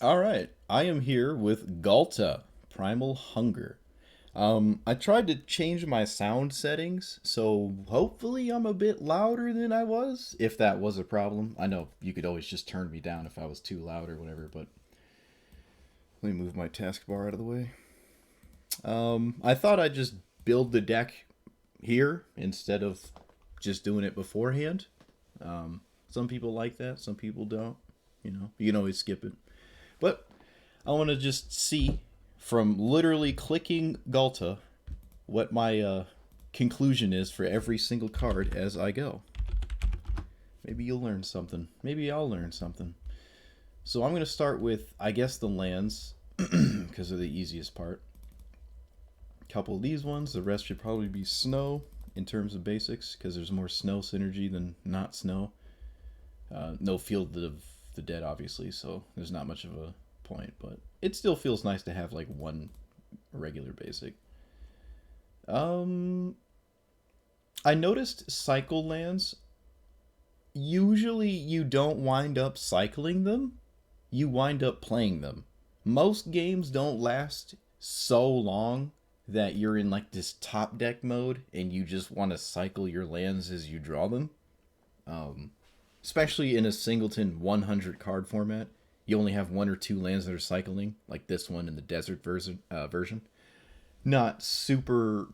All right, I am here with Ghalta, Primal Hunger. I tried to change my sound settings, so hopefully I'm a bit louder than I was, if that was a problem. I know you could always just turn me down if I was too loud or whatever, but let me move my taskbar out of the way. I thought I'd just build the deck here instead of just doing it beforehand. Some people like that, some people don't. You can always skip it. But I want to just see from literally clicking Ghalta what my conclusion is for every single card as I go. Maybe you'll learn something. Maybe I'll learn something. So I'm going to start with, I guess, the lands because they're the easiest part. A couple of these ones. The rest should probably be snow in terms of basics because there's more snow synergy than not snow. No Field of the Dead, obviously, so there's not much of a point, but it still feels nice to have like one regular basic. I noticed cycle lands. Usually you don't wind up cycling them, you wind up playing them. Most games don't last so long that you're in like this top deck mode and you just want to cycle your lands as you draw them. Especially in a singleton 100 card format, you only have one or two lands that are cycling, like this one in the desert version. Not super,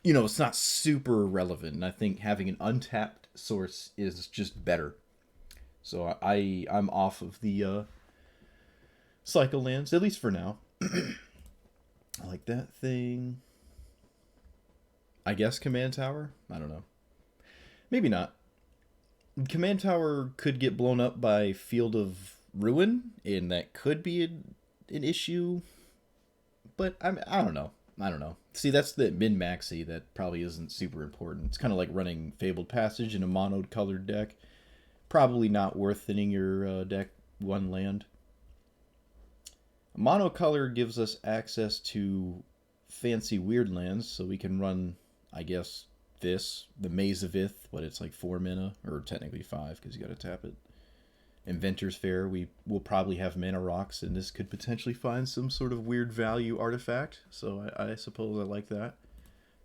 it's not super relevant. And I think having an untapped source is just better. So I'm off of the cycle lands, at least for now. I like that thing. I guess Command Tower? I don't know. Maybe not. Command Tower could get blown up by Field of Ruin, and that could be an issue. But I don't know. I don't know. See, that's the min-maxi that probably isn't super important. It's kind of like running Fabled Passage in a mono-colored deck. Probably not worth thinning your deck one land. Monocolor gives us access to fancy weird lands, so we can run, I guess, the Maze of Ith, but it's like 4 mana, or technically 5 because you gotta tap it. Inventors Fair, we will probably have mana rocks, and this could potentially find some sort of weird value artifact, so I suppose I like that.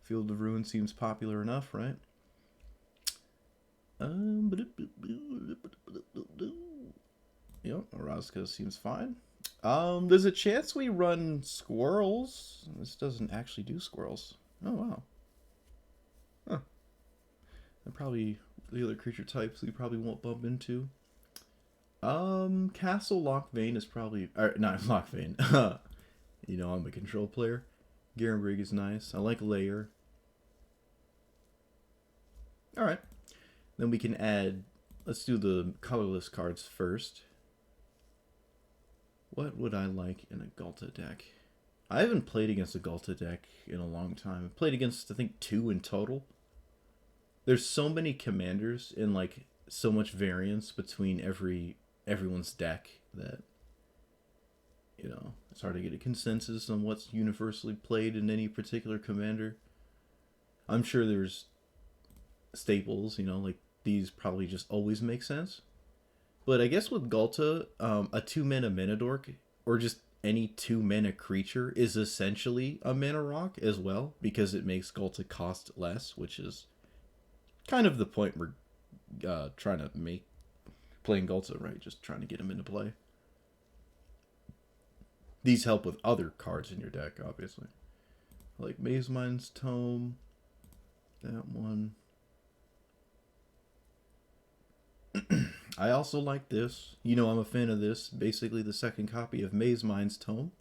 Field of Ruin seems popular enough, right? Yep, Orazca seems fine. There's a chance we run squirrels. This doesn't actually do squirrels. Oh, wow. Huh. And probably the other creature types we probably won't bump into. Castle Lockvein is probably... Or, not Lockvein. I'm a control player. Garenbrig is nice. I like Lair. Alright. Then we can add... Let's do the colorless cards first. What would I like in a Ghalta deck? I haven't played against a Ghalta deck in a long time. I've played against, I think, 2 in total. There's so many commanders and, like, so much variance between everyone's deck that, it's hard to get a consensus on what's universally played in any particular commander. I'm sure there's staples, like these probably just always make sense. But I guess with Ghalta, a 2-mana mana dork, or just any 2-mana creature, is essentially a mana rock as well, because it makes Ghalta cost less, which is kind of the point we're trying to make playing Ghalta, right? Just trying to get him into play. These help with other cards in your deck, obviously. Like Mazemind Tome, that one. I also like this. I'm a fan of this. Basically the second copy of Mazemind's Tome.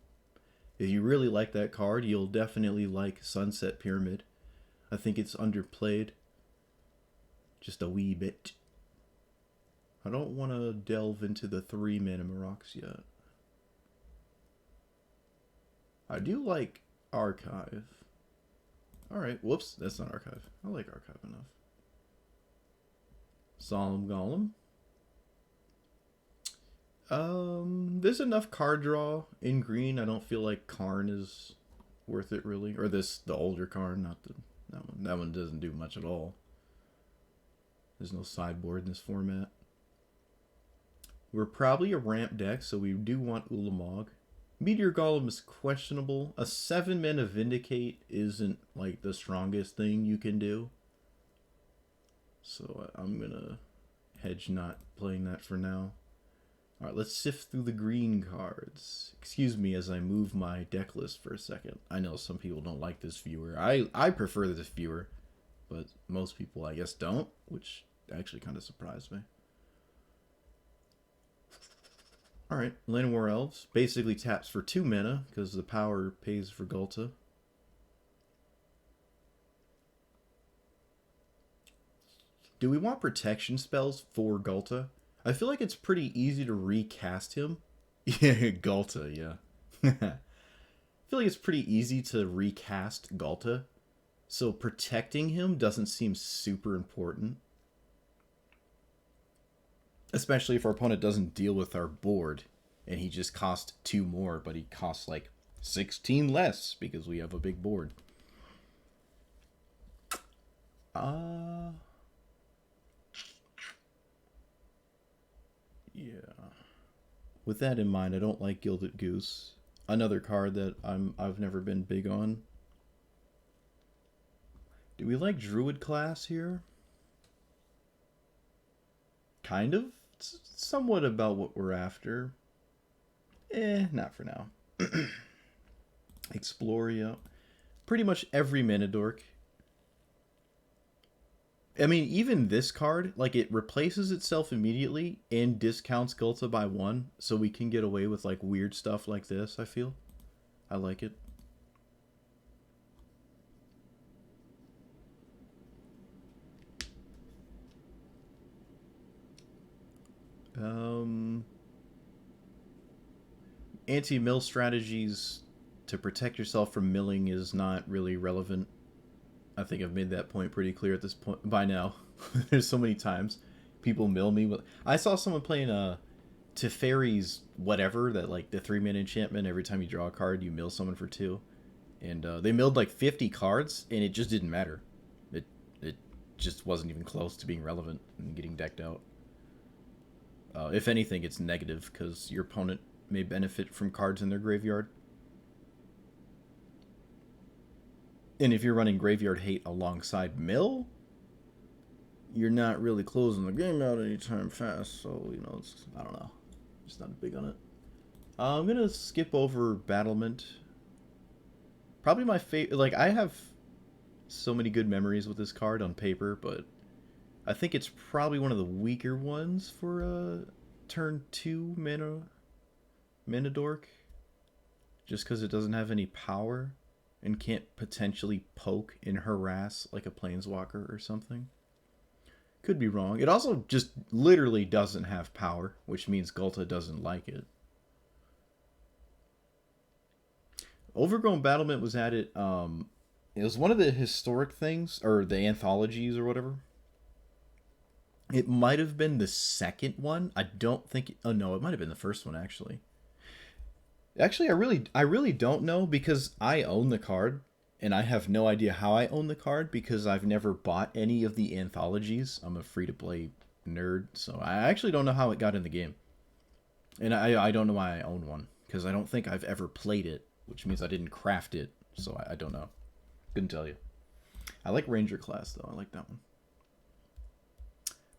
If you really like that card, you'll definitely like Sunset Pyramid. I think it's underplayed. Just a wee bit. I don't want to delve into the 3 mana rocks yet. I do like Archive. Alright, whoops, that's not Archive. I like Archive enough. Solemn Golem. There's enough card draw in green. I don't feel like Karn is worth it really. Or the older Karn, not that one. That one doesn't do much at all. There's no sideboard in this format. We're probably a ramp deck, so we do want Ulamog. Meteor Golem is questionable. A 7-mana Vindicate isn't like the strongest thing you can do. So I'm gonna hedge not playing that for now. Alright, let's sift through the green cards. Excuse me as I move my deck list for a second. I know some people don't like this viewer. I prefer this viewer, but most people I guess don't, which actually kind of surprised me. Alright, Llanowar Elves. Basically taps for 2 mana, because the power pays for Ghalta. Do we want protection spells for Ghalta? I feel like it's pretty easy to recast him. Yeah, Ghalta, yeah. I feel like it's pretty easy to recast Ghalta. So protecting him doesn't seem super important. Especially if our opponent doesn't deal with our board and he just costs 2 more, but he costs like 16 less because we have a big board. Yeah. With that in mind, I don't like Gilded Goose. Another card that I've never been big on. Do we like Druid class here? Kind of. It's somewhat about what we're after. Not for now. Exploria. Pretty much every mana dork. I mean, even this card, like, it replaces itself immediately and discounts Ghalta by 1, so we can get away with, like, weird stuff like this, I feel. I like it. Anti-mill strategies to protect yourself from milling is not really relevant. I think I've made that point pretty clear at this point by now. There's so many times people mill me. I saw someone playing Teferi's whatever, that like the 3-mana enchantment. Every time you draw a card, you mill someone for 2. And they milled like 50 cards, and it just didn't matter. It just wasn't even close to being relevant and getting decked out. If anything, it's negative because your opponent may benefit from cards in their graveyard. And if you're running Graveyard Hate alongside Mill, you're not really closing the game out anytime fast. So, you know, it's, I don't know. Just not big on it. I'm going to skip over Battlement. Probably my favorite. Like, I have so many good memories with this card on paper, but I think it's probably one of the weaker ones for turn 2 mana dork. Just because it doesn't have any power and can't potentially poke and harass like a planeswalker or something. Could be wrong. It also just literally doesn't have power, which means Ghalta doesn't like it. Overgrown Battlement was added. It was one of the historic things, or the anthologies or whatever. It might have been the second one. I don't think. Oh no, it might have been the first one actually. Actually, I really don't know because I own the card, and I have no idea how I own the card because I've never bought any of the anthologies. I'm a free-to-play nerd, so I actually don't know how it got in the game. And I don't know why I own one because I don't think I've ever played it, which means I didn't craft it, so I don't know. Couldn't tell you. I like Ranger class, though. I like that one.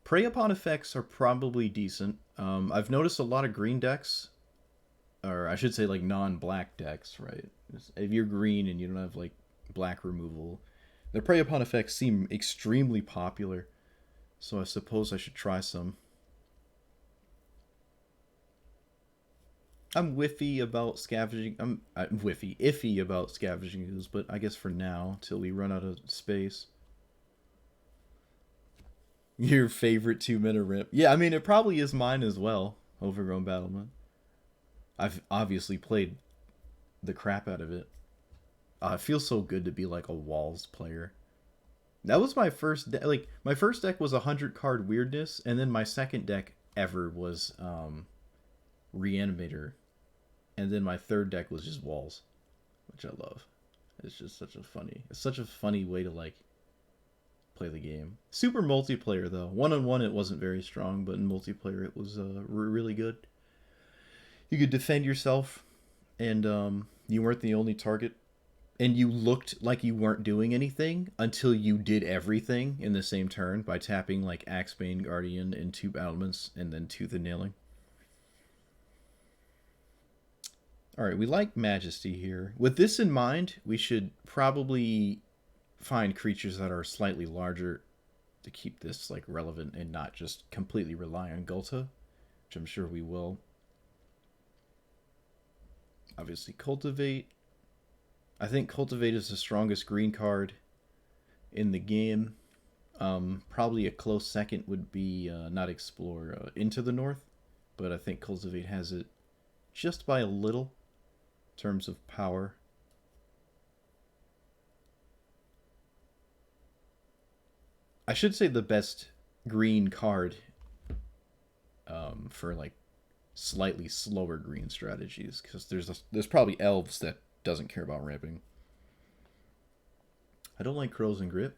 Prey Upon effects are probably decent. I've noticed a lot of green decks, or I should say like non-black decks, right? If you're green and you don't have like black removal, the Prey Upon effects seem extremely popular, so I suppose I should try some. I'm iffy about scavenging. I'm iffy about scavenging ooze, but I guess for now, till we run out of space. Your favorite 2-mana rip? Yeah, I mean it probably is mine as well. Overgrown Battlement. I've obviously played the crap out of it. It feels so good to be like a Walls player. That was my first deck. Like my first deck was 100-card weirdness, and then my second deck ever was Reanimator, and then my third deck was just Walls, which I love. It's just such a funny way to like play the game. Super multiplayer though. One-on-one it wasn't very strong, but in multiplayer it was really good. You could defend yourself, and you weren't the only target. And you looked like you weren't doing anything until you did everything in the same turn by tapping like Axebane Guardian and 2 battlements and then Tooth and Nailing. Alright, we like Majesty here. With this in mind, we should probably find creatures that are slightly larger to keep this like relevant and not just completely rely on Ghalta, which I'm sure we will. Obviously Cultivate. I think Cultivate is the strongest green card in the game. Probably a close second would be not Explore, Into the North, but I think Cultivate has it just by a little in terms of power. I should say the best green card for like slightly slower green strategies, because there's probably Elves that doesn't care about ramping. I don't like Crows and Grip.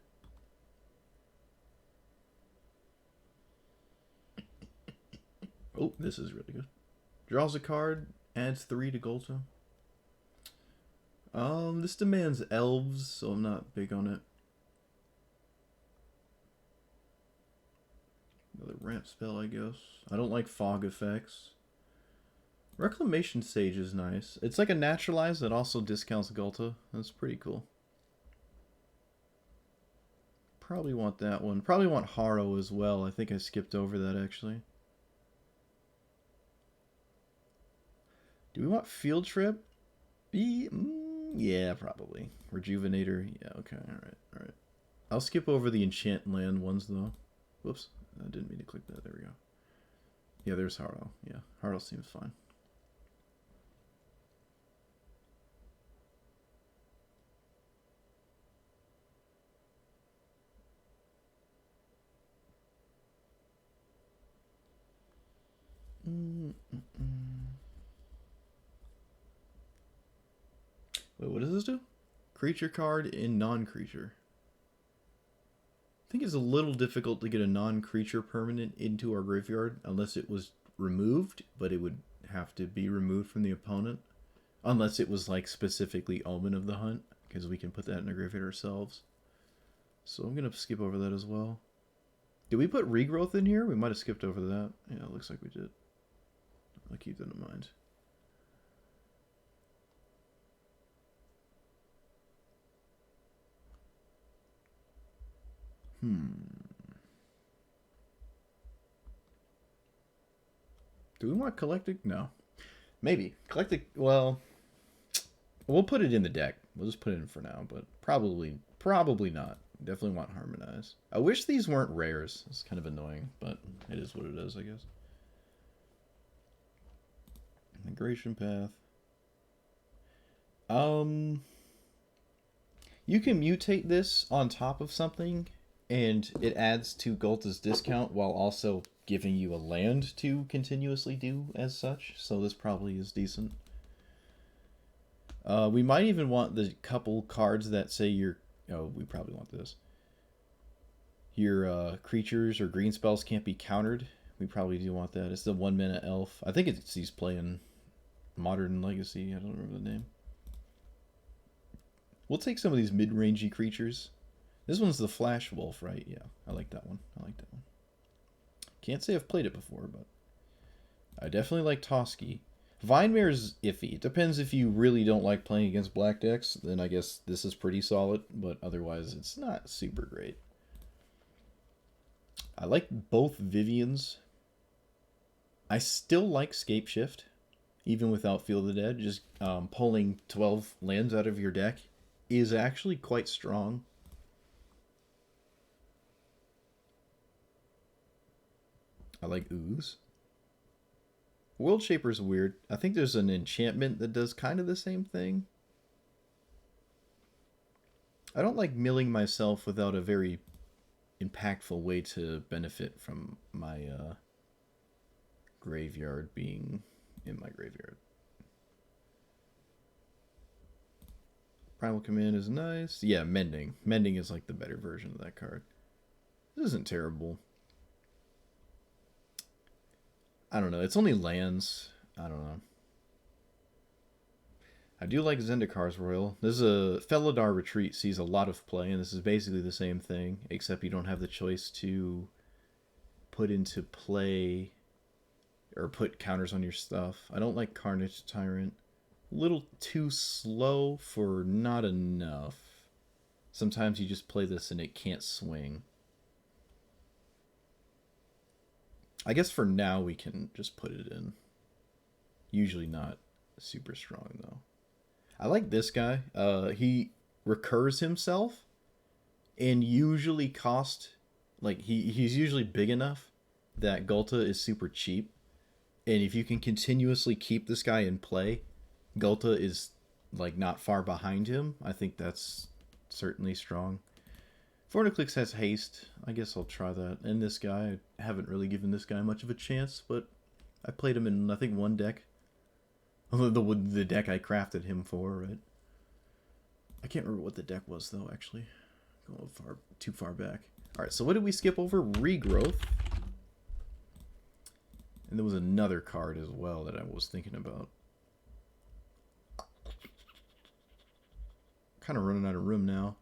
Oh, this is really good. Draws a card, adds 3 to Ghalta. This demands Elves, so I'm not big on it. Another ramp spell, I guess. I don't like fog effects. Reclamation Sage is nice. It's like a naturalize that also discounts Ghalta. That's pretty cool. Probably want that one. Probably want Harrow as well. I think I skipped over that actually. Do we want Field Trip? Yeah, probably. Rejuvenator. Yeah, okay. Alright. I'll skip over the Enchant Land ones though. Whoops. I didn't mean to click that. There we go. Yeah, there's Harrow. Yeah, Harrow seems fine. Wait, what does this do? Creature card in non-creature. I think it's a little difficult to get a non-creature permanent into our graveyard unless it was removed, but it would have to be removed from the opponent. Unless it was like specifically Omen of the Hunt, because we can put that in the graveyard ourselves. So I'm going to skip over that as well. Did we put Regrowth in here? We might have skipped over that. Yeah, it looks like we did. I'll keep that in mind. Do we want Collected? No. Maybe. Collected, well, we'll put it in the deck. We'll just put it in for now, but probably not. Definitely want Harmonize. I wish these weren't rares. It's kind of annoying, but it is what it is, I guess. Migration Path. You can mutate this on top of something, and it adds to Ghalta's discount while also giving you a land to continuously do as such. So this probably is decent. We might even want the couple cards that say your... Oh, we probably want this. Your creatures or green spells can't be countered. We probably do want that. It's the 1-mana elf. I think he's playing Modern Legacy. I don't remember the name. We'll take some of these mid-rangey creatures. This one's the Flash Wolf, right? Yeah, I like that one. Can't say I've played it before, but I definitely like Toski. Vinemare's iffy. It depends if you really don't like playing against black decks, then I guess this is pretty solid, but otherwise it's not super great. I like both Vivians. I still like Scape Shift, even without Field of the Dead. Just pulling 12 lands out of your deck is actually quite strong. I like Ooze. World Shaper's weird. I think there's an enchantment that does kind of the same thing. I don't like milling myself without a very impactful way to benefit from my graveyard being in my graveyard. Primal Command is nice. Yeah, Mending. Mending is like the better version of that card. This isn't terrible. I don't know. It's only lands. I don't know. I do like Zendikar's Royal. This is a Felidar Retreat, sees a lot of play, and this is basically the same thing, except you don't have the choice to put into play or put counters on your stuff. I don't like Carnage Tyrant. A little too slow for not enough. Sometimes you just play this and it can't swing. I guess for now we can just put it in. Usually not super strong though. I like this guy. He recurs himself and usually cost, like he's usually big enough that Ghalta is super cheap. And if you can continuously keep this guy in play, Ghalta is like not far behind him. I think that's certainly strong. Forniclix has haste. I guess I'll try that. And this guy, I haven't really given this guy much of a chance, but I played him in, I think, one deck. The deck I crafted him for, right? I can't remember what the deck was, though, actually. Going too far back. Alright, so what did we skip over? Regrowth. And there was another card as well that I was thinking about. Kind of running out of room now.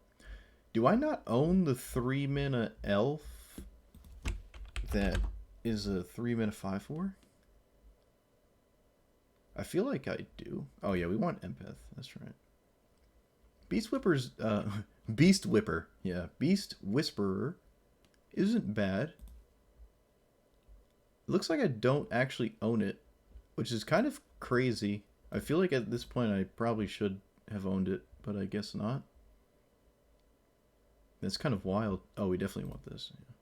Do I not own the 3-mana elf that is a 3-mana 5/4? I feel like I do. Oh yeah, we want Empath. That's right. Beast Whipper's Beast Whipper. Yeah, Beast Whisperer isn't bad. It looks like I don't actually own it, which is kind of crazy. I feel like at this point I probably should have owned it, but I guess not. That's kind of wild. Oh, we definitely want this. Yeah.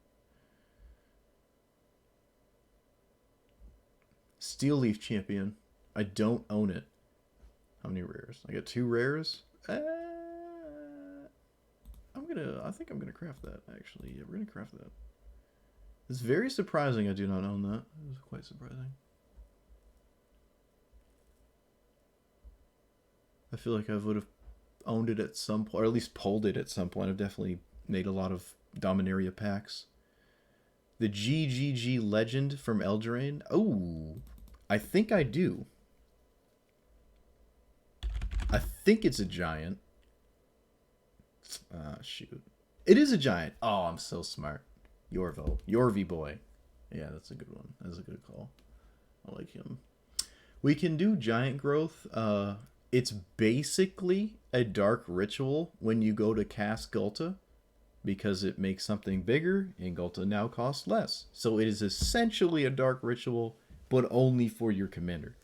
Steel Leaf Champion. I don't own it. How many rares? I got 2 rares. I think I'm gonna craft that, actually. Yeah, we're gonna craft that. It's very surprising I do not own that. It was quite surprising. I feel like I would have owned it at some point, or at least pulled it at some point. I've definitely made a lot of Dominaria packs. The GGG Legend from Eldraine. Oh, I think I do. I think it's a giant. Shoot. It is a giant. Oh, I'm so smart. Yorvo. Yorvi boy. Yeah, that's a good one. That's a good call. I like him. We can do giant growth. It's basically a dark ritual when you go to cast Ghalta, because it makes something bigger and Ghalta now costs less. So it is essentially a dark ritual, but only for your commander.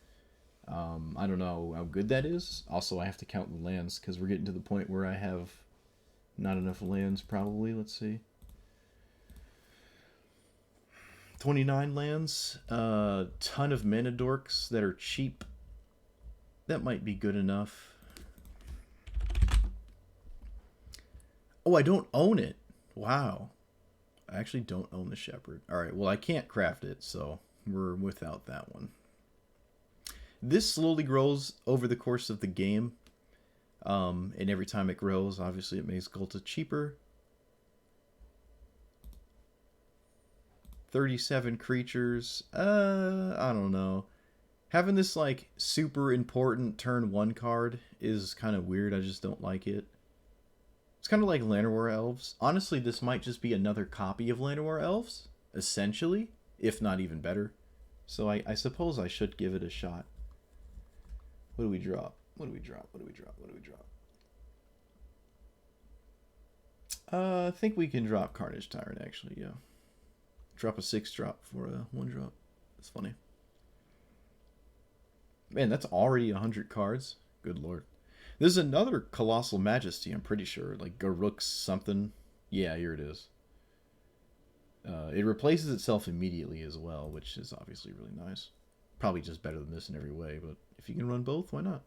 I don't know how good that is. Also, I have to count the lands because we're getting to the point where I have not enough lands probably. Let's see. 29 lands. Ton of mana dorks that are cheap. That might be good enough. Oh, I don't own it. Wow. I actually don't own the Shepherd. Alright, well, I can't craft it, so we're without that one. This slowly grows over the course of the game. And every time it grows, obviously it makes Ghalta cheaper. 37 creatures. I don't know. Having this, like, super important turn 1 card is kind of weird. I just don't like it. It's kind of like Llanowar Elves. Honestly, this might just be another copy of Llanowar Elves, essentially, if not even better. So I suppose I should give it a shot. What do we drop? What do we drop? What do we drop? What do we drop? I think we can drop Carnage Tyrant, actually, yeah. Drop a 6-drop for a 1-drop. That's funny. Man, that's already 100 cards. Good lord. There's another Colossal Majesty, I'm pretty sure. Like Garruk's something. Yeah, here it is. It replaces itself immediately as well, which is obviously really nice. Probably just better than this in every way, but if you can run both, why not?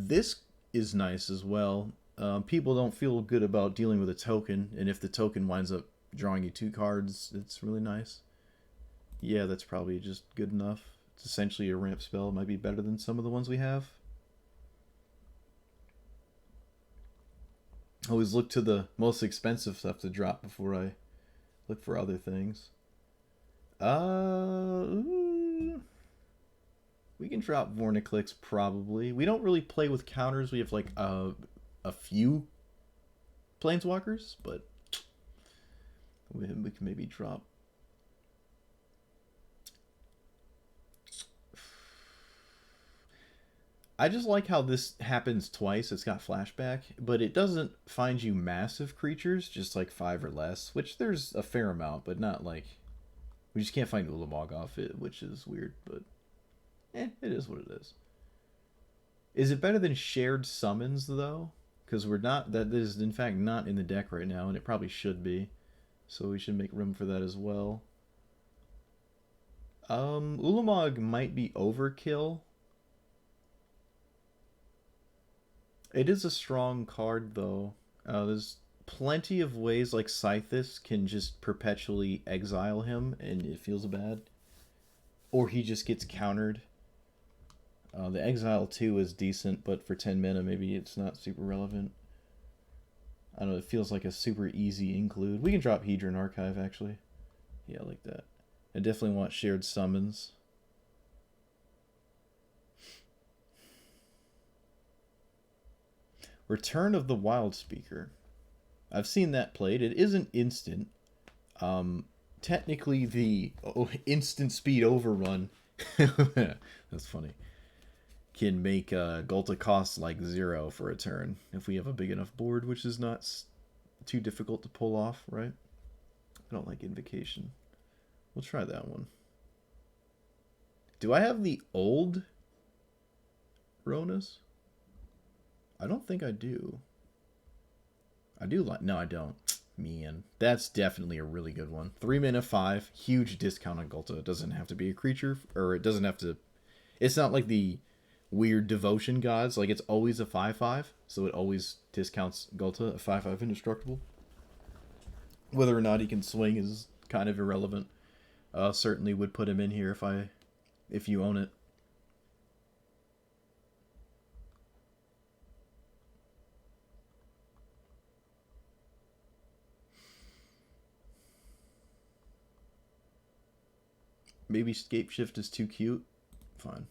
This is nice as well. People don't feel good about dealing with a token, and if the token winds up drawing you 2 cards, it's really nice. Yeah, that's probably just good enough. It's essentially a ramp spell. It might be better than some of the ones we have. Always look to the most expensive stuff to drop before I look for other things. We can drop Vorniclix probably. We don't really play with counters. We have like a few Planeswalkers, but we can maybe drop. I just like how this happens twice. It's got flashback, but it doesn't find you massive creatures, just like 5 or less, which there's a fair amount, but not like... We just can't find Ulamog off it, which is weird, but... it is what it is. Is it better than shared summons, though? Because we're not... That is, in fact, not in the deck right now, and it probably should be. So we should make room for that as well. Ulamog might be overkill. It is a strong card, though. There's plenty of ways, like Scythus can just perpetually exile him, and it feels bad. Or he just gets countered. The exile, too, is decent, but for 10 mana, maybe it's not super relevant. I don't know, it feels like a super easy include. We can drop Hydra and Archive, actually. Yeah, I like that. I definitely want shared summons. Return of the Wild Speaker. I've seen that played. It isn't instant. Technically, the instant speed overrun, that's funny, can make Ghalta cost like 0 for a turn if we have a big enough board, which is not too difficult to pull off, right? I don't like Invocation. We'll try that one. Do I have the old Ronas? I don't think I do. I do like... No, I don't. Man, that's definitely a really good one. 3 mana, 5. Huge discount on Ghalta. It doesn't have to be a creature, or it doesn't have to... It's not like the weird devotion gods. Like, it's always a 5/5, so it always discounts Ghalta, a 5/5 indestructible. Whether or not he can swing is kind of irrelevant. Certainly would put him in here if you own it. Maybe Scapeshift is too cute. Fine.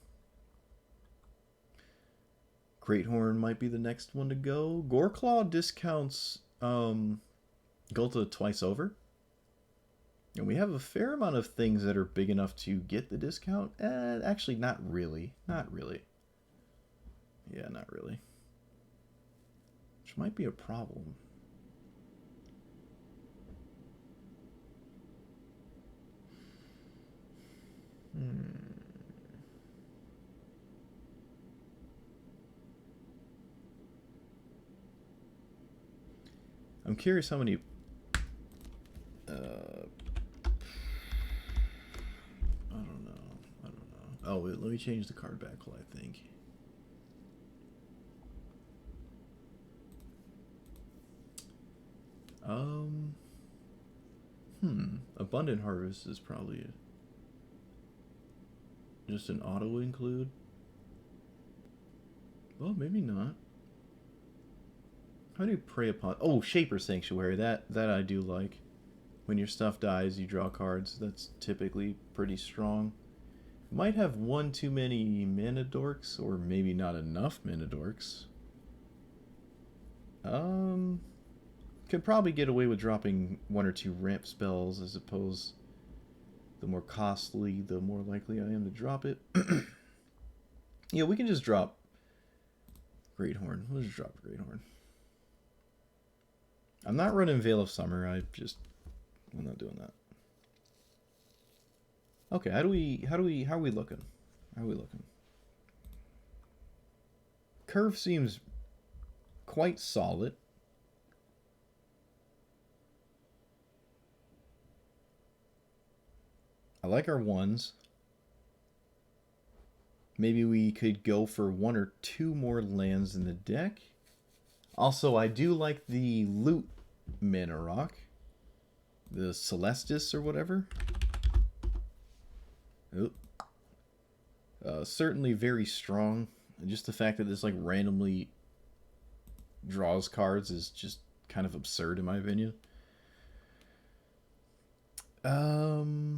Greathorn might be the next one to go. Goreclaw discounts Ghalta twice over. And we have a fair amount of things that are big enough to get the discount. Actually, not really. Not really. Yeah, not really. Which might be a problem. I'm curious how many... I don't know. Oh, wait, let me change the card back, I think. Abundant Harvest is probably just an auto include. Well, maybe not. How do you prey upon... Oh, Shaper Sanctuary. That I do like. When your stuff dies, you draw cards. That's typically pretty strong. Might have one too many mana dorks, or maybe not enough mana dorks. Could probably get away with dropping 1 or 2 ramp spells, I suppose. The more costly, the more likely I am to drop it. Yeah, we can just drop Greathorn. We'll just drop Greathorn. I'm not running Veil of Summer. I'm not doing that. Okay, how are we looking? How are we looking? Curve seems quite solid. I like our ones. Maybe we could go for 1 or 2 more lands in the deck. Also, I do like the loot mana rock. The Celestis or whatever. Certainly very strong. And just the fact that this like randomly draws cards is just kind of absurd in my opinion. Hmm.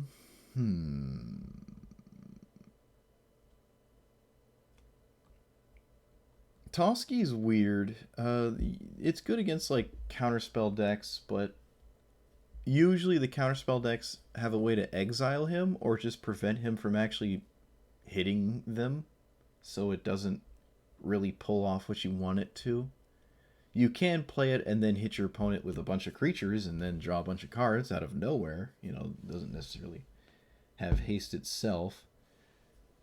Toski's weird. It's good against like counterspell decks, but usually the counterspell decks have a way to exile him or just prevent him from actually hitting them, so it doesn't really pull off what you want it to. You can play it and then hit your opponent with a bunch of creatures and then draw a bunch of cards out of nowhere. You know, doesn't necessarily have haste itself,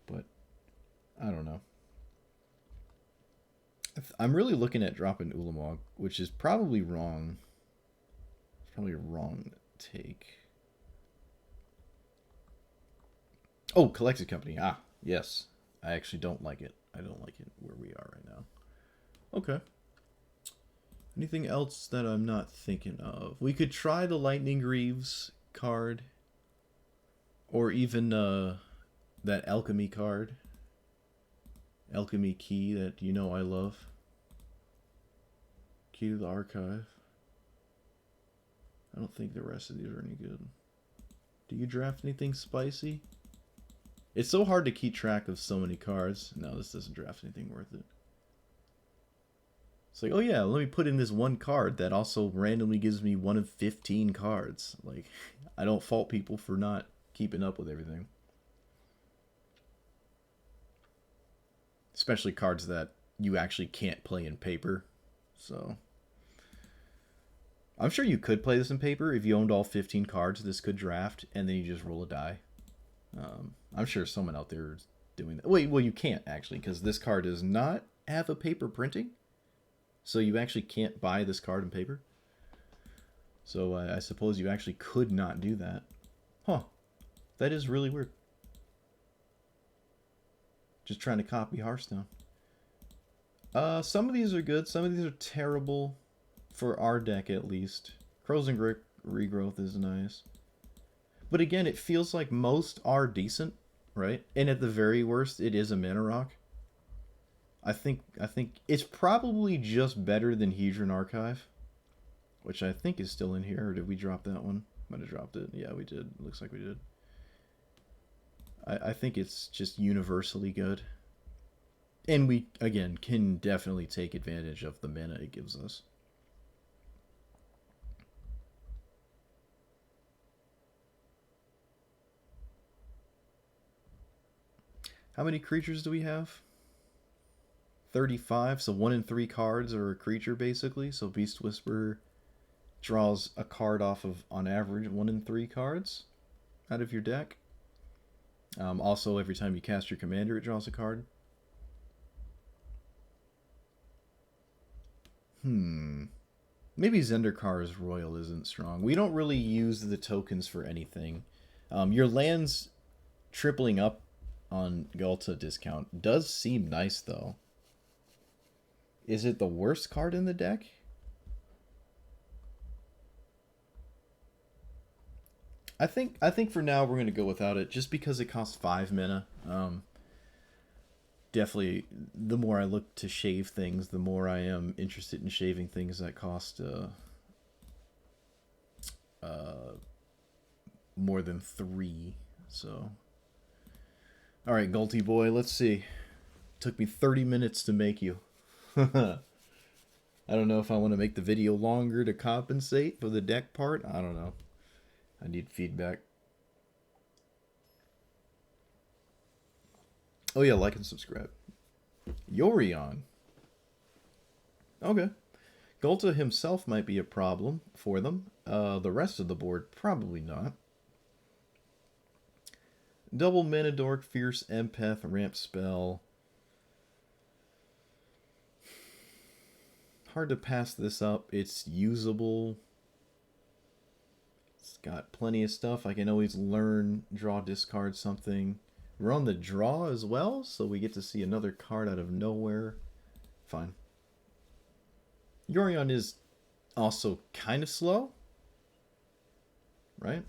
but I don't know. I'm really looking at dropping Ulamog, which is probably wrong. It's probably a wrong take. Oh, Collected Company. Ah, yes. I actually don't like it. I don't like it where we are right now. Okay. Anything else that I'm not thinking of? We could try the Lightning Greaves card. Or even that Alchemy card. Alchemy Key that you know I love. Key to the Archive. I don't think the rest of these are any good. Do you draft anything spicy? It's so hard to keep track of so many cards. No, this doesn't draft anything worth it. It's like, oh yeah, let me put in this one card that also randomly gives me one of 15 cards. Like, I don't fault people for not keeping up with everything. Especially cards that you actually can't play in paper. So I'm sure you could play this in paper if you owned all 15 cards. This could draft, and then you just roll a die. I'm sure someone out there is doing that. Wait, well, you can't actually, because this card does not have a paper printing. So you actually can't buy this card in paper. So I suppose you actually could not do that. Huh. That is really weird. Just trying to copy Hearthstone. Some of these are good. Some of these are terrible. For our deck, at least. Crows and Regrowth is nice. But again, it feels like most are decent, right? And at the very worst, it is a mana rock. I think it's probably just better than Hedron Archive, which I think is still in here. Or did we drop that one? Might have dropped it. Yeah, we did. Looks like we did. I think it's just universally good. And we, again, can definitely take advantage of the mana it gives us. How many creatures do we have? 35, so 1 in 3 cards are a creature, basically. So Beast Whisperer draws a card off of, on average, 1 in 3 cards out of your deck. Also, every time you cast your commander, it draws a card. Maybe Zendarkar's Royal isn't strong. We don't really use the tokens for anything. Your lands tripling up on Ghalta discount does seem nice, though. Is it the worst card in the deck? I think for now we're gonna go without it, just because it costs 5 mana. Definitely, the more I look to shave things, the more I am interested in shaving things that cost more than 3. So, all right, Gulty boy, let's see. Took me 30 minutes to make you. I don't know if I want to make the video longer to compensate for the deck part. I don't know. I need feedback. Oh yeah, like and subscribe. Yorion. Okay. Ghalta himself might be a problem for them. The rest of the board, probably not. Double Mana Dork, Fierce Empath, Ramp Spell. Hard to pass this up. It's usable. It's got plenty of stuff. I can always learn, draw, discard something. We're on the draw as well, so we get to see another card out of nowhere. Fine. Yorion is also kind of slow. Right?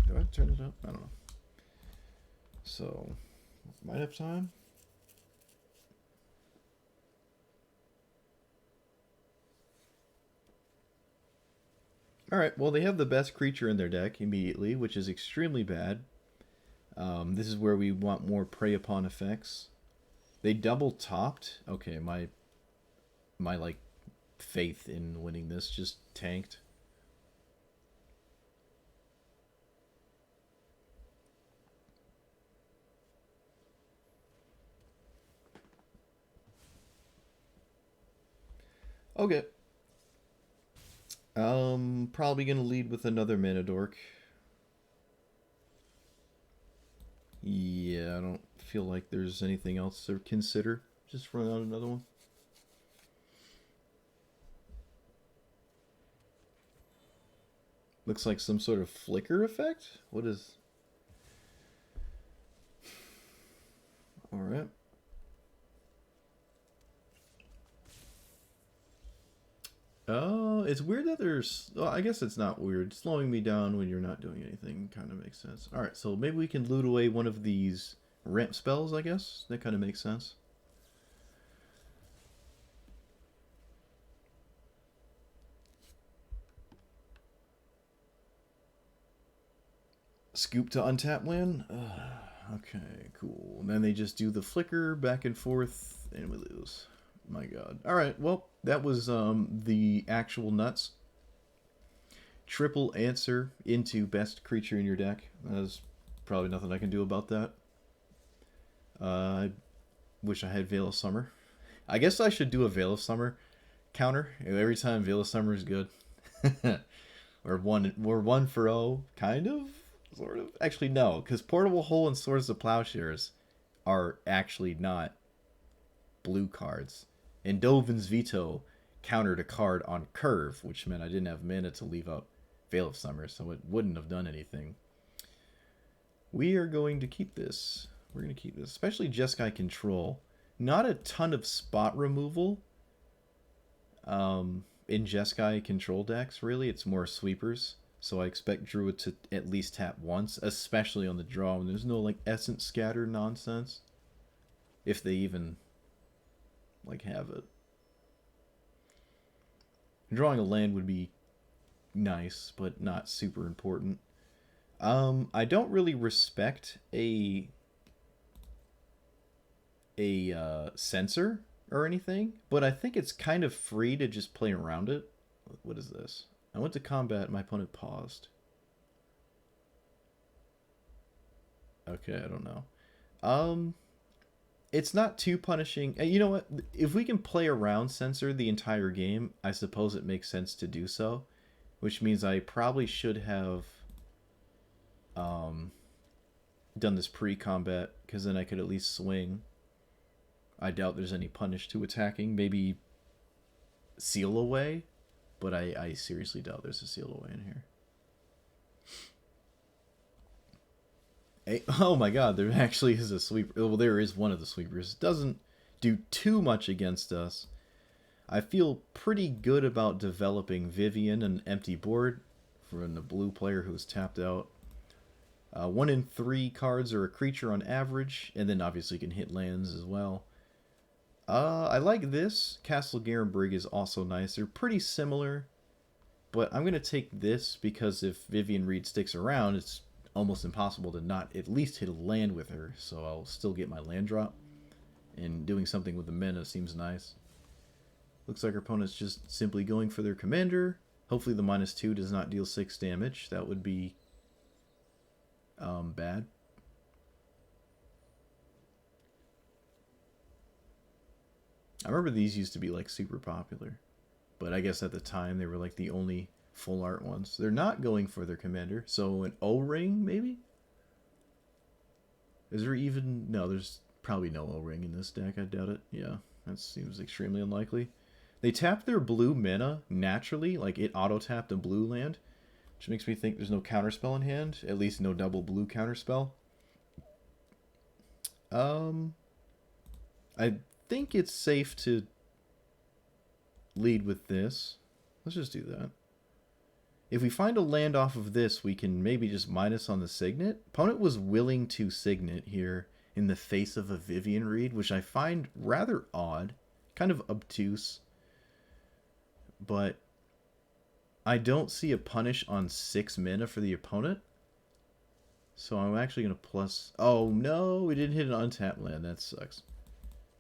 Do I turn it up? I don't know. So, might have time. Alright, well, they have the best creature in their deck immediately, which is extremely bad. This is where we want more prey upon effects. They double topped. Okay, my like faith in winning this just tanked. Okay. Probably gonna lead with another mana dork. Yeah, I don't feel like there's anything else to consider. Just run out another one. Looks like some sort of flicker effect? What is... Alright. Oh, it's weird that there's... Well, I guess it's not weird. Slowing me down when you're not doing anything kind of makes sense. Alright, so maybe we can loot away one of these ramp spells, I guess? That kind of makes sense. Scoop to untap land? Okay, cool. And then they just do the flicker back and forth, and we lose. My god. Alright, well, that was the actual nuts. Triple answer into best creature in your deck. There's probably nothing I can do about that. I wish I had Veil of Summer. I guess I should do a Veil of Summer counter. Every time Veil of Summer is good. We're 1-0, kind of? Sort of? Actually, no, because Portable Hole and Swords of Plowshares are actually not blue cards. And Dovin's Veto countered a card on curve, which meant I didn't have mana to leave up Veil of Summer, so it wouldn't have done anything. We are going to keep this. We're going to keep this, especially Jeskai Control. Not a ton of spot removal in Jeskai Control decks, really. It's more sweepers. So I expect Druid to at least tap once, especially on the draw when there's no like Essence Scatter nonsense. If they even like have it. Drawing a land would be nice, but not super important. I don't really respect a censor or anything, but I think it's kind of free to just play around it. What is this? I went to combat, my opponent paused. Okay, I don't know. It's not too punishing. You know what? If we can play around censor the entire game, I suppose it makes sense to do so. Which means I probably should have done this pre-combat, because then I could at least swing. I doubt there's any punish to attacking. Maybe Seal Away, but I seriously doubt there's a Seal Away in here. Hey, oh my god, there actually is a sweeper. Well, there is one of the sweepers. It doesn't do too much against us. I feel pretty good about developing Vivian an empty board from the blue player who's tapped out. 1 in 3 cards are a creature on average, and then obviously you can hit lands as well. I like this. Castle Garenbrig is also nice. They're pretty similar, but I'm going to take this because if Vivian Reed sticks around, it's almost impossible to not at least hit a land with her, so I'll still get my land drop. And doing something with the mana seems nice. Looks like our opponent's just simply going for their commander. Hopefully the -2 does not deal 6 damage. That would be bad. I remember these used to be like super popular, but I guess at the time they were like the only full art ones. They're not going for their commander, so an O-ring maybe? Is there even... No, there's probably no O-ring in this deck, I doubt it. Yeah, that seems extremely unlikely. They tapped their blue mana naturally, like it auto-tapped a blue land, which makes me think there's no counterspell in hand, at least no double blue counterspell. I think it's safe to lead with this. Let's just do that. If we find a land off of this, we can maybe just minus on the Signet. Opponent was willing to Signet here in the face of a Vivian Reed, which I find rather odd, kind of obtuse. But I don't see a punish on 6 mana for the opponent. So I'm actually going to plus... Oh, no, we didn't hit an untapped land. That sucks.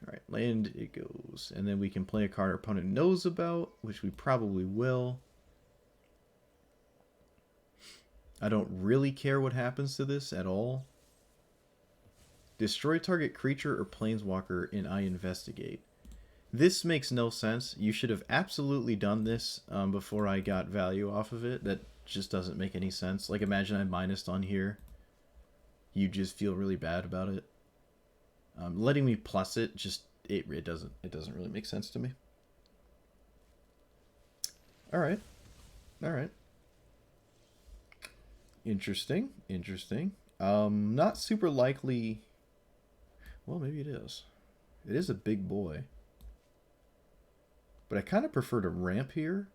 Alright, land it goes. And then we can play a card our opponent knows about, which we probably will. I don't really care what happens to this at all. Destroy target creature or planeswalker and I investigate. This makes no sense. You should have absolutely done this before I got value off of it. That just doesn't make any sense. Like, imagine I minused on here. You just feel really bad about it. Letting me plus it just it doesn't really make sense to me. All right. Interesting. Not super likely. Well, maybe it is. It is a big boy. But I kind of prefer to ramp here.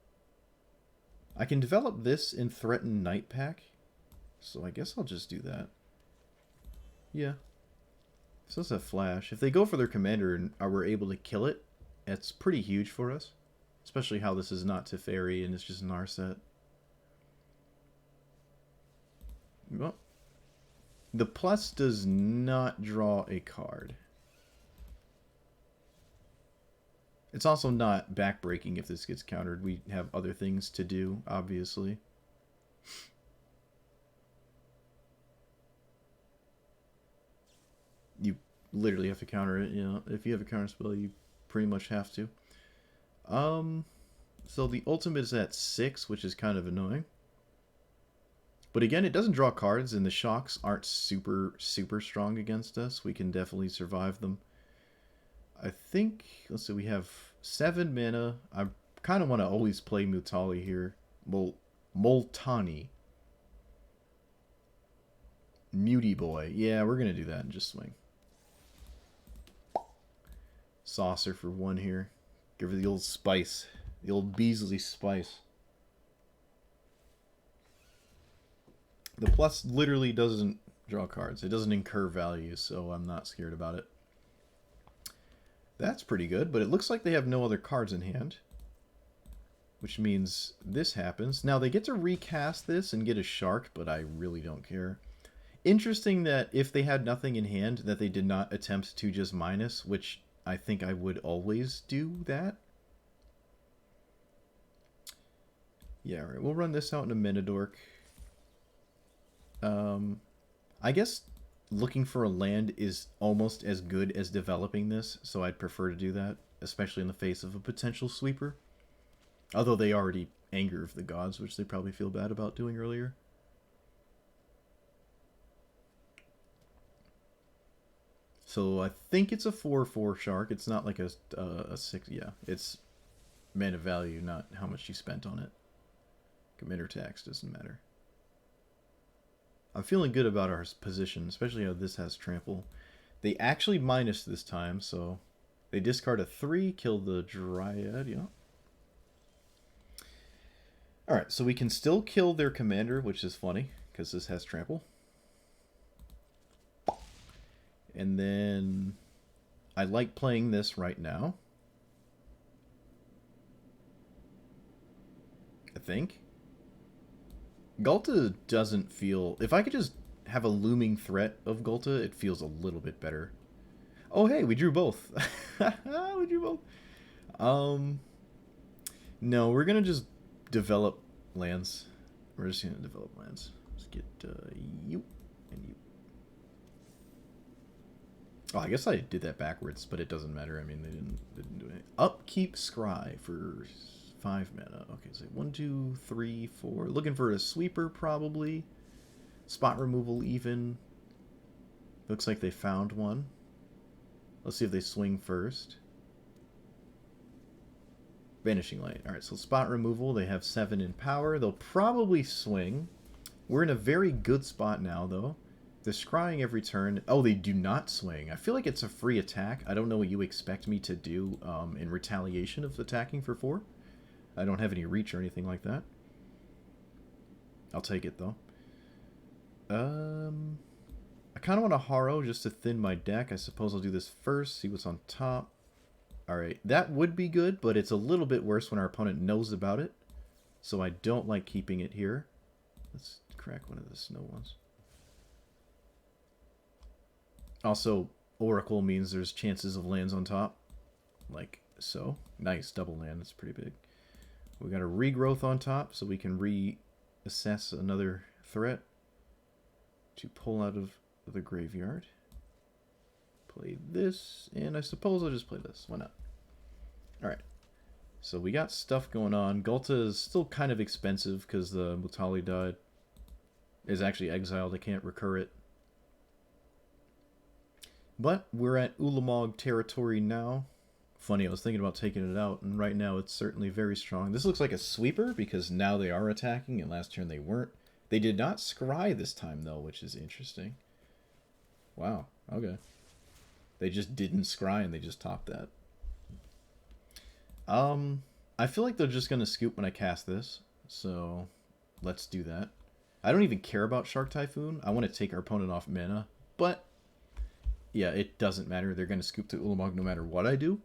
I can develop this in Threaten Night Pack. So I guess I'll just do that. Yeah. So that's a flash. If they go for their commander and we're able to kill it, that's pretty huge for us. Especially how this is not Teferi and it's just Narset. Well, the plus does not draw a card. It's also not backbreaking if this gets countered. We have other things to do, obviously. You literally have to counter it, you know. If you have a counter spell, you pretty much have to. So the ultimate is at 6, which is kind of annoying. But again, it doesn't draw cards, and the shocks aren't super strong against us. We can definitely survive them. I think, let's see, we have 7 mana. I kind of want to always play Mutali here. Multani. Muty boy. Yeah, we're going to do that and just swing. Saucer for 1 here. Give her the old spice. The old Beasley spice. The plus literally doesn't draw cards. It doesn't incur value, so I'm not scared about it. That's pretty good, but it looks like they have no other cards in hand. Which means this happens. Now, they get to recast this and get a shark, but I really don't care. Interesting that if they had nothing in hand, that they did not attempt to just minus, which I think I would always do that. Yeah, all right. We'll run this out in a Minidork. I guess looking for a land is almost as good as developing this, so I'd prefer to do that, especially in the face of a potential sweeper. Although they already Anger of the Gods, which they probably feel bad about doing earlier. So I think it's a 4/4 shark. It's not like a 6. Yeah, it's mana value, not how much you spent on it. Commander tax doesn't matter. I'm feeling good about our position, especially how this has trample. They actually minus this time, so they discard a 3, kill the Dryad, yeah. Alright, so we can still kill their commander, which is funny, because this has trample. And then I like playing this right now. I think. Ghalta doesn't feel... If I could just have a looming threat of Ghalta, it feels a little bit better. Oh, hey, we drew both. We drew both. No, we're going to just develop lands. We're just going to develop lands. Let's get you and you. Oh, I guess I did that backwards, but it doesn't matter. I mean, they didn't do anything. Upkeep Scry for 5 mana. Okay, so 1, 2, 3, 4. Looking for a sweeper, probably. Spot removal, even. Looks like they found one. Let's see if they swing first. Vanishing Light. Alright, so spot removal. They have 7 in power. They'll probably swing. We're in a very good spot now, though. They're scrying every turn. Oh, they do not swing. I feel like it's a free attack. I don't know what you expect me to do in retaliation of attacking for 4. I don't have any reach or anything like that. I'll take it, though. I kind of want a Haro just to thin my deck. I suppose I'll do this first, see what's on top. Alright, that would be good, but it's a little bit worse when our opponent knows about it. So I don't like keeping it here. Let's crack one of the snow ones. Also, Oracle means there's chances of lands on top. Like so. Nice, double land. That's pretty big. We got a regrowth on top, so we can reassess another threat to pull out of the graveyard. Play this, and I suppose I'll just play this. Why not? Alright. So we got stuff going on. Ghalta is still kind of expensive because the Mutali died. Is actually exiled. I can't recur it. But we're at Ulamog territory now. Funny, I was thinking about taking it out, and right now it's certainly very strong. This looks like a sweeper because now they are attacking, and last turn they weren't. They did not scry this time, though, which is interesting. Wow, okay. They just didn't scry, and they just topped that. I feel like they're just going to scoop when I cast this, so let's do that. I don't even care about Shark Typhoon. I want to take our opponent off mana, but yeah, it doesn't matter. They're going to scoop to Ulamog no matter what I do.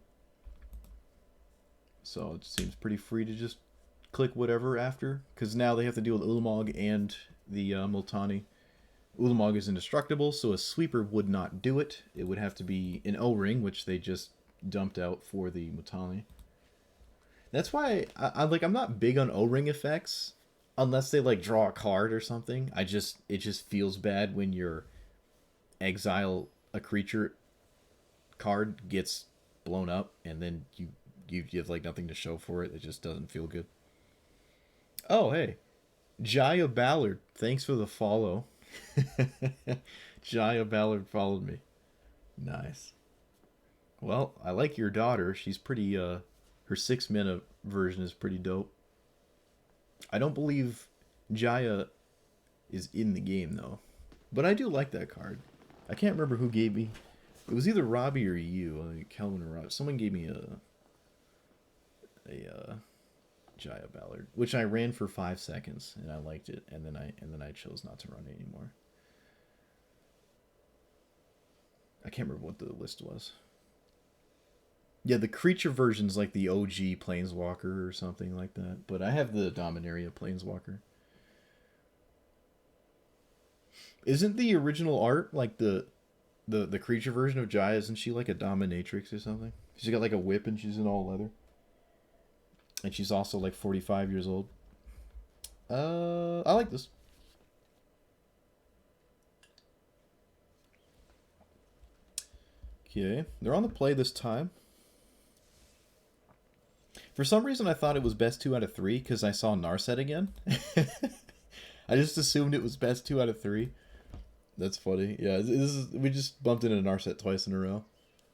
So it seems pretty free to just click whatever after, because now they have to deal with Ulamog and the Multani. Ulamog is indestructible, so a sweeper would not do it. It would have to be an O-ring, which they just dumped out for the Multani. That's why I'm not big on O-ring effects unless they like draw a card or something. It just feels bad when your exile a creature card gets blown up and then you have like nothing to show for it. It just doesn't feel good. Oh, hey. Jaya Ballard, thanks for the follow. Jaya Ballard followed me. Nice. Well, I like your daughter. She's pretty, her 6-mana version is pretty dope. I don't believe Jaya is in the game, though. But I do like that card. I can't remember who gave me. It was either Robbie or you, like Kelvin or Robbie. Someone gave me a Jaya Ballard, which I ran for 5 seconds and I liked it, and then I chose not to run it anymore. I can't remember what the list was. Yeah, the creature version's like the OG Planeswalker or something like that, but I have the Dominaria Planeswalker. Isn't the original art like the creature version of Jaya? Isn't she like a dominatrix or something? She's got like a whip and she's in all leather. And she's also like 45 years old. I like this. Okay, they're on the play this time. For some reason, I thought it was best 2 out of 3 because I saw Narset again. I just assumed it was best 2 out of 3. That's funny. Yeah, we just bumped into Narset twice in a row.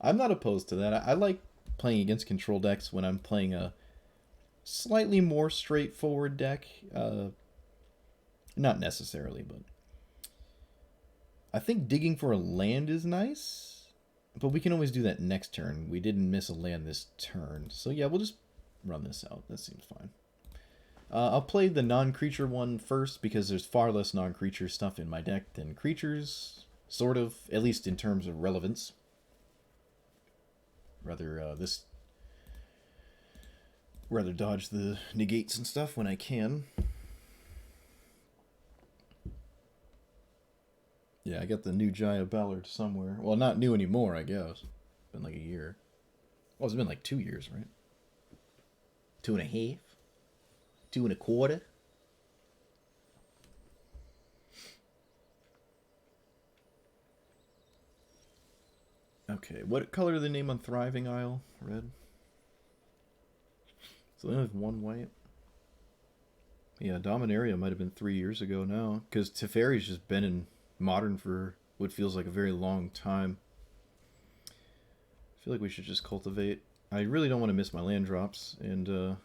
I'm not opposed to that. I like playing against control decks when I'm playing a slightly more straightforward deck. Not necessarily, but I think digging for a land is nice, but we can always do that next turn. We didn't miss a land this turn, so yeah, we'll just run this out. That seems fine. I'll play the non-creature one first because there's far less non-creature stuff in my deck than creatures, sort of, at least in terms of relevance. Rather dodge the negates and stuff when I can. Yeah, I got the new Jaya Ballard somewhere. Well, not new anymore, I guess. It's been like a year. Well, it's been like 2 years, right? 2.5? 2.25? Okay, what color are they name on Thriving Isle? Red? So they only have 1 white? Yeah, Dominaria might have been 3 years ago now, because Teferi's just been in Modern for what feels like a very long time. I feel like we should just cultivate. I really don't want to miss my land drops, and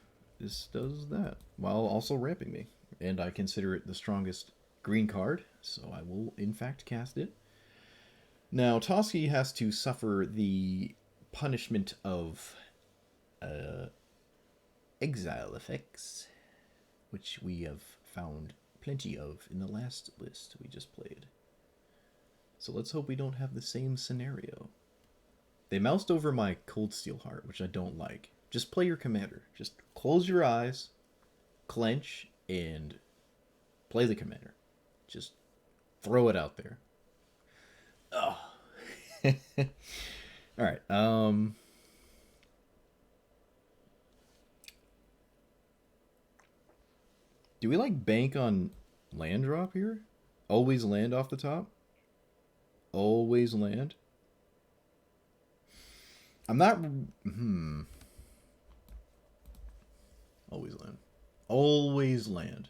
this does that, while also ramping me. And I consider it the strongest green card, so I will in fact cast it. Now, Toski has to suffer the punishment of exile effects, which we have found plenty of in the last list we just played. So let's hope we don't have the same scenario. They moused over my Coldsteel Heart, which I don't like. Just play your commander. Just close your eyes clench, and play the commander. Just throw it out there. Oh. All right. Do we like bank on land drop here? Always land off the top? Always land? I'm not... Always land. Always land.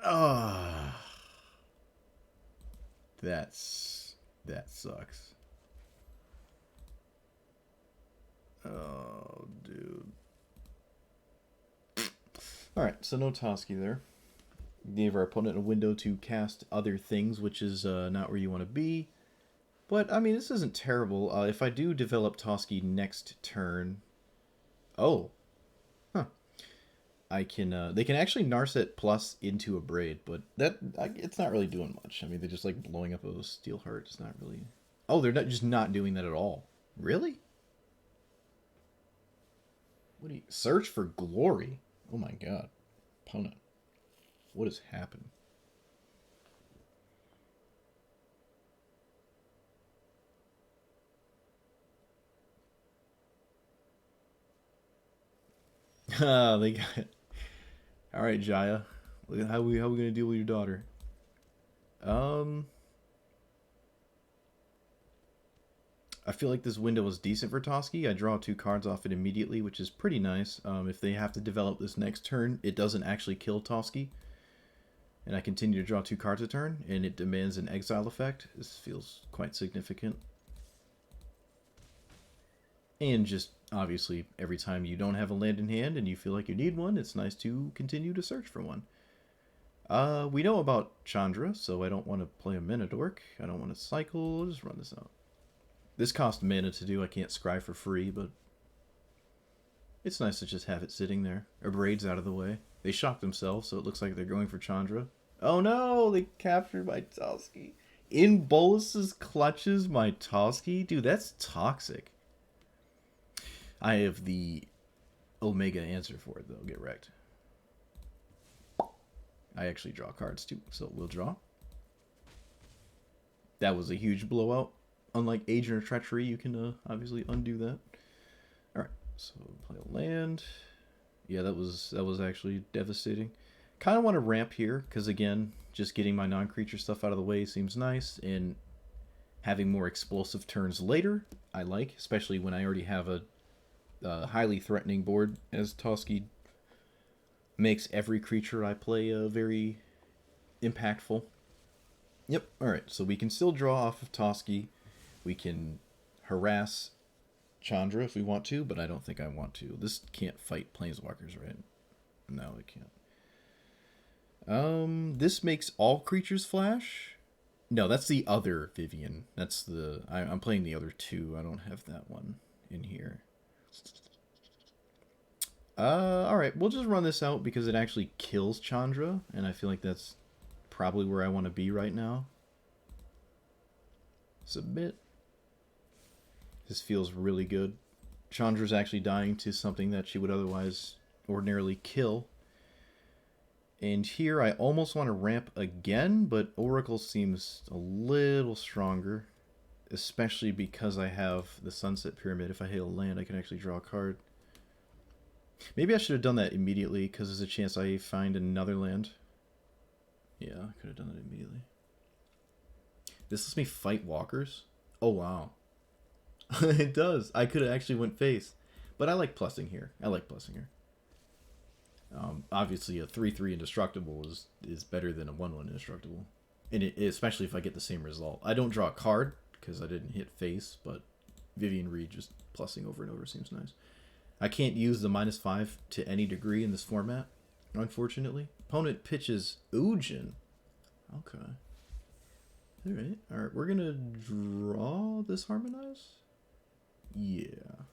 Ah. That sucks. Oh, dude. Alright, so no Toski there. Gave our opponent a window to cast other things, which is not where you want to be. But, I mean, this isn't terrible. If I do develop Toski next turn... Oh. Huh. I can, they can actually Narset plus into a Braid, but it's not really doing much. I mean, they're just, like, blowing up a Steel Heart. It's not really... Oh, they're just not doing that at all. Really? What do you... Search for Glory? Oh my god. Opponent. What has happened? Ah, they got it. Alright, Jaya. Look at how we gonna deal with your daughter. I feel like this window is decent for Toski. I draw 2 cards off it immediately, which is pretty nice. If they have to develop this next turn, it doesn't actually kill Toski. And I continue to draw 2 cards a turn, and it demands an exile effect. This feels quite significant. And just, obviously, every time you don't have a land in hand and you feel like you need one, it's nice to continue to search for one. We know about Chandra, so I don't want to play a Mana Dork. I don't want to cycle. I'll just run this out. This costs mana to do. I can't scry for free, but it's nice to just have it sitting there. Our Braid's out of the way. They shocked themselves, so it looks like they're going for Chandra. Oh no, they captured my Toski. In Bolus's clutches, my Toski? Dude, that's toxic. I have the Omega answer for it, though. Get wrecked. I actually draw cards, too, so we'll draw. That was a huge blowout. Unlike Agent of Treachery, you can obviously undo that. Alright, so play a land. Yeah, that was actually devastating. Kind of want to ramp here, because again, just getting my non-creature stuff out of the way seems nice, and having more explosive turns later, I like, especially when I already have a highly threatening board, as Toski makes every creature I play very impactful. Yep, alright, so we can still draw off of Toski. We can harass Chandra if we want to, but I don't think I want to. This can't fight Planeswalkers, right? No, it can't. This makes all creatures flash? No, that's the other Vivian. That's the... I'm playing the other 2. I don't have that one in here. Alright, we'll just run this out because it actually kills Chandra, and I feel like that's probably where I want to be right now. Submit. This feels really good. Chandra's actually dying to something that she would otherwise ordinarily kill. And here I almost want to ramp again, but Oracle seems a little stronger. Especially because I have the Sunset Pyramid. If I hit a land, I can actually draw a card. Maybe I should have done that immediately, because there's a chance I find another land. Yeah, I could have done that immediately. This lets me fight walkers? Oh, wow. It does. I could have actually went face. But I like plussing here. I like plussing here. Obviously, a 3/3 indestructible is better than a 1/1 indestructible. And especially if I get the same result. I don't draw a card, because I didn't hit face, but Vivian Reed just plussing over and over seems nice. I can't use the -5 to any degree in this format, unfortunately. Opponent pitches Ujin. Okay. Alright, we're gonna draw this Harmonize? Yeah.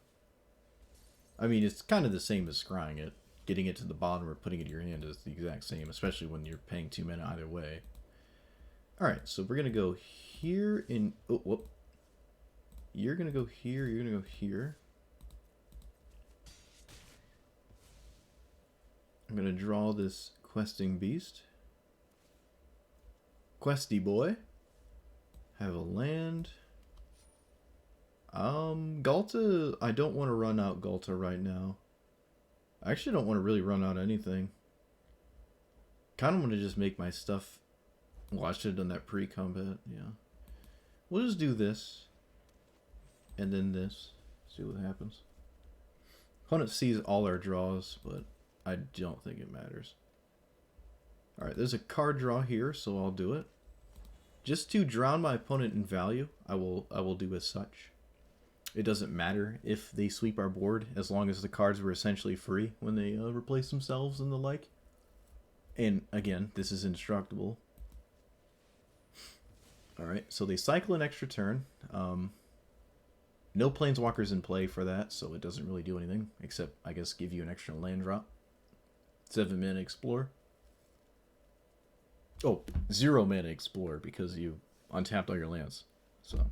I mean, it's kind of the same as scrying it. Getting it to the bottom or putting it in your hand is the exact same, especially when you're paying 2 mana either way. Alright, so we're gonna go here in... Oh, whoop. You're gonna go here, you're gonna go here. I'm going to draw this questing beast. Questy boy. Have a land. Ghalta, I don't want to run out Ghalta right now. I actually don't want to really run out anything. Kind of want to just make my stuff. Well, I should have done that pre-combat, yeah. We'll just do this. And then this. See what happens. Opponent sees all our draws, but I don't think it matters. Alright, there's a card draw here, so I'll do it. Just to drown my opponent in value, I will do as such. It doesn't matter if they sweep our board, as long as the cards were essentially free when they replace themselves and the like. And again, this is indestructible. Alright, so they cycle an extra turn. No planeswalkers in play for that, so it doesn't really do anything, except, I guess, give you an extra land drop. 7 mana Explore. Oh, 0 mana Explore, because you untapped all your lands. So.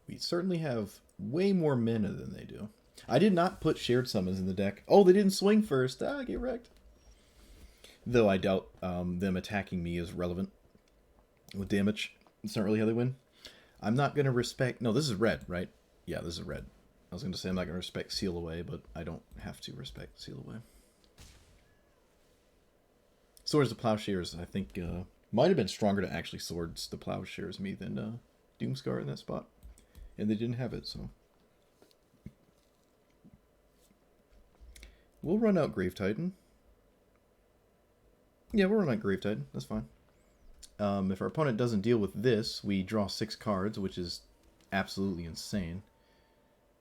We certainly have way more mana than they do. I did not put shared summons in the deck. Oh, they didn't swing first. Ah, get wrecked. Though I doubt them attacking me is relevant with damage. It's not really how they win. I'm not going to respect... No, this is red, right? Yeah, this is red. I was going to say I'm not going to respect Seal Away, but I don't have to respect Seal Away. Swords to Plowshares, I think, might have been stronger to actually Swords to Plowshares me than Doomscar in that spot. And they didn't have it, so... We'll run out Grave Titan. Yeah, we'll run out Grave Titan. That's fine. If our opponent doesn't deal with this, we draw 6 cards, which is absolutely insane.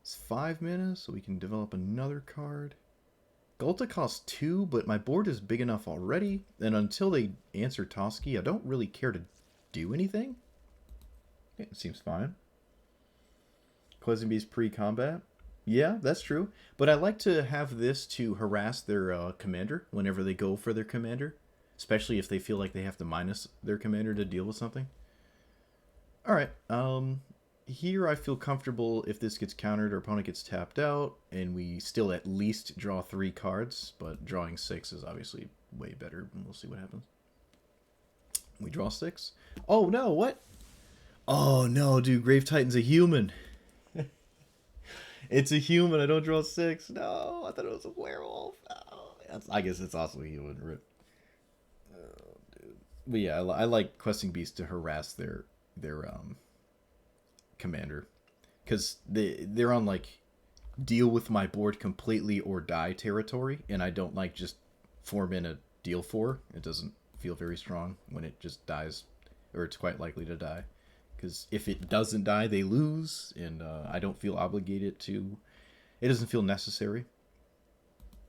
It's 5 mana, so we can develop another card. Ghalta costs 2, but my board is big enough already, and until they answer Toski, I don't really care to do anything. Yeah, it seems fine. Questing Beast pre-combat. Yeah, that's true. But I like to have this to harass their commander whenever they go for their commander. Especially if they feel like they have to minus their commander to deal with something. Alright, here I feel comfortable if this gets countered, our opponent gets tapped out, and we still at least draw 3 cards, but drawing 6 is obviously way better, and we'll see what happens. We draw 6. Oh no, what? Oh no, dude, Grave Titan's a human. It's a human, I don't draw 6. No, I thought it was a werewolf. Oh, I guess it's also a human, rip. Oh, dude. But yeah, I like Questing Beast to harass their commander. Because they're on, like, deal with my board completely or die territory, and I don't like just 4 mana deal 4. It doesn't feel very strong when it just dies, or it's quite likely to die. Because if it doesn't die, they lose, and I don't feel obligated to... It doesn't feel necessary,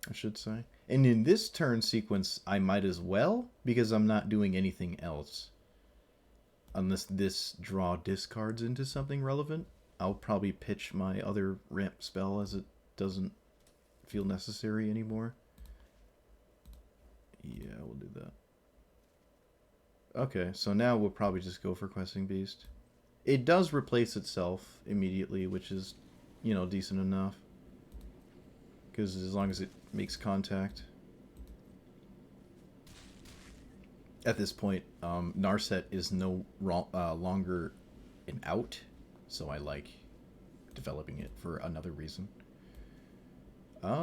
I should say. And in this turn sequence, I might as well, because I'm not doing anything else. Unless this draw discards into something relevant, I'll probably pitch my other ramp spell as it doesn't feel necessary anymore. Yeah, we'll do that. Okay, so now we'll probably just go for Questing Beast. It does replace itself immediately, which is, you know, decent enough. Because as long as it makes contact. At this point, Narset is no longer an out, so I like developing it for another reason. I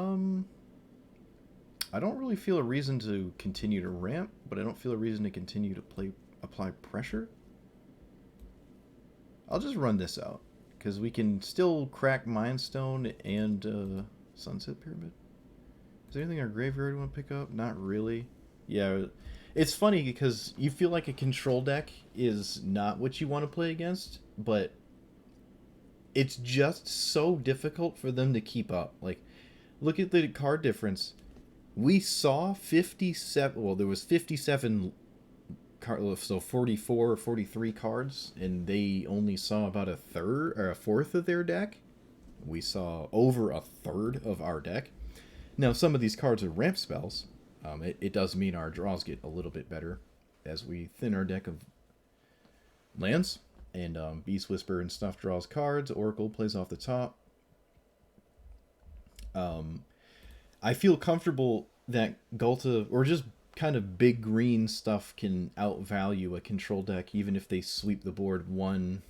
don't really feel a reason to continue to ramp, but I don't feel a reason to continue to apply pressure. I'll just run this out, because we can still crack Mindstone and Sunset Pyramid. Is there anything in our graveyard we want to pick up? Not really. Yeah, it's funny because you feel like a control deck is not what you want to play against, but it's just so difficult for them to keep up. Like, look at the card difference. We saw 57, well, there was 57 cards, so 44 or 43 cards, and they only saw about a third or a fourth of their deck. We saw over a third of our deck. Now, some of these cards are ramp spells, It does mean our draws get a little bit better as we thin our deck of lands. And Beast Whisper and stuff draws cards. Oracle plays off the top. I feel comfortable that Ghalta, or just kind of big green stuff, can outvalue a control deck even if they sweep the board one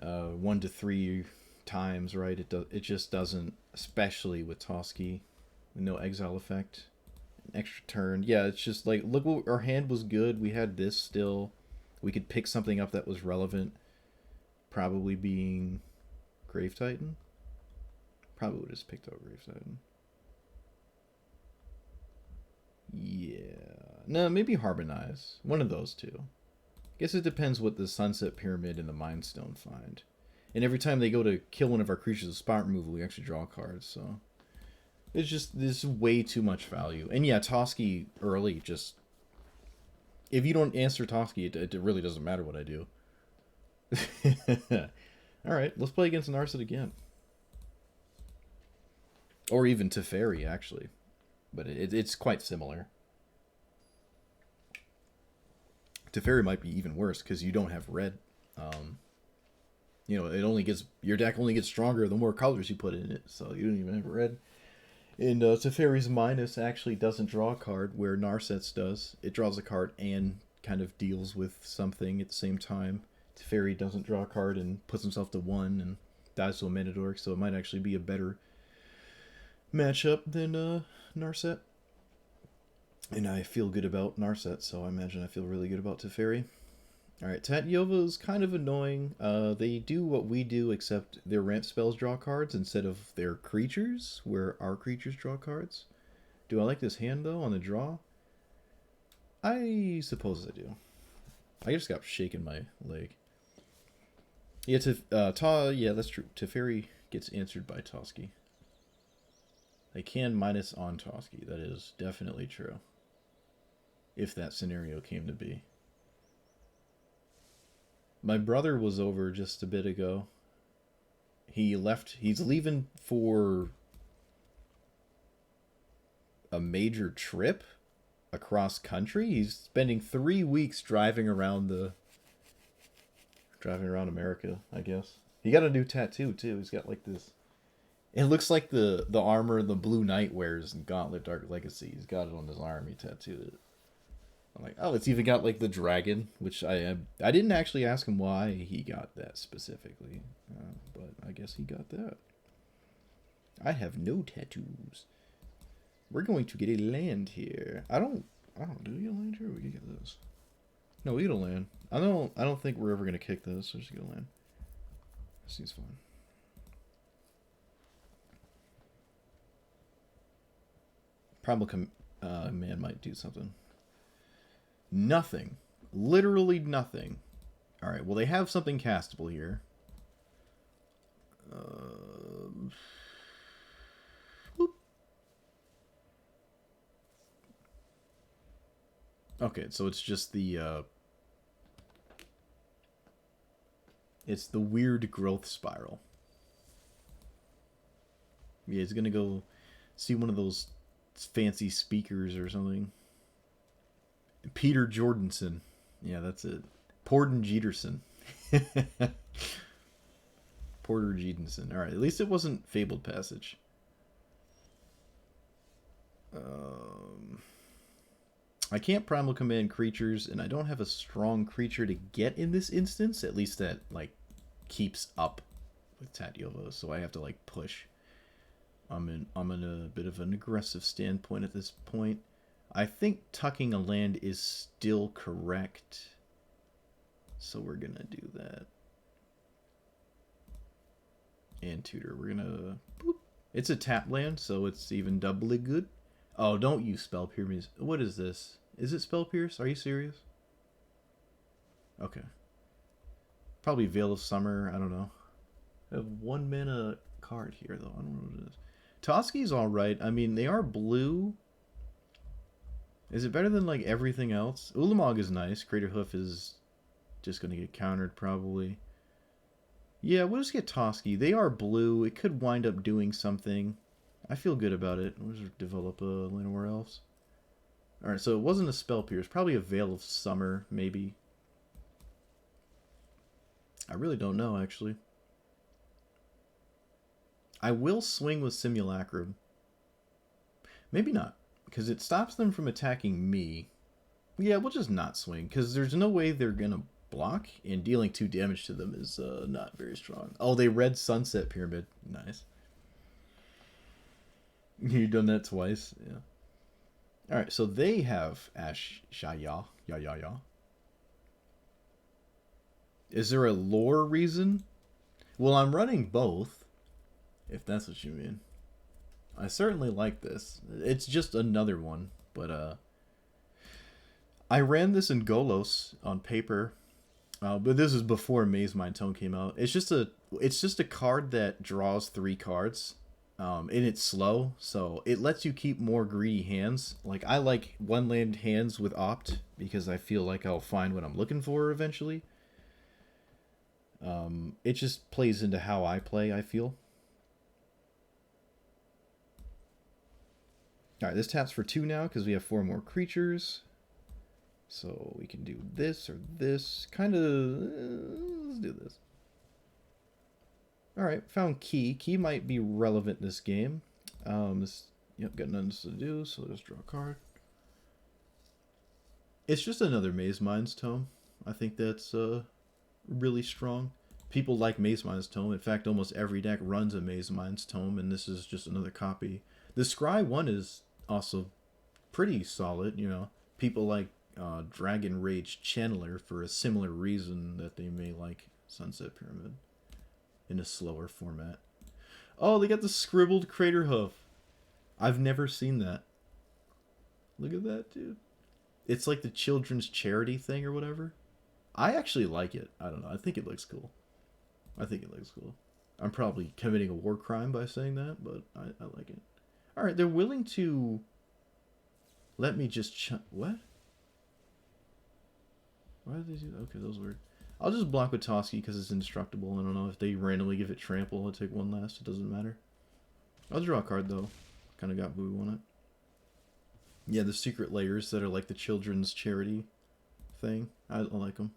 to three times, right? It just doesn't, especially with Toski. No exile effect. An extra turn. Yeah, it's just like, look, what our hand was good. We had this still. We could pick something up that was relevant. Probably being Grave Titan. Probably would have just picked up Grave Titan. Yeah. No, maybe Harmonize. One of those two. I guess it depends what the Sunset Pyramid and the Mind Stone find. And every time they go to kill one of our creatures with spot removal, we actually draw cards, so... It's just, there's way too much value. And yeah, Toski early, just... If you don't answer Toski, it really doesn't matter what I do. Alright, let's play against Narset again. Or even Teferi, actually. But it's quite similar. Teferi might be even worse, because you don't have red. You know, it only gets... Your deck only gets stronger the more colors you put in it, so you don't even have red. And Teferi's Minus actually doesn't draw a card, where Narset's does. It draws a card and kind of deals with something at the same time. Teferi doesn't draw a card and puts himself to 1 and dies to a Manadork, so it might actually be a better matchup than Narset. And I feel good about Narset, so I imagine I feel really good about Teferi. Alright, Tatyova is kind of annoying. They do what we do, except their ramp spells draw cards instead of their creatures, where our creatures draw cards. Do I like this hand, though, on the draw? I suppose I do. I just got shaking my leg. Yeah, yeah, that's true. Teferi gets answered by Toski. They can minus on Toski. That is definitely true. If that scenario came to be. My brother was over just a bit ago. He left. He's leaving for a major trip across country. He's spending 3 weeks driving around America, I guess. He got a new tattoo too. He's got like this. It looks like the armor the Blue Knight wears in Gauntlet Dark Legacy. He's got it on his arm. He tattooed it. I'm like, oh, it's even got like the dragon, which I didn't actually ask him why he got that specifically, but I guess he got that. I have no tattoos. We're going to get a land here. I don't. Do we get a land here? Or we can get this. No, we get a land. I don't think we're ever gonna kick this. So just get a land. This seems fun. Primal Man might do something. Nothing. Literally nothing. Alright, well, they have something castable here. Okay, so it's just the... it's the weird growth spiral. Yeah, he's gonna go see one of those fancy speakers or something. Peter Jordanson. Yeah, that's it. Porter Jeterson. Porter Jeterson. Alright, at least it wasn't Fabled Passage. I can't Primal Command creatures, and I don't have a strong creature to get in this instance. At least that, like, keeps up with Tatyova, so I have to, like, push. I'm in a bit of an aggressive standpoint at this point. I think tucking a land is still correct. So we're going to do that. And tutor. We're going to... Boop. It's a tap land, so it's even doubly good. Oh, don't use Spell Pierce. What is this? Is it Spell Pierce? Are you serious? Okay. Probably Veil of Summer. I don't know. I have 1 mana card here, though. I don't know what it is. Toski's alright. I mean, they are blue. Is it better than, like, everything else? Ulamog is nice. Crater Hoof is just going to get countered, probably. Yeah, we'll just get Toski. They are blue. It could wind up doing something. I feel good about it. Let's develop a Llanowar Elves. Alright, so it wasn't a Spell Pierce. Probably a Veil of Summer, maybe. I really don't know, actually. I will swing with Simulacrum. Maybe not, because it stops them from attacking me. Yeah, we'll just not swing, because there's no way they're going to block, and dealing 2 damage to them is not very strong. Oh, they read Sunset Pyramid. Nice. You've done that twice? Yeah. Alright, so they have Ash Shaya. Ya. Is there a lore reason? Well, I'm running both, if that's what you mean. I certainly like this. It's just another one, but I ran this in Golos on paper, but this is before Mazemind Tome came out. It's just a card that draws 3 cards, and it's slow, so it lets you keep more greedy hands. Like, I like 1-land hands with Opt because I feel like I'll find what I'm looking for eventually. It just plays into how I play, I feel. Alright, this taps for 2 now because we have 4 more creatures. So we can do this or this. Kind of... let's do this. Alright, found Key. Key might be relevant in this game. Yep, got nothing to do, so let's draw a card. It's just another Mazemind Tome. I think that's really strong. People like Mazemind Tome. In fact, almost every deck runs a Mazemind Tome, and this is just another copy. The Scry one is also pretty solid, you know. People like Dragon Rage Channeler for a similar reason that they may like Sunset Pyramid in a slower format. Oh, they got the scribbled Crater Hoof. I've never seen that. Look at that, dude. It's like the children's charity thing or whatever. I actually like it. I don't know. I think it looks cool. I'm probably committing a war crime by saying that, but I like it. Alright, they're willing to let me just... what? Why did they do that? Okay, that was weird. I'll just block with Toski because it's indestructible. I don't know if they randomly give it trample. I'll take 1 last. It doesn't matter. I'll draw a card, though. Kind of got what we wanted. Yeah, the secret layers that are like the children's charity thing. I like them.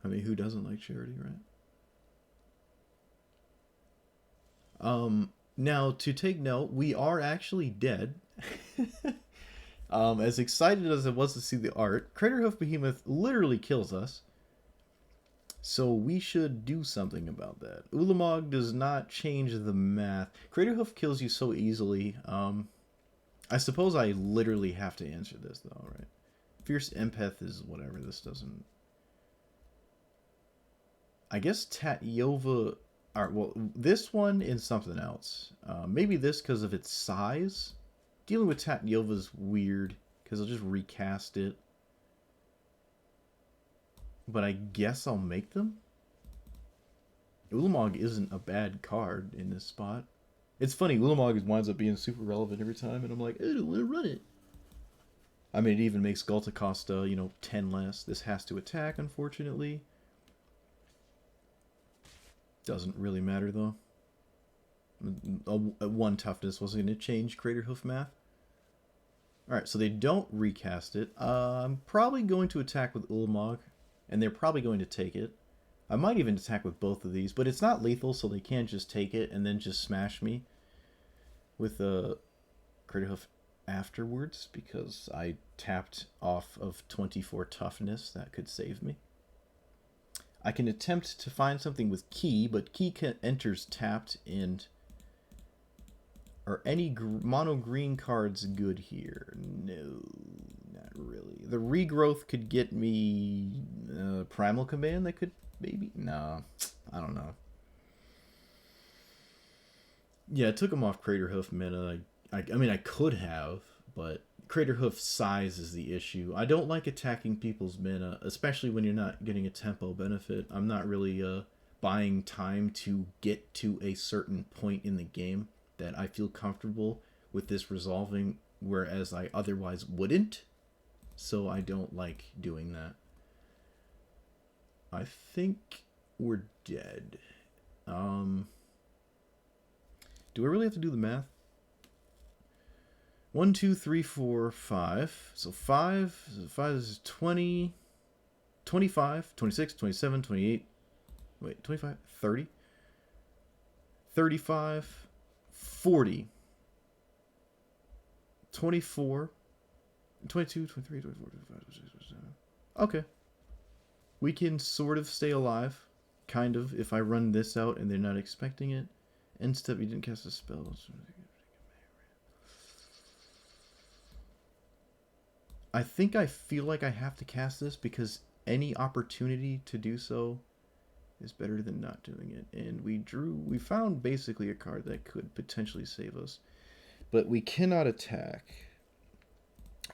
I mean, who doesn't like charity, right? Now, to take note, we are actually dead. As excited as I was to see the art, Craterhoof Behemoth literally kills us. So we should do something about that. Ulamog does not change the math. Craterhoof kills you so easily. I suppose I literally have to answer this, though, right? Fierce Empath is whatever. This doesn't... I guess Tatyova... Alright, well, this one and something else. Maybe this because of its size. Dealing with Tatyova is weird, because I'll just recast it. But I guess I'll make them? Ulamog isn't a bad card in this spot. It's funny, Ulamog winds up being super relevant every time, and I'm like, I don't want to run it. I mean, it even makes Ghalta cost, 10 less. This has to attack, unfortunately. Doesn't really matter, though. A 1 toughness wasn't going to change Craterhoof math. Alright, so they don't recast it. I'm probably going to attack with Ulamog, and they're probably going to take it. I might even attack with both of these, but it's not lethal, so they can't just take it and then just smash me with Craterhoof afterwards, because I tapped off of 24 toughness. That could save me. I can attempt to find something with Key, but Key enters tapped, and... Are any mono green cards good here? No, not really. The regrowth could get me Primal Command. That could maybe... No, I don't know. Yeah, it took him off Craterhoof mana. I mean, I could have, but Craterhoof's size is the issue. I don't like attacking people's mana, especially when you're not getting a tempo benefit. I'm not really buying time to get to a certain point in the game that I feel comfortable with this resolving, whereas I otherwise wouldn't. So I don't like doing that. I think we're dead. Do I really have to do the math? 1, 2, 3, 4, 5. So 5. So 5 is 20, 25, 26, 27, 28. Wait, 25, 30, 35, 40, 24, 22, 23, 24, 25, 26, 27. Okay. We can sort of stay alive. Kind of, if I run this out and they're not expecting it. End step, you didn't cast a spell. I think I feel like I have to cast this because any opportunity to do so is better than not doing it. And we found basically a card that could potentially save us. But we cannot attack.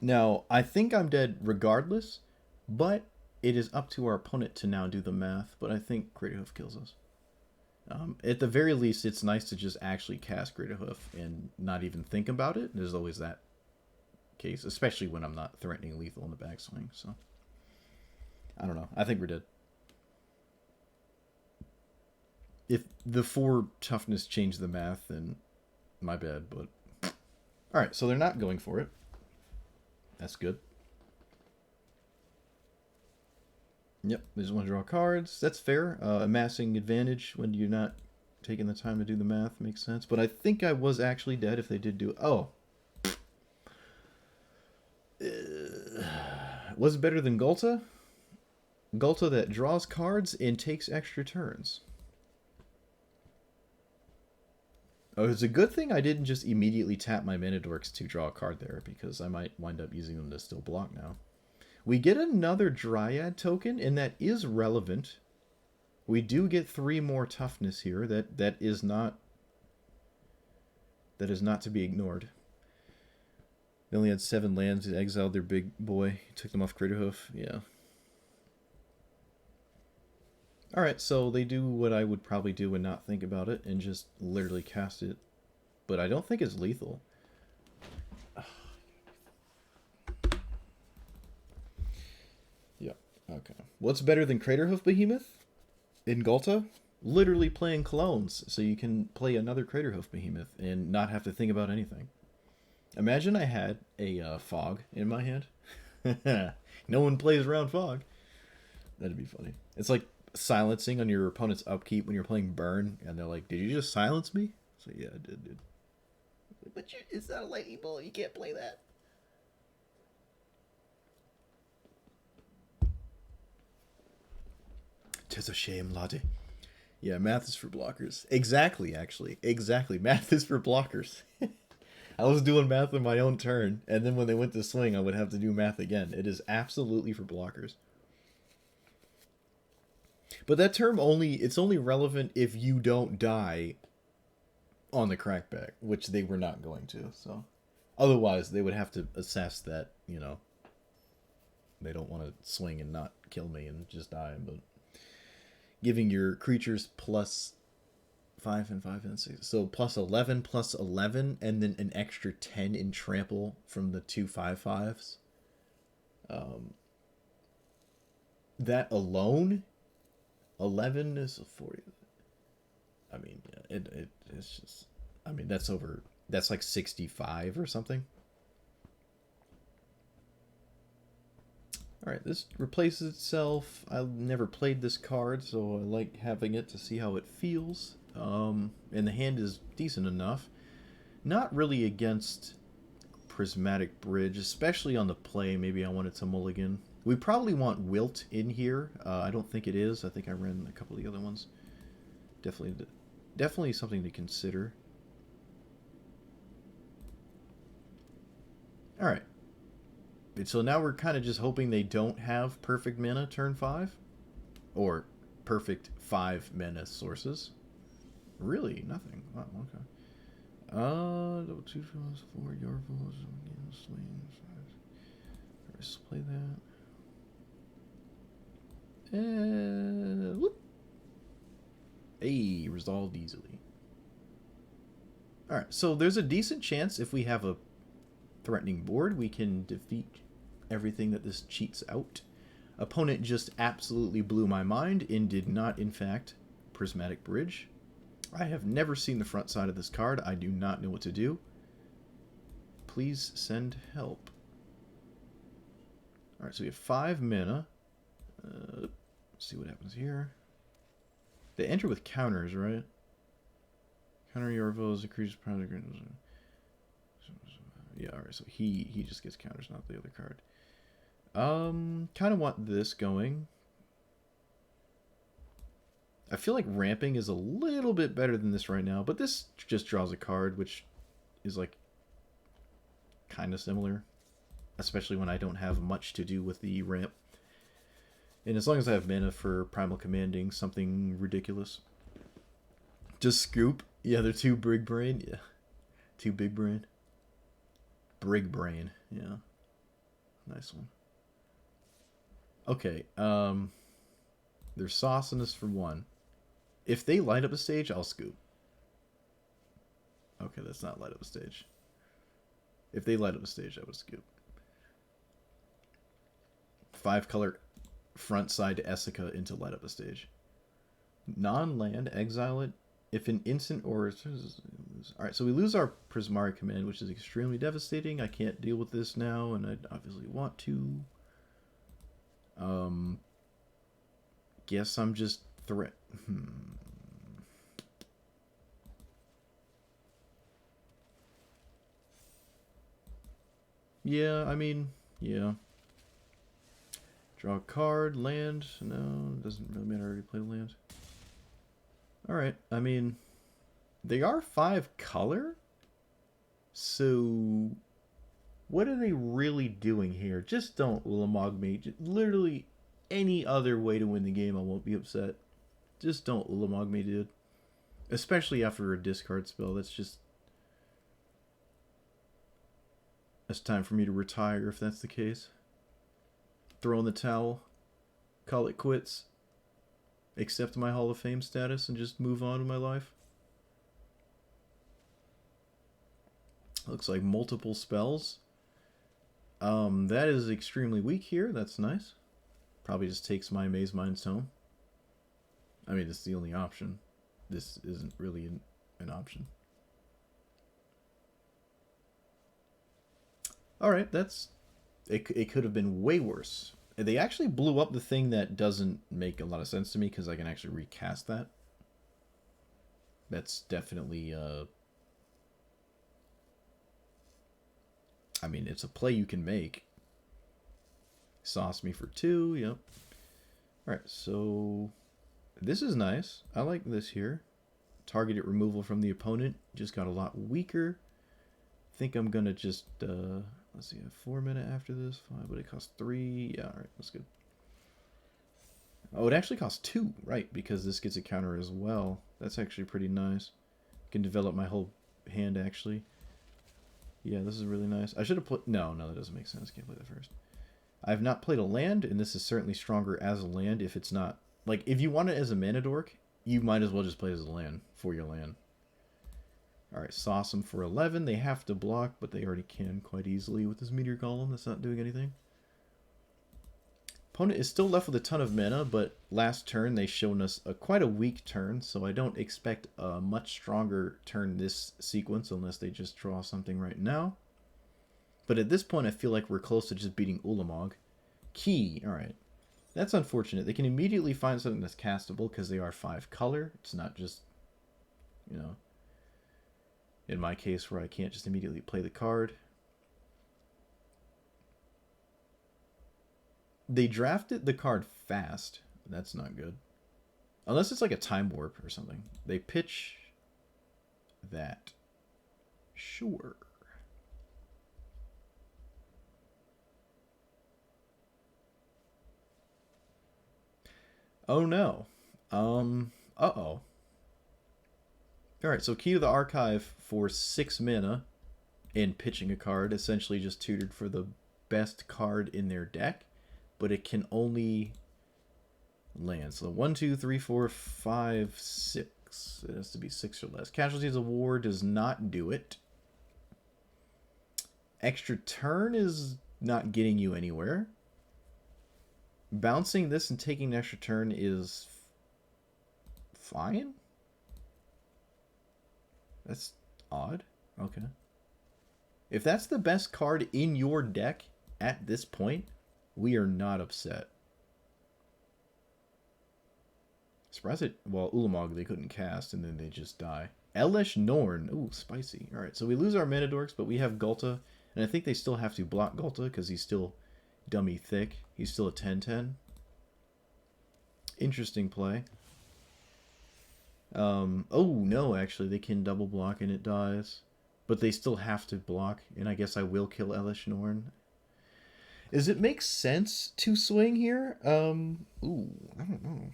Now, I think I'm dead regardless, but it is up to our opponent to now do the math, but I think Greater Hoof kills us. At the very least, it's nice to just actually cast Greater Hoof and not even think about it. There's always that case, especially when I'm not threatening lethal in the backswing. So, I don't know. I think we're dead. If the 4 toughness changed the math, then my bad, but... Alright, so they're not going for it. That's good. Yep, they just want to draw cards. That's fair. Amassing advantage when you're not taking the time to do the math makes sense. But I think I was actually dead if they did do... Oh. Was it better than Ghalta? Ghalta that draws cards and takes extra turns. Oh, it's a good thing I didn't just immediately tap my mana dorks to draw a card there, because I might wind up using them to still block now. We get another Dryad token, and that is relevant. We do get 3 more toughness here. That is not to be ignored. They only had 7 lands. They exiled their big boy. Took them off Greater Hoof. Yeah. Alright, so they do what I would probably do and not think about it, and just literally cast it. But I don't think it's lethal. Yep, okay. What's better than Craterhoof Behemoth in Ghalta? Literally playing clones, so you can play another Craterhoof Behemoth and not have to think about anything. Imagine I had a fog in my hand. No one plays around fog. That'd be funny. It's like silencing on your opponent's upkeep when you're playing burn, and they're like, "Did you just silence me?" So yeah, I did, dude. But it's not a lightning bolt. You can't play that. Tis a shame, laddie. Yeah, math is for blockers. Exactly, actually. Exactly. Math is for blockers. I was doing math on my own turn, and then when they went to swing, I would have to do math again. It is absolutely for blockers. But that term it's only relevant if you don't die on the crackback, which they were not going to. So otherwise, they would have to assess that, you know, they don't want to swing and not kill me and just die. But giving your creatures plus 5 and 5 and 6, so plus 11, and then an extra 10 in trample from the 2 5/5s. That alone, 11 is a 40. I mean, yeah, it's just, I mean, that's like 65 or something. Alright, this replaces itself. I've never played this card, so I like having it to see how it feels. And the hand is decent enough. Not really against Prismatic Bridge, especially on the play. Maybe I wanted to mulligan. We probably want Wilt in here. I don't think it is. I think I ran a couple of the other ones. Definitely something to consider. Alright. So now we're kind of just hoping they don't have perfect mana turn 5. Or perfect 5 mana sources. Really? Nothing. Wow, okay. Double 2 fills, 4 Yorvils, slings. Let's play that. Whoop. Hey, resolved easily. Alright, so there's a decent chance if we have a threatening board, we can defeat everything that this cheats out. Opponent just absolutely blew my mind and did not, in fact, Prismatic Bridge. I have never seen the front side of this card. I do not know what to do. Please send help. Alright, so we have 5 mana. Let's see what happens here. They enter with counters, right? Counter your foes, the creature's product. Yeah, alright, so he just gets counters, not the other card. Kind of want this going. I feel like ramping is a little bit better than this right now, but this just draws a card, which is like kind of similar, especially when I don't have much to do with the ramp. And as long as I have mana for Primal Commanding, something ridiculous. Just scoop. Yeah, they're too big brain. Yeah. Too big brain. Brig brain. Yeah. Nice one. Okay. There's sauciness for 1. If they light up a stage, I'll scoop. Okay, that's not light up a stage. If they light up a stage, I would scoop. 5-color front side to Essica into light up a stage. Non-land, exile it. If an instant or... Alright, so we lose our Prismari command, which is extremely devastating. I can't deal with this now, and I obviously want to. Guess I'm just threat... Yeah, I mean, yeah. Draw a card, land. No, it doesn't really matter. I already played land. Alright, I mean, they are 5-color? So, what are they really doing here? Just don't Ulamog me. Just, literally, any other way to win the game, I won't be upset. Just don't Ulamog me, dude. Especially after a discard spell. That's just... It's time for me to retire if that's the case. Throw in the towel. Call it quits. Accept my Hall of Fame status and just move on with my life. Looks like multiple spells. That is extremely weak here. That's nice. Probably just takes my Mazemind Tome. I mean, it's the only option. This isn't really an option. Alright, that's... It could have been way worse. They actually blew up the thing that doesn't make a lot of sense to me, because I can actually recast that. That's definitely... I mean, it's a play you can make. Sauce me for 2, yep. Alright, so... This is nice. I like this here. Targeted removal from the opponent. Just got a lot weaker. I think I'm gonna just... let's see, I have 4 mana after this. 5, but it costs 3. Yeah, alright, that's good. Oh, it actually costs 2, right, because this gets a counter as well. That's actually pretty nice. Can develop my whole hand, actually. Yeah, this is really nice. I should have put... No, that doesn't make sense. Can't play that first. I have not played a land, and this is certainly stronger as a land if it's not... Like, if you want it as a mana dork, you might as well just play it as a land for your land. Alright, sauce them for 11. They have to block, but they already can quite easily with this Meteor Golem. That's not doing anything. Opponent is still left with a ton of mana, but last turn they shown us quite a weak turn, so I don't expect a much stronger turn this sequence unless they just draw something right now. But at this point I feel like we're close to just beating Ulamog. Key, alright. That's unfortunate. They can immediately find something that's castable because they are 5-color. It's not just, you know... In my case, where I can't just immediately play the card. They drafted the card fast. That's not good. Unless it's like a time warp or something. They pitch that. Sure. Oh no. Uh-oh. Alright, so Key to the Archive for 6 mana and pitching a card, essentially just tutored for the best card in their deck, but it can only land. So 1, 2, 3, 4, 5, 6. It has to be 6 or less. Casualties of War does not do it. Extra turn is not getting you anywhere. Bouncing this and taking an extra turn is fine. That's odd. Okay. If that's the best card in your deck at this point, we are not upset. Surprised it. Well, Ulamog they couldn't cast, and then they just die. Elesh Norn. Ooh, spicy. Alright, so we lose our mana dorks, but we have Ghalta. And I think they still have to block Ghalta because he's still dummy thick. He's still a 10-10. Interesting play. Oh, no, actually, they can double block and it dies. But they still have to block, and I guess I will kill Elesh Norn. Does it make sense to swing here? Ooh, I don't know.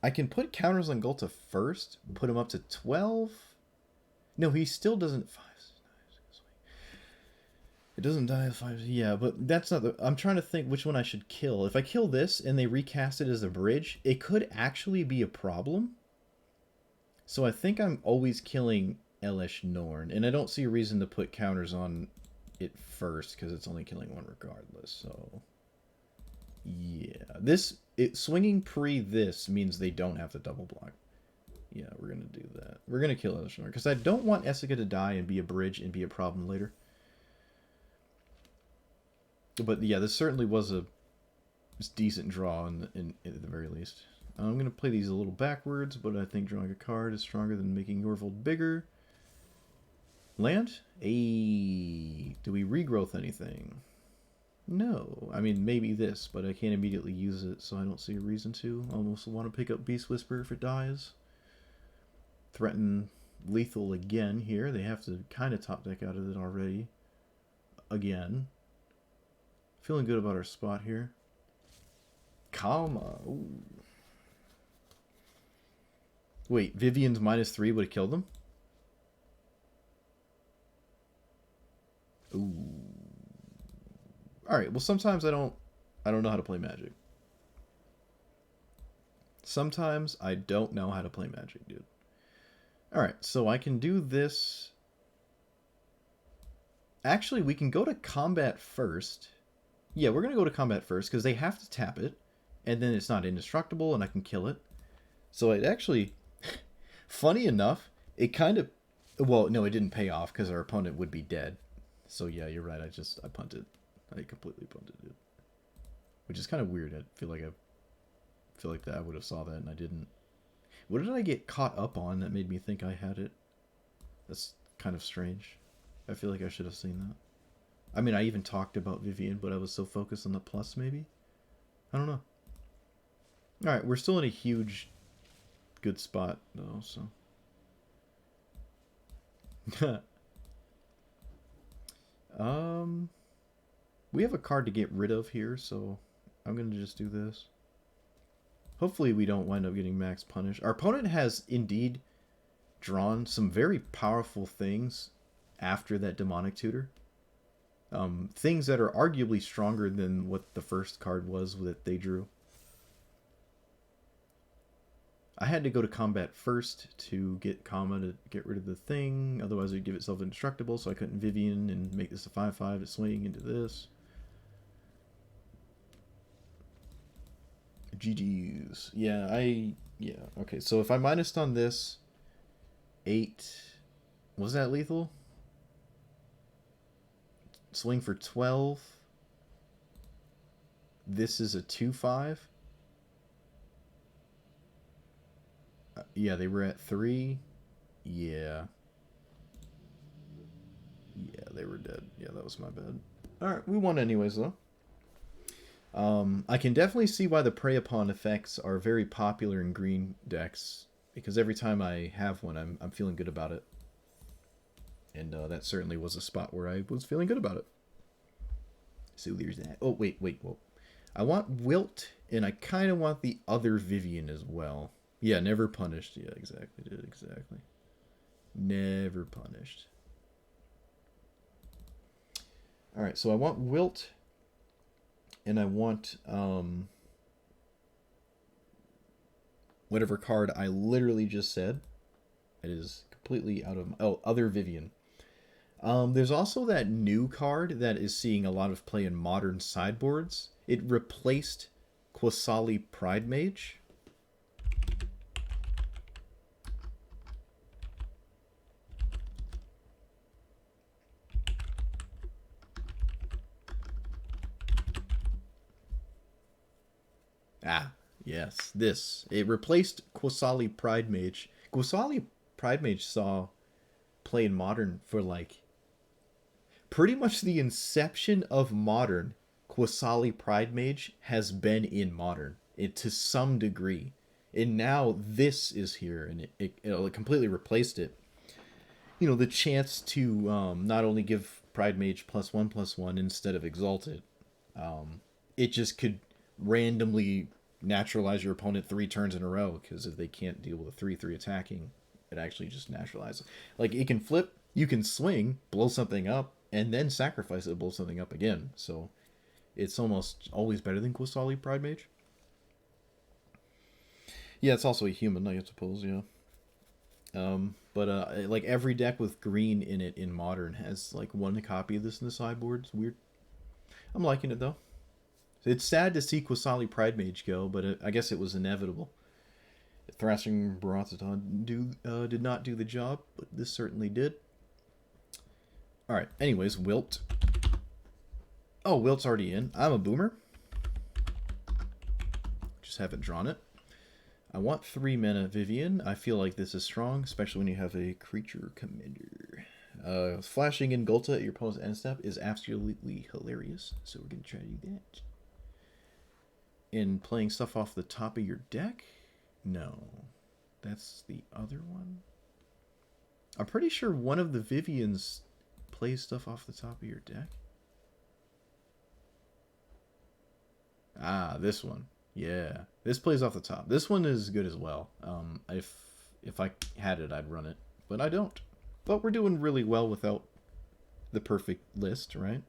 I can put counters on Ghalta first, put him up to 12. No, he still doesn't. It doesn't die at 5. Yeah, but that's not the. I'm trying to think which one I should kill. If I kill this and they recast it as a bridge, it could actually be a problem. So I think I'm always killing Elesh Norn, and I don't see a reason to put counters on it first because it's only killing one regardless. So yeah, swinging pre this means they don't have to double block. Yeah, we're gonna do that. We're gonna kill Elesh Norn because I don't want Esika to die and be a bridge and be a problem later. But yeah, this certainly was a decent draw in at the very least. I'm going to play these a little backwards, but I think drawing a card is stronger than making Yorvold bigger. Land? Do we regrowth anything? No. I mean, maybe this, but I can't immediately use it, so I don't see a reason to. I almost want to pick up Beast Whisper if it dies. Threaten lethal again here. They have to kind of top deck out of it already. Again. Feeling good about our spot here. Kalma. Ooh. Wait, Vivian's -3 would have killed him? Ooh. Alright, well sometimes I don't know how to play Magic. Sometimes I don't know how to play Magic, dude. Alright, so I can do this. Actually, we can go to combat first. Yeah, we're going to go to combat first because they have to tap it. And then it's not indestructible and I can kill it. So it actually, funny enough, it kind of, well, no, it didn't pay off because our opponent would be dead. So yeah, you're right. I punted. I completely punted it. Which is kind of weird. I feel like that I would have saw that and I didn't. What did I get caught up on that made me think I had it? That's kind of strange. I feel like I should have seen that. I mean, I even talked about Vivian, but I was so focused on the plus, maybe? I don't know. Alright, we're still in a huge, good spot, though, so. We have a card to get rid of here, so I'm going to just do this. Hopefully we don't wind up getting max punish. Our opponent has indeed drawn some very powerful things after that Demonic Tutor. Things that are arguably stronger than what the first card was that they drew. I had to go to combat first to get Kama to get rid of the thing, otherwise it would give itself indestructible, so I couldn't Vivian and make this a 5/5 to swing into this. GG's. Yeah, okay, so if I minused on this, 8, was that lethal? Swing for 12. This is a 2/5. Yeah, they were at 3. Yeah. Yeah, they were dead. Yeah, that was my bad. Alright, we won anyways, though. I can definitely see why the Prey Upon effects are very popular in green decks, because every time I have one, I'm feeling good about it. And that certainly was a spot where I was feeling good about it. So there's that. Oh, wait. Whoa. I want Wilt, and I kind of want the other Vivian as well. Yeah, never punished. Yeah, exactly. Never punished. Alright, so I want Wilt, and I want whatever card I literally just said. It is completely out of... Oh, other Vivian. There's also that new card that is seeing a lot of play in modern sideboards. It replaced Qasali Pride Mage. Ah, yes. This. It replaced Qasali Pride Mage. Qasali Pride Mage saw play in Modern for like pretty much the inception of Modern. Qasali Pride Mage has been in Modern to some degree. And now this is here, and it completely replaced it. You know, the chance to not only give Pride Mage +1/+1 instead of Exalted, it just could randomly naturalize your opponent 3 turns in a row, because if they can't deal with a 3/3 attacking, it actually just naturalizes. Like, it can flip, you can swing, blow something up, and then sacrifice it, blow something up again. So it's almost always better than Qasali Pride Mage. Yeah, it's also a human, I suppose, yeah. But like every deck with green in it in Modern has like one copy of this in the sideboard. It's weird. I'm liking it though. It's sad to see Qasali Pride Mage go, but I guess it was inevitable. Thrashing Barathaton did not do the job, but this certainly did. Alright, anyways, Wilt. Oh, Wilt's already in. I'm a boomer. Just haven't drawn it. I want 3 mana Vivian. I feel like this is strong, especially when you have a creature commander. Flashing in Ghalta at your opponent's end step is absolutely hilarious, so we're going to try to do that. And playing stuff off the top of your deck? No. That's the other one? I'm pretty sure one of the Vivians plays stuff off the top of your deck. Ah, this one. Yeah, this plays off the top. This one is good as well. If I had it, I'd run it, but I don't. But we're doing really well without the perfect list, right?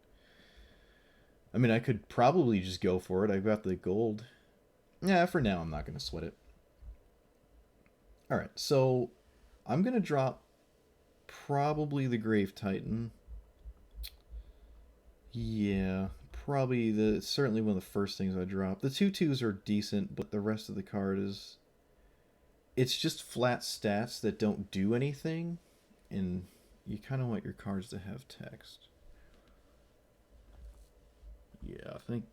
I mean, I could probably just go for it. I've got the gold. Yeah, for now, I'm not going to sweat it. All right, so I'm going to drop probably the Grave Titan. Yeah, probably certainly one of the first things I drop. The 2/2s are decent, but the rest of the card is, it's just flat stats that don't do anything, and you kind of want your cards to have text. Yeah, I think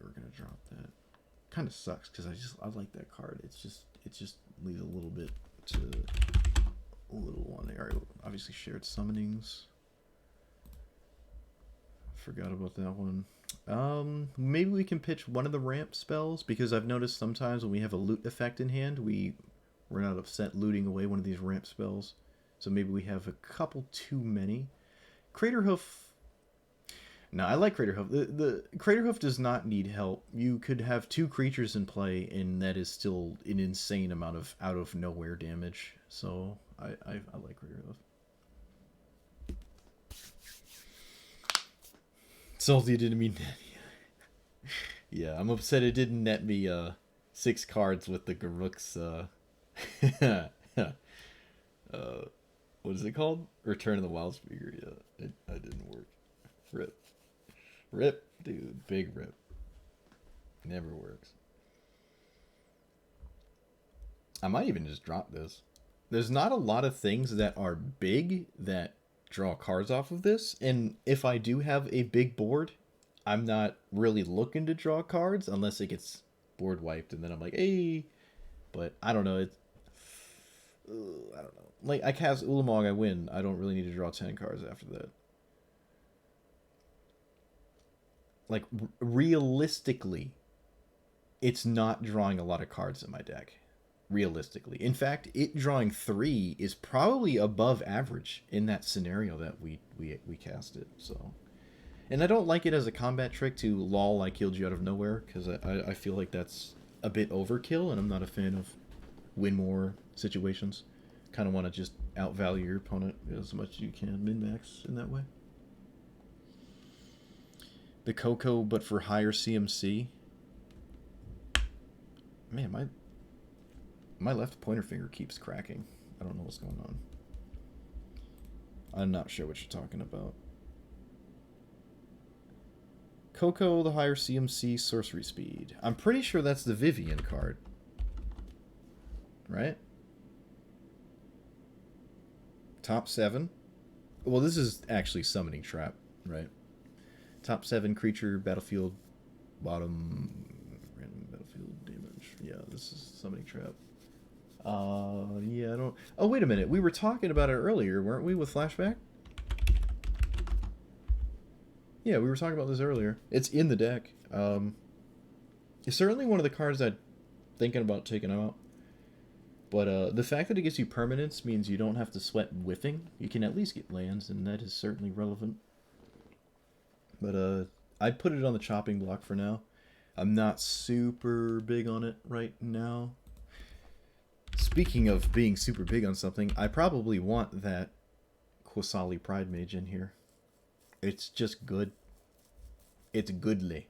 we're gonna drop that. Kind of sucks because I like that card. It just leaves a little bit to a little one there. Obviously shared summonings. Forgot about that one. Maybe we can pitch one of the ramp spells, because I've noticed sometimes when we have a loot effect in hand, we're not upset looting away one of these ramp spells. So maybe we have a couple too many. Craterhoof. No, I like Craterhoof. The Craterhoof does not need help. You could have 2 creatures in play, and that is still an insane amount of out of nowhere damage. So I like Craterhoof. Salty didn't mean that. Yeah, I'm upset it didn't net me 6 cards with the Garruk's what is it called? Return of the Wild Speaker. Yeah, it didn't work. Rip. Rip, dude. Big rip. Never works. I might even just drop this. There's not a lot of things that are big that draw cards off of this, and if I do have a big board, I'm not really looking to draw cards unless it gets board wiped, and then I'm like, hey. But I don't know. I don't know. Like, I cast Ulamog, I win. I don't really need to draw 10 cards after that. Like, realistically, it's not drawing a lot of cards in my deck. Realistically. In fact, it drawing 3 is probably above average in that scenario that we cast it. So, and I don't like it as a combat trick to lol, I killed you out of nowhere, because I feel like that's a bit overkill, and I'm not a fan of win more situations. Kind of want to just outvalue your opponent as much as you can, min-max in that way. The Coco, but for higher CMC. Man, my left pointer finger keeps cracking. I don't know what's going on. I'm not sure what you're talking about. Coco, the higher CMC, sorcery speed. I'm pretty sure that's the Vivian card. Right? Top 7. Well, this is actually Summoning Trap, right? Top 7 creature, battlefield, bottom, random battlefield damage. Yeah, this is Summoning Trap. Yeah, I don't... Oh, wait a minute. We were talking about it earlier, weren't we, with Flashback? Yeah, we were talking about this earlier. It's in the deck. It's certainly one of the cards I'm thinking about taking out. But the fact that it gives you permanence means you don't have to sweat whiffing. You can at least get lands, and that is certainly relevant. But I'd put it on the chopping block for now. I'm not super big on it right now. Speaking of being super big on something, I probably want that Qasali Pride Mage in here. It's just good. It's goodly.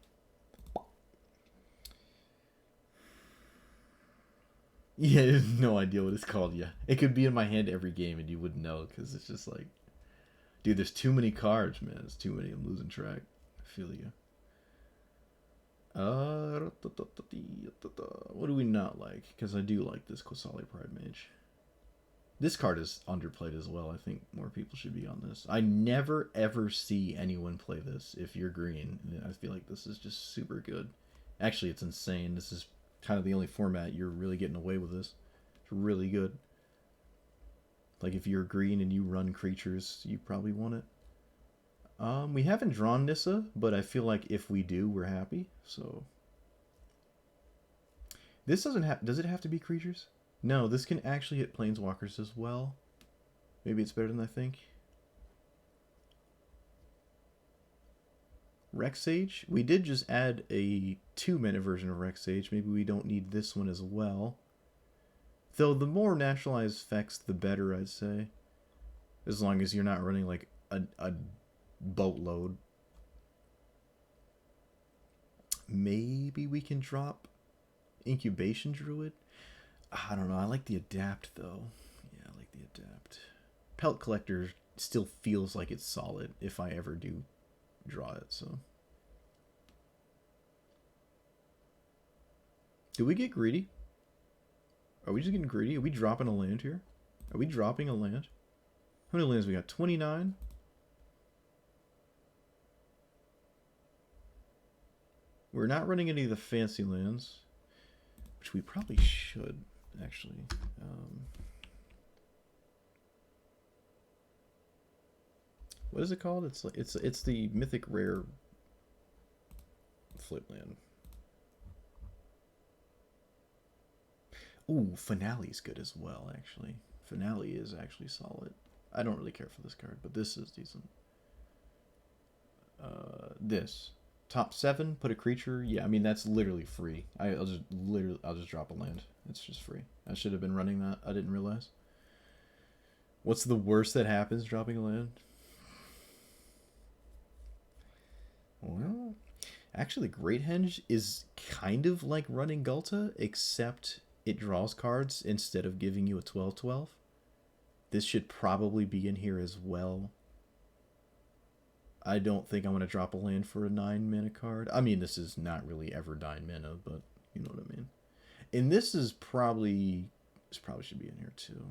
Yeah, I have no idea what it's called yet. It could be in my hand every game and you wouldn't know because it's just like... Dude, there's too many cards, man. There's too many. I'm losing track. I feel you. What do we not like? Because I do like this Qasali Pride Mage. This card is underplayed as well. I think more people should be on this. I never ever see anyone play this if you're green. I feel like this is just super good. Actually, it's insane. This is kind of the only format you're really getting away with this. It's really good. Like if you're green and you run creatures, you probably want it. We haven't drawn Nissa, but I feel like if we do, we're happy. So this doesn't have... Does it have to be creatures? No, this can actually hit planeswalkers as well. Maybe it's better than I think. Rexage? We did just add a 2-mana version of Rexage. Maybe we don't need this one as well. Though the more naturalized effects, the better, I'd say. As long as you're not running like a boatload. Maybe we can drop Incubation Druid? I don't know. I like the Adapt, though. Yeah, I like the Adapt. Pelt Collector still feels like it's solid if I ever do draw it, so... Do we get greedy? Are we just getting greedy? Are we dropping a land here? Are we dropping a land? How many lands we got? 29? We're not running any of the fancy lands, which we probably should, actually. What is it called? It's the mythic rare flip land. Ooh, Finale's good as well, actually. Finale is actually solid. I don't really care for this card, but this is decent. This. Top 7, put a creature. Yeah, I mean, that's literally free. I'll just drop a land. It's just free. I should have been running that. I didn't realize. What's the worst that happens dropping a land? Well, actually, Great Henge is kind of like running Ghalta, except it draws cards instead of giving you a 12/12. This should probably be in here as well. I don't think I'm going to drop a land for a 9-mana card. I mean, this is not really ever 9 mana, but you know what I mean. And this is probably... This probably should be in here too.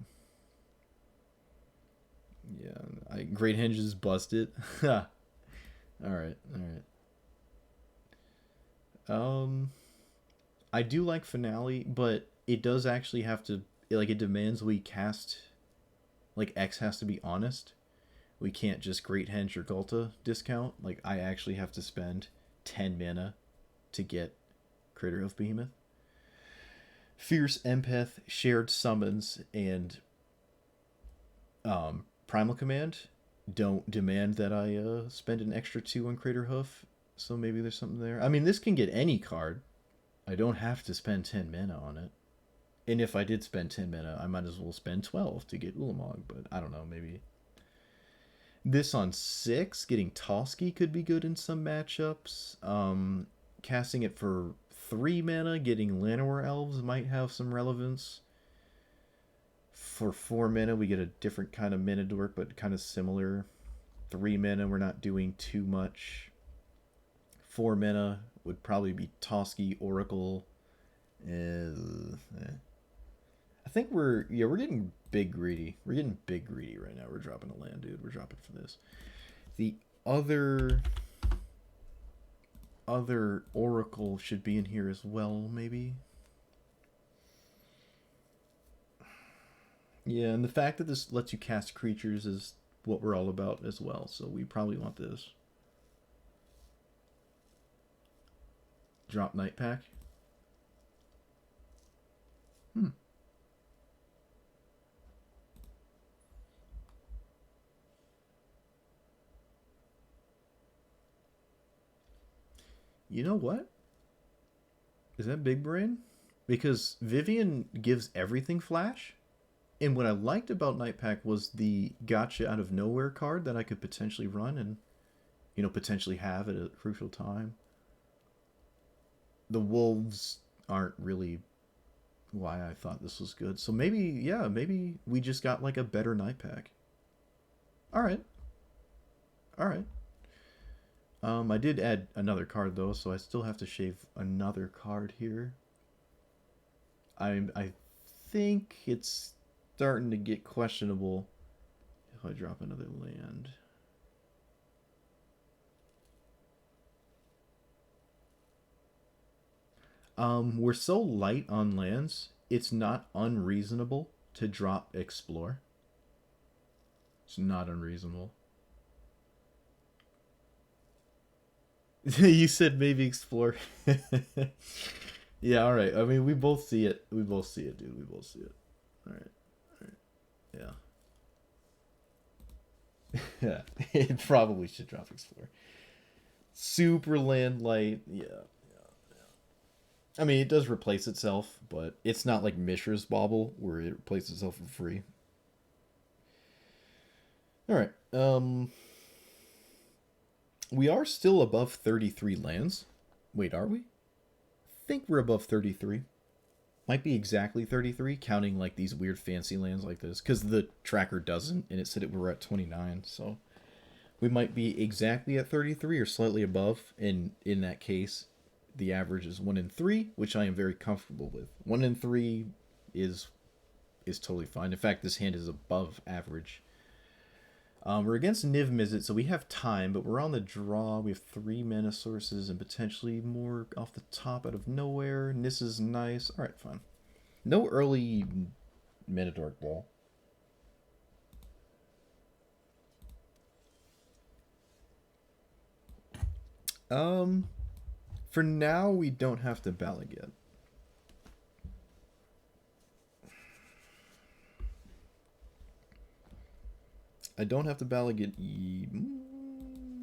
Yeah, Great Henge is busted. Alright, alright. I do like Finale, but it does actually have to... Like, it demands we cast... Like, X has to be honest. We can't just Great Henge or Ghalta discount. Like, I actually have to spend 10 mana to get Craterhoof Behemoth. Fierce Empath, Shared Summons, and Primal Command don't demand that I spend an extra 2 on Craterhoof, so maybe there's something there. I mean, this can get any card. I don't have to spend 10 mana on it. And if I did spend 10 mana, I might as well spend 12 to get Ulamog, but I don't know, maybe... This on 6, getting Toski could be good in some matchups. Casting it for 3 mana, getting Llanowar Elves might have some relevance. For 4 mana, we get a different kind of mana dork, but kind of similar. 3 mana, we're not doing too much. 4 mana would probably be Toski, Oracle. I think we're getting big greedy. We're getting big greedy right now. We're dropping a land, dude. We're dropping for this. The other Oracle should be in here as well, maybe. Yeah, and the fact that this lets you cast creatures is what we're all about as well, so we probably want this. Drop Night Pack. Hmm. You know what? Is that big brain? Because Vivian gives everything flash. And what I liked about Night Pack was the gotcha out of nowhere card that I could potentially run and, potentially have at a crucial time. The wolves aren't really why I thought this was good. So maybe, yeah, maybe we just got like a better Night Pack. All right. All right. I did add another card though, so I still have to shave another card here. I think it's starting to get questionable if I drop another land. We're so light on lands, it's not unreasonable to drop Explore. It's not unreasonable. You said maybe Explore. Yeah, all right. I mean, we both see it. We both see it, dude. We both see it. All right. All right. Yeah. Yeah. It probably should drop Explore. Super land light. Yeah. I mean, it does replace itself, but it's not like Mishra's Bauble where it replaces itself for free. All right. We are still above 33 lands. Wait, are we? I think we're above 33. Might be exactly 33, counting like these weird fancy lands like this, because the tracker doesn't, and it said it were at 29. So we might be exactly at 33 or slightly above. And in that case, the average is 1 in 3, which I am very comfortable with. 1 in 3 is totally fine. In fact, this hand is above average. We're against Niv Mizzet, so we have time, but we're on the draw. We have 3 mana sources and potentially more off the top out of nowhere. Nis is nice. All right, fine. No early Metadark Ball. For now, we don't have to ballot yet. I don't have to ballot yet.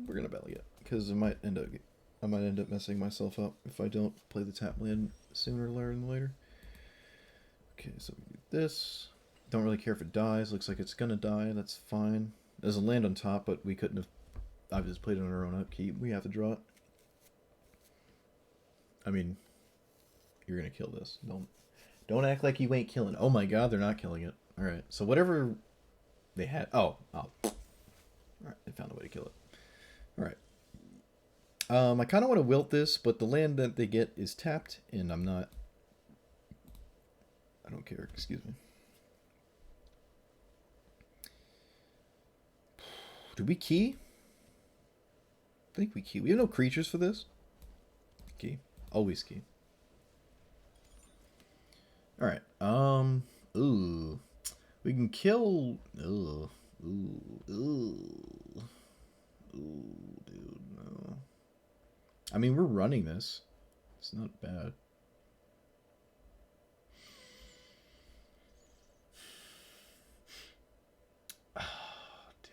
We're gonna ballot yet because I might end up messing myself up if I don't play the tap land sooner rather than later. Okay, so we do this. Don't really care if it dies. Looks like it's gonna die. That's fine. There's a land on top, but we couldn't have. I've just played it on our own upkeep. We have to draw it. I mean, you're gonna kill this. Don't act like you ain't killing it. Oh my god, they're not killing it. All right. So whatever they had. Oh. All right. They found a way to kill it. All right. I kind of want to wilt this, but the land that they get is tapped, and I'm not. I don't care. Excuse me. Do we key? I think we key. We have no creatures for this. Key. Always key. All right. Ooh. We can kill. Ooh. Ooh, dude, no. I mean, we're running this. It's not bad. Oh, dude.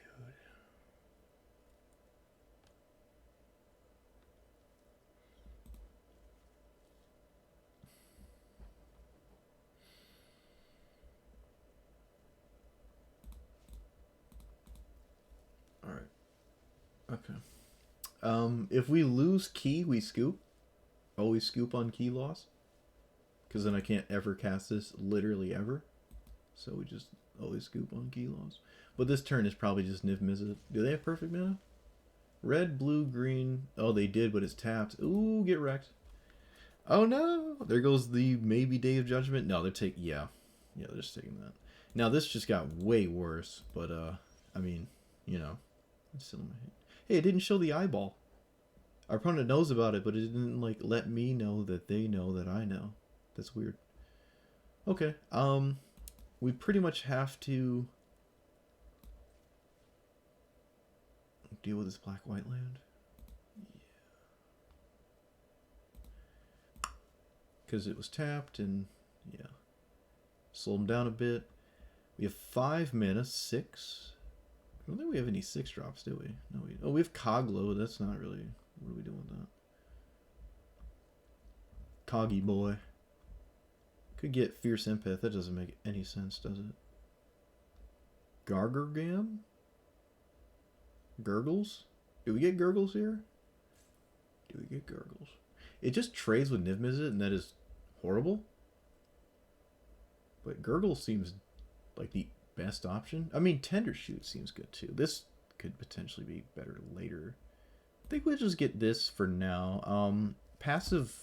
All right. Okay. If we lose key, we scoop. Always scoop on key loss. Because then I can't ever cast this, literally ever. So we just always scoop on key loss. But this turn is probably just Niv Mizzet. Do they have perfect mana? Red, blue, green. Oh, they did, but it's tapped. Ooh, get wrecked. Oh no! There goes the maybe Day of Judgment. No, they're taking. Yeah, they're just taking that. Now this just got way worse, but I mean, it's still in my head. Hey, it didn't show the eyeball. Our opponent knows about it, but it didn't like let me know that they know that I know. That's weird. Okay. we pretty much have to deal with this black-white land. Yeah. Because it was tapped and, yeah. Slow them down a bit. We have 5 mana, 6. I don't think we have any 6 drops, do we? No, we. Oh, we have Coglo. That's not really. What are we doing with that? Coggy boy. Could get Fierce Empath. That doesn't make any sense, does it? Gargurgam? Gurgles? Do we get Gurgles here? Do we get Gurgles? It just trades with Niv Mizzet, and that is horrible. But Gurgle seems like the best option. I mean, Tender Shoot seems good too. This could potentially be better later. I think we'll just get this for now. Passive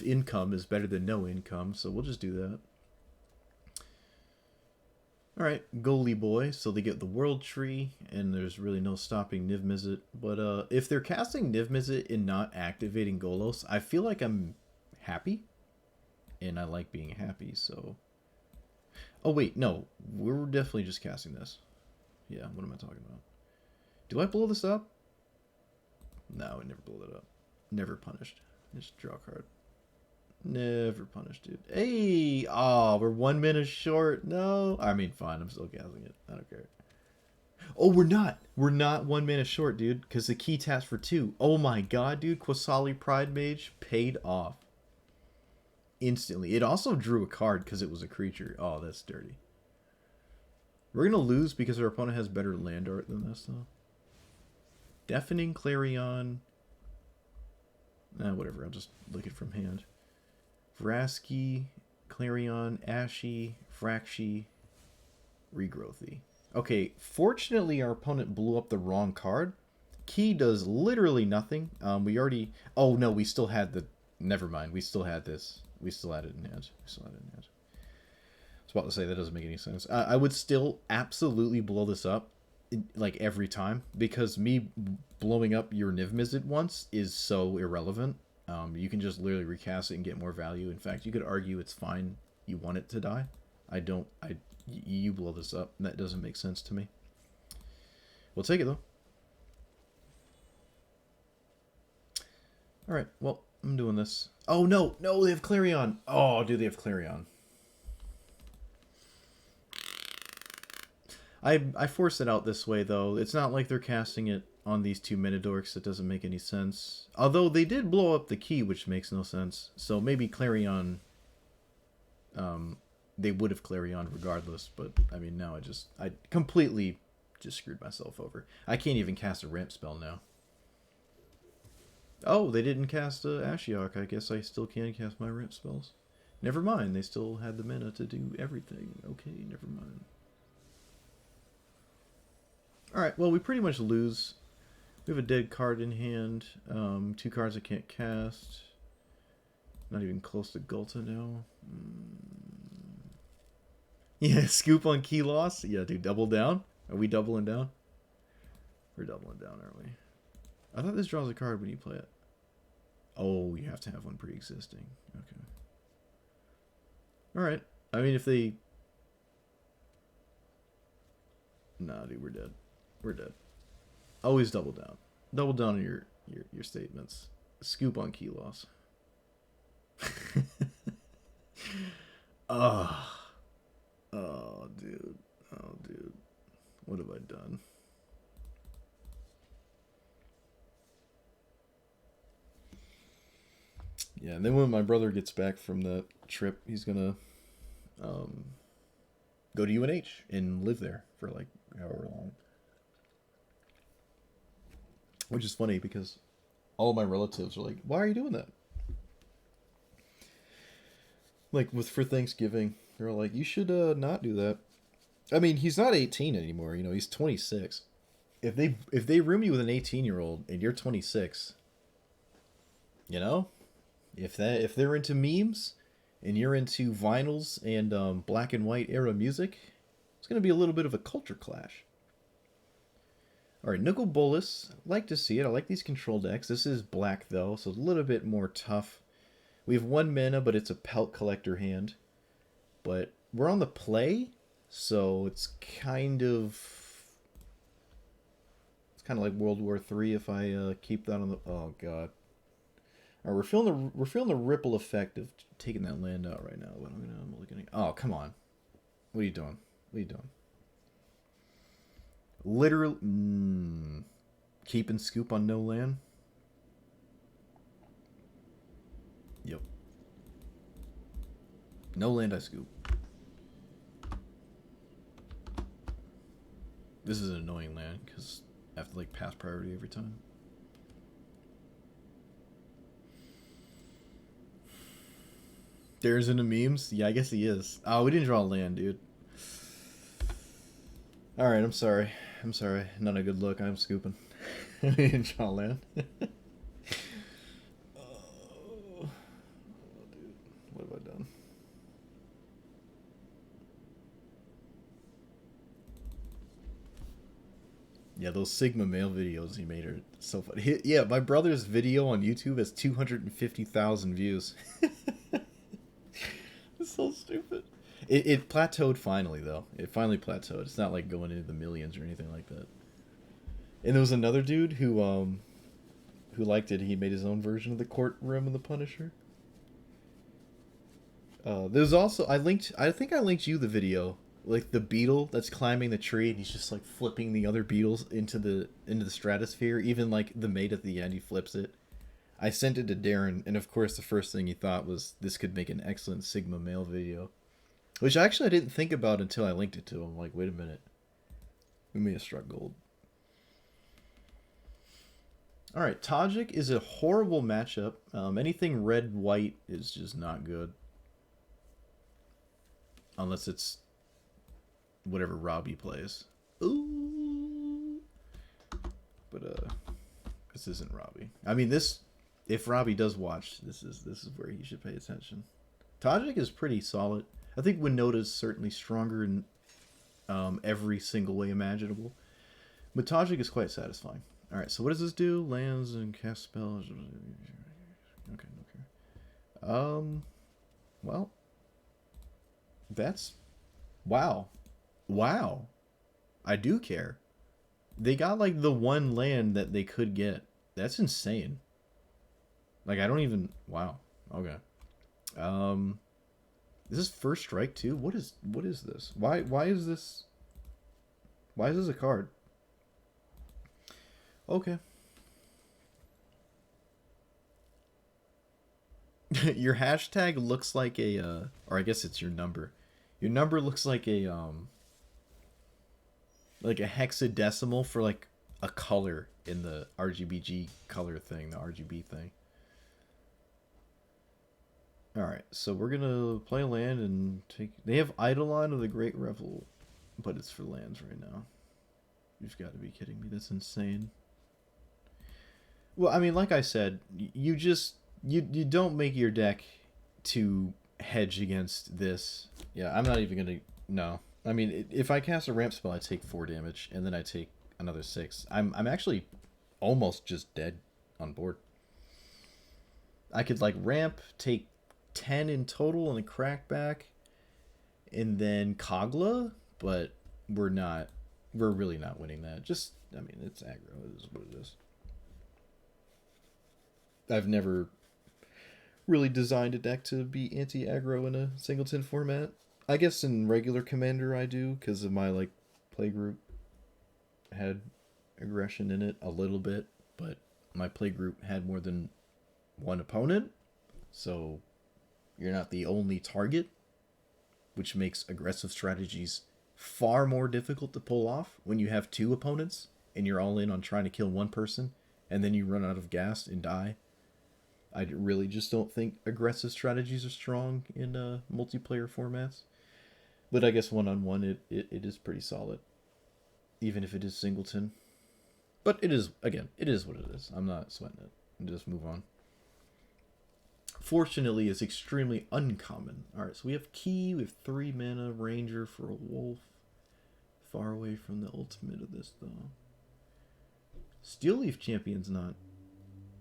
income is better than no income, so we'll just do that. Alright, Goalie Boy. So they get the World Tree, and there's really no stopping Niv Mizzet. But if they're casting Niv Mizzet and not activating Golos, I feel like I'm happy. And I like being happy, so... Oh, wait, no. We're definitely just casting this. Yeah, what am I talking about? Do I blow this up? No, I never blow that up. Never punished. Just draw a card. Never punished, dude. Hey! Oh, we're 1 minute short. No. I mean, fine. I'm still casting it. I don't care. Oh, we're not. We're not 1 minute short, dude. Because the key taps for 2. Oh my god, dude. Quasali Pride Mage paid off. Instantly. It also drew a card because it was a creature. Oh, that's dirty. We're going to lose because our opponent has better land art than this, though. Deafening Clarion. Whatever. I'll just look it from hand. Vraski, Clarion, Ashy, Fraxi, Regrowthy. Okay, fortunately our opponent blew up the wrong card. Key does literally nothing. We already... Oh, no, we still had the... Never mind. We still had this. We still had it in hand. I was about to say that doesn't make any sense. I would still absolutely blow this up, like, every time, because me blowing up your Niv Mizzet once is so irrelevant. You can just literally recast it and get more value. In fact, you could argue it's fine. You want it to die. You blow this up, and that doesn't make sense to me. We'll take it, though. Alright, well, I'm doing this. Oh, no, they have Clarion. Oh, dude, they have Clarion. I forced it out this way, though. It's not like they're casting it on these 2 Minidorks. It doesn't make any sense. Although they did blow up the key, which makes no sense. So maybe Clarion... they would have Clarion regardless. But, I mean, now I completely just screwed myself over. I can't even cast a ramp spell now. Oh, they didn't cast Ashiok. I guess I still can cast my ramp spells. Never mind. They still had the mana to do everything. Okay, never mind. Alright, well, we pretty much lose. We have a dead card in hand. 2 cards I can't cast. Not even close to Ghalta now. Yeah, scoop on key loss. Yeah, dude, double down. Are we doubling down? We're doubling down, aren't we? I thought this draws a card when you play it. Oh, you have to have one pre-existing. Okay. Alright. I mean, if they... Nah, dude, we're dead. We're dead. Always double down. Double down on your statements. Scoop on key loss. Oh, dude. Oh, dude. What have I done? Yeah, and then when my brother gets back from the trip, he's gonna go to UNH and live there for like however long. Which is funny because all of my relatives are like, "Why are you doing that?" Like for Thanksgiving, they're all like, "You should not do that." I mean, he's not 18 anymore. You know, he's 26. If they room you with an 18-year-old and you're 26, you know, if they're into memes and you're into vinyls and black and white era music, it's gonna be a little bit of a culture clash. Alright, Nicol Bolas. Like to see it. I like these control decks. This is black, though, so a little bit more tough. We have 1 mana, but it's a Pelt Collector hand. But we're on the play, so it's kind of like World War III if I keep that on the. Oh god. All right, we're feeling the ripple effect of taking that land out right now. But I'm looking at. Oh come on, what are you doing? What are you doing? Literally, keep and scoop on no land. Yep. No land I scoop. This is an annoying land because I have to like pass priority every time. There's in the memes. Yeah, I guess he is. Oh, we didn't draw land, dude. All right, I'm sorry. I'm sorry. Not a good look. I'm scooping. We didn't draw land. Oh, dude, what have I done? Yeah, those Sigma male videos he made are so funny. Yeah, my brother's video on YouTube has 250,000 views. It's so stupid. It plateaued finally, though. It finally plateaued. It's not like going into the millions or anything like that. And there was another dude who liked it. He made his own version of the courtroom of the Punisher. There's also I think I linked you the video, like the beetle that's climbing the tree and he's just like flipping the other beetles into the stratosphere. Even like the mate at the end, he flips it. I sent it to Darren, and of course the first thing he thought was this could make an excellent Sigma male video, which actually I didn't think about until I linked it to him. I'm like, wait a minute, we may have struck gold. All right, Tajik is a horrible matchup. Anything red-white is just not good. Unless it's whatever Robbie plays. Ooh. But this isn't Robbie. I mean, this, if Robbie does watch, this is where he should pay attention. Tajik is pretty solid. I think Winota's certainly stronger in every single way imaginable. But Tajik is quite satisfying. Alright, so what does this do? Lands and cast spells. Okay, okay. Well, that's... Wow. Wow. I do care. They got, like, the one land that they could get. That's insane. Like, I don't even... Wow. Okay. This is first strike, too? What is this? Why is this... Why is this a card? Okay. Your hashtag looks like a, or I guess it's your number. Your number looks like a hexadecimal for like a color in the RGBG color thing, the RGB thing. Alright, so we're gonna play land and take... They have Eidolon of the Great Revel, but it's for lands right now. You've got to be kidding me. That's insane. Well, I mean, like I said, you just... You don't make your deck to hedge against this. Yeah, I'm not even gonna... No. I mean, if I cast a ramp spell, I take 4 damage, and then I take another 6. I'm actually almost just dead on board. I could, like, ramp, take 10 in total, and a crackback, and then Kogla, but we're not... We're really not winning that. Just, I mean, it's aggro. It is what it is. I've never really designed a deck to be anti-aggro in a singleton format. I guess in regular Commander I do, because of my, like, playgroup had aggression in it a little bit, but my playgroup had more than one opponent, so you're not the only target, which makes aggressive strategies far more difficult to pull off when you have 2 opponents and you're all in on trying to kill one person and then you run out of gas and die. I really just don't think aggressive strategies are strong in multiplayer formats. But I guess one-on-one it is pretty solid, even if it is singleton. But it is, again, it is what it is. I'm not sweating it. Just move on. Fortunately, it's extremely uncommon. Alright, so we have Key, we have 3 mana, Ranger for a Wolf. Far away from the ultimate of this, though. Steel Leaf Champion's not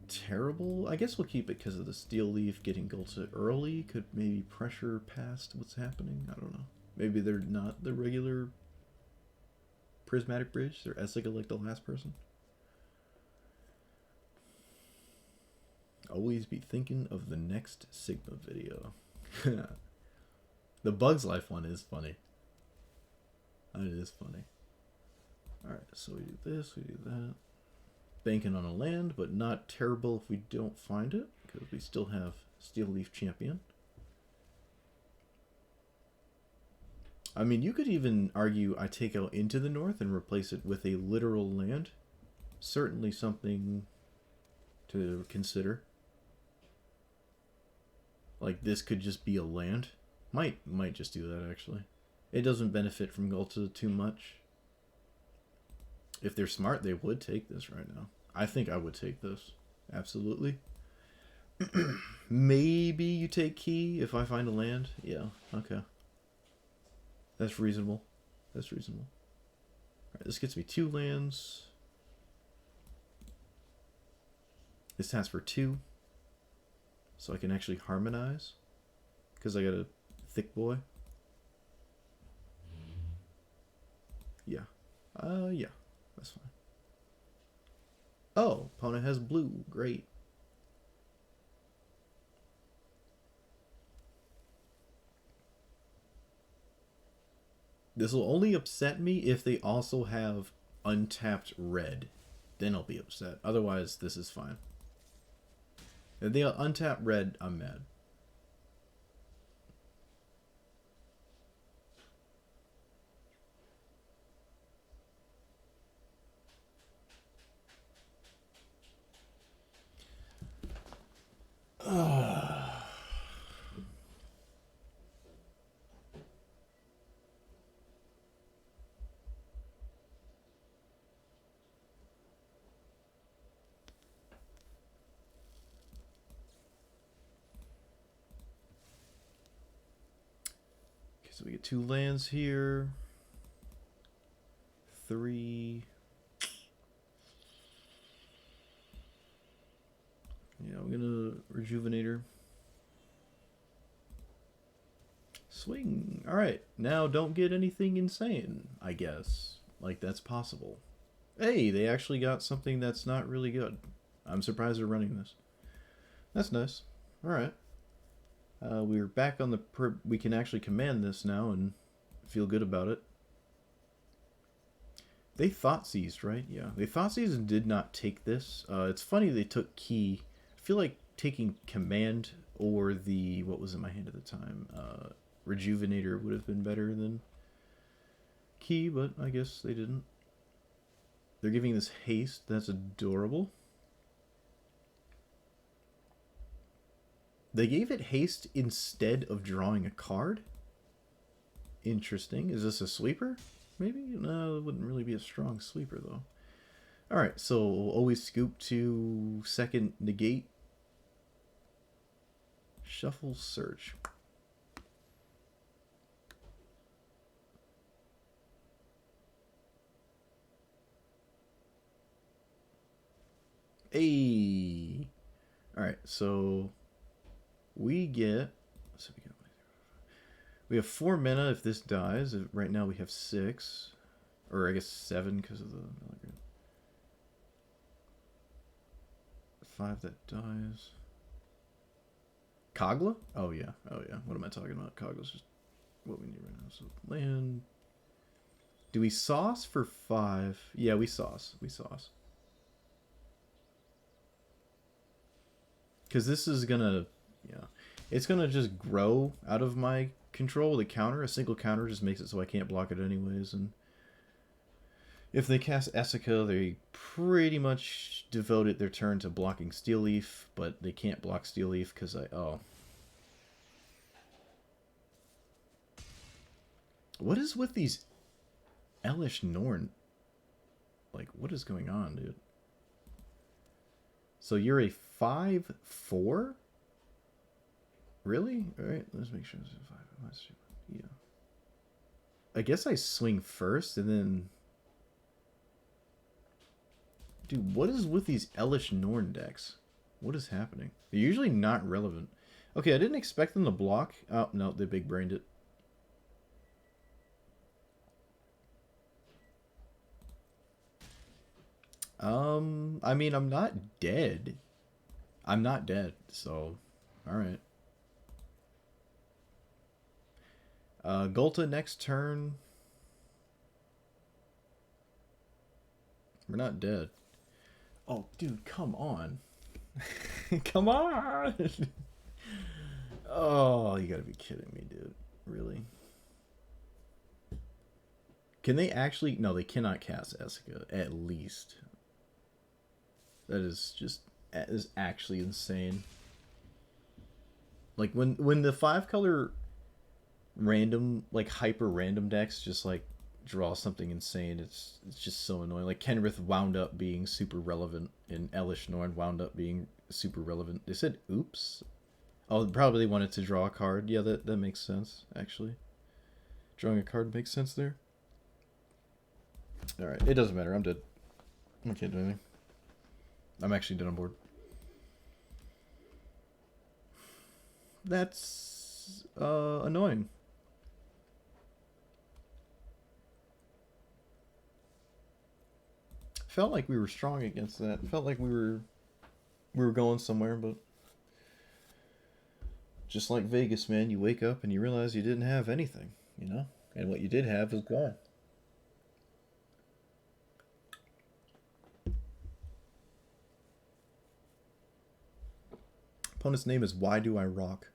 terrible. I guess we'll keep it because of the Steel Leaf. Getting Ghalta early could maybe pressure past what's happening. I don't know. Maybe they're not the regular prismatic bridge. They're Essica like the last person. Always be thinking of the next Sigma video. The Bugs Life one is funny. It is funny. Alright, so we do this, we do that. Banking on a land, but not terrible if we don't find it, because we still have Steel Leaf Champion. I mean, you could even argue I take out Into the North and replace it with a literal land. Certainly something to consider. Like, this could just be a land. Might just do that, actually. It doesn't benefit from Ghalta too much. If they're smart, they would take this right now. I think I would take this. Absolutely. Maybe you take Key if I find a land. Yeah, okay. That's reasonable. That's reasonable. Alright, this gets me 2 lands. This taps for 2. So I can actually harmonize. Because I got a thick boy. Yeah. Yeah. That's fine. Oh, opponent has blue. Great. This will only upset me if they also have untapped red. Then I'll be upset. Otherwise, this is fine. If they untap red, I'm mad. So we get 2 lands here. 3. Yeah, we're gonna Rejuvenator. Swing. Alright, now don't get anything insane, I guess. Like, that's possible. Hey, they actually got something that's not really good. I'm surprised they're running this. That's nice. Alright. We're back on the... we can actually command this now and feel good about it. They Thoughtseize, right? Yeah. They Thoughtseize and did not take this. It's funny they took Key. I feel like taking Command or the... what was in my hand at the time? Rejuvenator would have been better than Key, but I guess they didn't. They're giving this haste. That's adorable. They gave it haste instead of drawing a card. Interesting. Is this a sweeper? Maybe? No, it wouldn't really be a strong sweeper, though. Alright, so always scoop to second negate. Shuffle, search. Hey! Alright, so... we get... so we have 4 mana if this dies. Right now we have 6. Or I guess 7 because of the... 5 that dies. Kogla? Oh yeah. Oh yeah. What am I talking about? Kogla's just what we need right now. So land... do we sauce for 5? Yeah, we sauce. We sauce. Because this is gonna... yeah. It's gonna just grow out of my control. The counter, a single counter just makes it so I can't block it anyways. And if they cast Essica, they pretty much devoted their turn to blocking Steel Leaf, but they can't block Steel Leaf because I... oh. What is with these Elesh Norn? Like, what is going on, dude? So you're a 5/4? Really? Alright, let's make sure it's a 5. Yeah. I guess I swing first and then... dude, what is with these Elesh Norn decks? What is happening? They're usually not relevant. Okay, I didn't expect them to block. Oh, no, they big brained it. I mean, I'm not dead. I'm not dead, so alright. Ghalta next turn. We're not dead. Oh, dude, come on. Come on! Oh, you gotta be kidding me, dude. Really? Can they actually... No, they cannot cast Esca, at least. That is just... That is actually insane. Like, when the 5-color random, like, hyper-random decks just, like, draw something insane, it's just so annoying. Like, Kenrith wound up being super relevant, and Elish Norn wound up being super relevant. They said, oops. Oh, probably wanted to draw a card. Yeah, that makes sense, actually. Drawing a card makes sense there. Alright, it doesn't matter. I'm dead. I can't do anything. I'm actually dead on board. That's annoying. Felt like we were strong against that. Felt like we were going somewhere, but just like Vegas, man, you wake up and you realize you didn't have anything, you know? And what you did have is gone. Opponent's name is Why Do I Rock?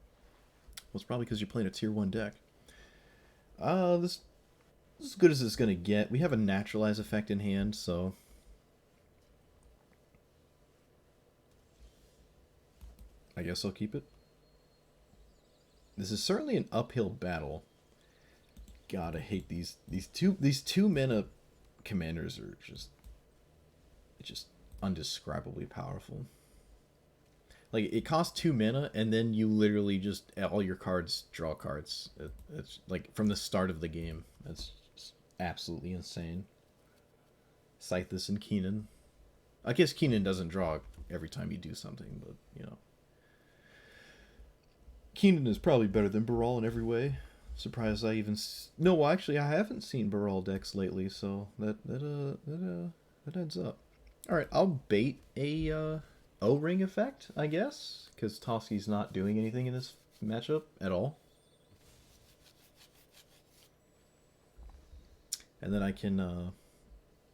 Well, it's probably because you're playing a tier 1 deck. This is as good as it's going to get. We have a Naturalize effect in hand, so... I guess I'll keep it. This is certainly an uphill battle. God, I hate these two mana commanders are just undescribably powerful. Like, it costs 2 mana, and then you literally just all your cards draw cards. It's like from the start of the game. That's just absolutely insane. Ceaseless and Keenan. I guess Keenan doesn't draw every time you do something, but you know. Keenan is probably better than Brawl in every way. Surprised I even... No, actually, I haven't seen Brawl decks lately, so that adds up. Alright, I'll bait a O-Ring effect, I guess, because Toski's not doing anything in this matchup at all. And then I can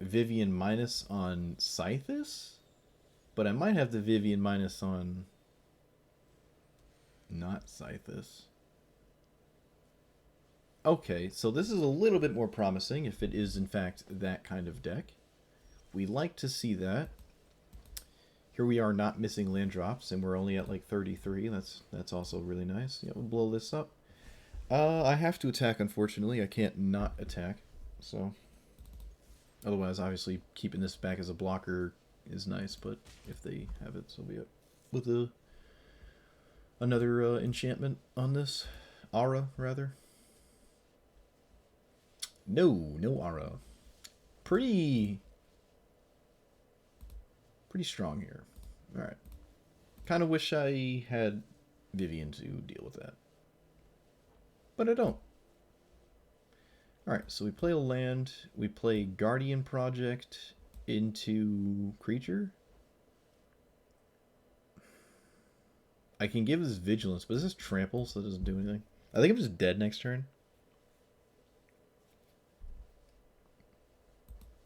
Vivian minus on Ceaseless, but I might have the Vivian minus on... Not Ceaseless. Okay, so this is a little bit more promising if it is in fact that kind of deck. We like to see that. Here we are not missing land drops, and we're only at like 33. That's also really nice. Yeah, we'll blow this up. I have to attack, unfortunately. I can't not attack. So, otherwise, obviously, keeping this back as a blocker is nice, but if they have it, so be it. With another enchantment on this. Aura, rather. No aura. Pretty strong here. Alright. Kind of wish I had Vivian to deal with that. But I don't. Alright, so we play a land. We play Guardian Project into creature. I can give this Vigilance, but this is Trample, so it doesn't do anything. I think I'm just dead next turn.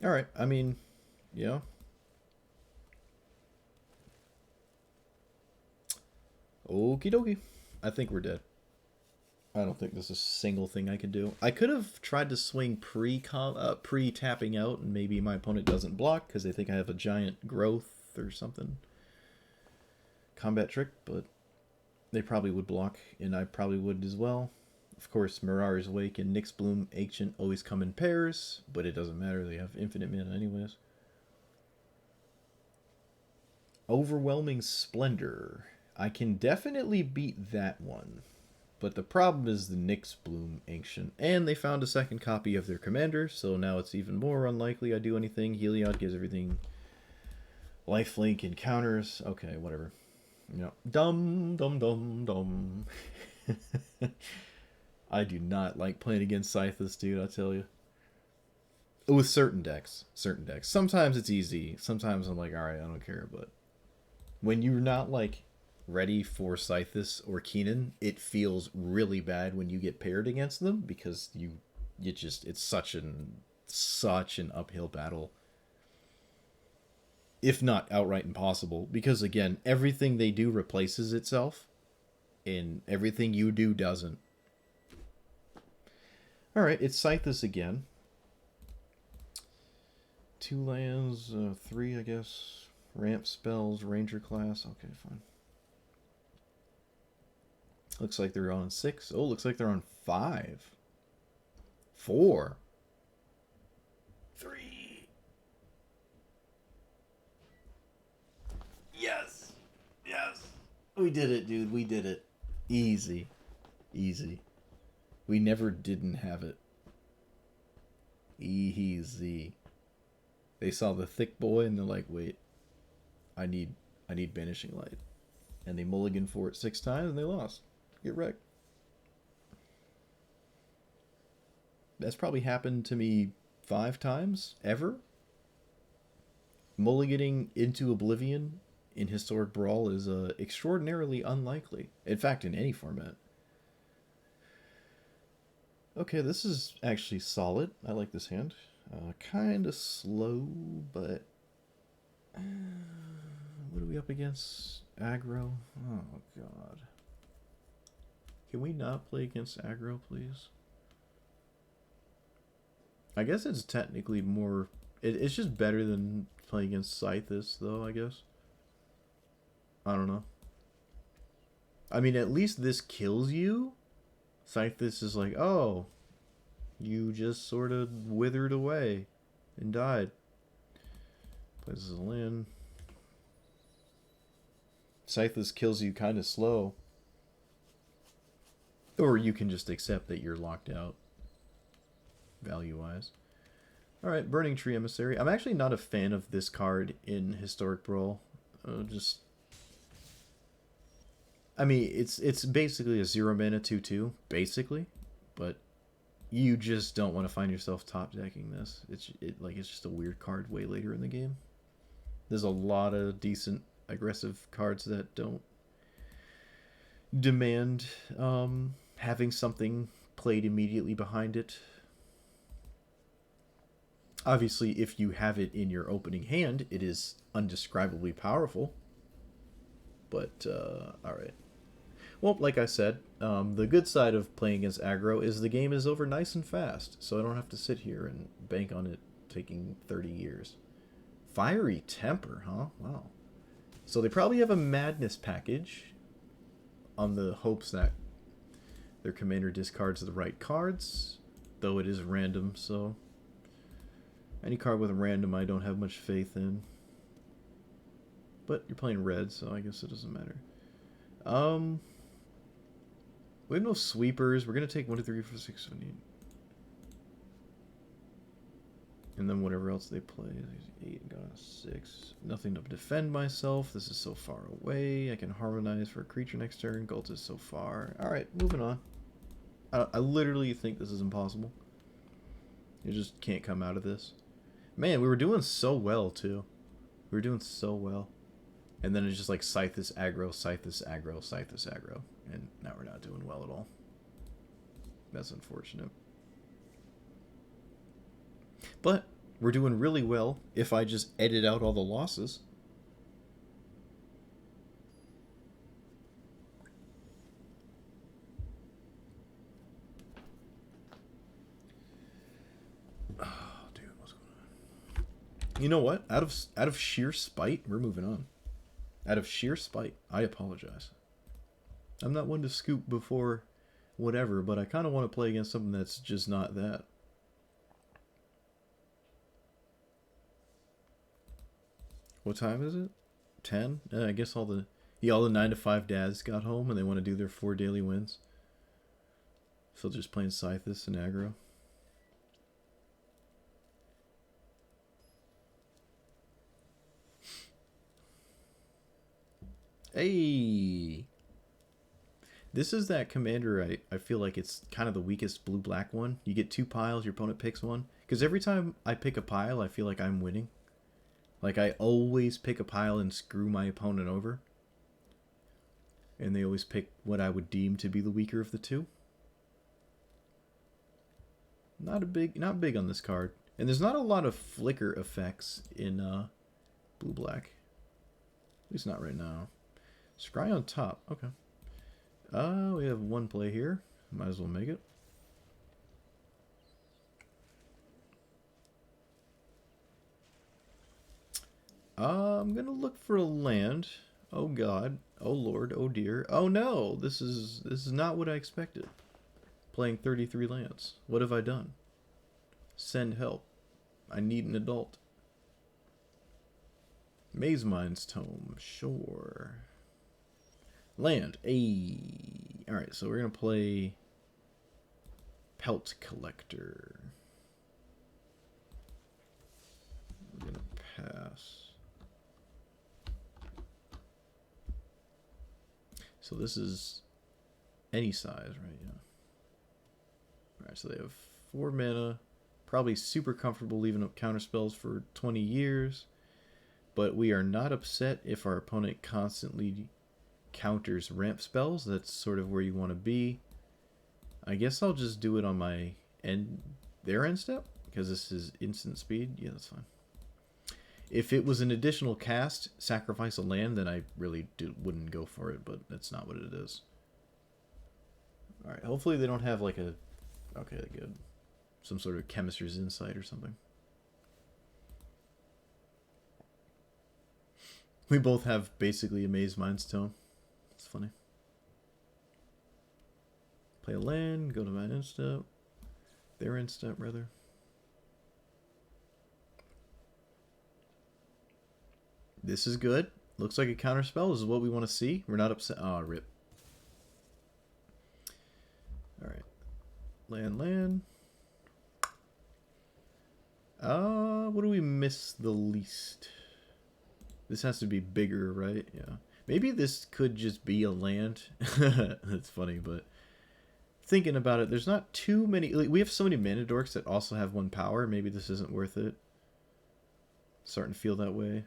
Alright, I mean, yeah. Okie dokie. I think we're dead. I don't think there's a single thing I can do. I could have tried to swing pre-tapping out, and maybe my opponent doesn't block because they think I have a giant growth or something. Combat trick, but they probably would block, and I probably would as well. Of course, Mirari's Wake and Nyx Bloom Ancient always come in pairs, but it doesn't matter. They have infinite mana anyways. Overwhelming Splendor. I can definitely beat that one. But the problem is the Nyx Bloom Ancient. And they found a second copy of their commander, so now it's even more unlikely I do anything. Heliod gives everything lifelink and counters. Okay, whatever. You know, dumb. I do not like playing against Ceaseless, dude, I tell you. With certain decks. Certain decks. Sometimes it's easy. Sometimes I'm like, alright, I don't care. But when you're not, like, ready for Scythus or Keenan, it feels really bad when you get paired against them because you just, it's such an uphill battle, if not outright impossible, because again, everything they do replaces itself and everything you do doesn't. Alright, it's Scythus again. 2 lands, 3 I guess, ramp spells, ranger class, okay, fine. Looks like they're on 6. Oh, looks like they're on 5. 4. 3. Yes! Yes! We did it, dude. We did it. Easy. Easy. We never didn't have it. Easy. They saw the thick boy and they're like, wait, I need Banishing Light. And they mulliganed for it 6 times and they lost. Get wrecked. That's probably happened to me 5 times ever. Mulliganing into oblivion in Historic Brawl is extraordinarily unlikely. In fact, in any format. Okay, this is actually solid. I like this hand. Kind of slow, but... what are we up against? Aggro? Oh, God. Can we not play against aggro, please? I guess it's technically more... It's just better than playing against Scythus, though, I guess. I don't know. I mean, at least this kills you. Scythus is like, oh, you just sort of withered away and died. Places a land. Scythus kills you kind of slow. Or you can just accept that you're locked out, value-wise. Alright, Burning Tree Emissary. I'm actually not a fan of this card in Historic Brawl. I mean, it's basically a 0-mana 2/2, basically. But you just don't want to find yourself top-decking this. It's just a weird card way later in the game. There's a lot of decent, aggressive cards that don't demand having something played immediately behind it. Obviously, if you have it in your opening hand, it is undescribably powerful. But, alright. Well, like I said, the good side of playing against aggro is the game is over nice and fast, so I don't have to sit here and bank on it taking 30 years. Fiery Temper, huh? Wow. So they probably have a Madness package on the hopes that their commander discards the right cards, though it is random, so any card with a random I don't have much faith in. But you're playing red, so I guess it doesn't matter. We have no sweepers. We're going to take 1, 2, 3, 4, 6, 7, 8. And then whatever else they play. 8, got a 6. Nothing to defend myself. This is so far away. I can harmonize for a creature next turn. Ghalta is so far. Alright, moving on. I literally think this is impossible. You just can't come out of this. Man, we were doing so well, too. We were doing so well. And then it's just like Scythus aggro, Scythus aggro, Scythus aggro. And now we're not doing well at all. That's unfortunate. But we're doing really well if I just edit out all the losses. Oh, dude, what's going on? You know what? Out of sheer spite, we're moving on. Out of sheer spite, I apologize. I'm not one to scoop before whatever, but I kind of want to play against something that's just not that. What time is it? 10? I guess all the 9 to 5 dads got home and they want to do their 4 daily wins. So just playing Scythus and aggro. Hey! This is that commander, I feel like it's kind of the weakest blue-black one. You get 2 piles, your opponent picks one. Because every time I pick a pile, I feel like I'm winning. Like, I always pick a pile and screw my opponent over. And they always pick what I would deem to be the weaker of the two. Not big on this card. And there's not a lot of flicker effects in blue-black. At least not right now. Scry on top. Okay. We have 1 play here. Might as well make it. I'm gonna look for a land. Oh god. Oh lord. Oh dear. Oh no. This is not what I expected. Playing 33 lands. What have I done? Send help. I need an adult. Mazemind Tome. Sure. Land. Alright, so we're going to play Pelt Collector. I'm going to pass. So this is any size, right? Yeah. Alright, so they have 4 mana. Probably super comfortable leaving up counter spells for 20 years. But we are not upset if our opponent constantly counters ramp spells. That's sort of where you want to be. I guess I'll just do it on my their end step, because this is instant speed. Yeah, that's fine. If it was an additional cast, sacrifice a land, then I really wouldn't go for it, but that's not what it is. Alright, hopefully they don't have like a... Okay, good. Some sort of chemistry's insight or something. We both have basically a Mazemind Tome. It's funny. Play a land, go to my end step. Their end step, rather. This is good. Looks like a counter spell. This is what we want to see. We're not upset. Oh, rip. Alright. Land. What do we miss the least? This has to be bigger, right? Yeah. Maybe this could just be a land. That's funny, but thinking about it, there's not too many... Like, we have so many mana dorks that also have 1 power. Maybe this isn't worth it. Starting to feel that way.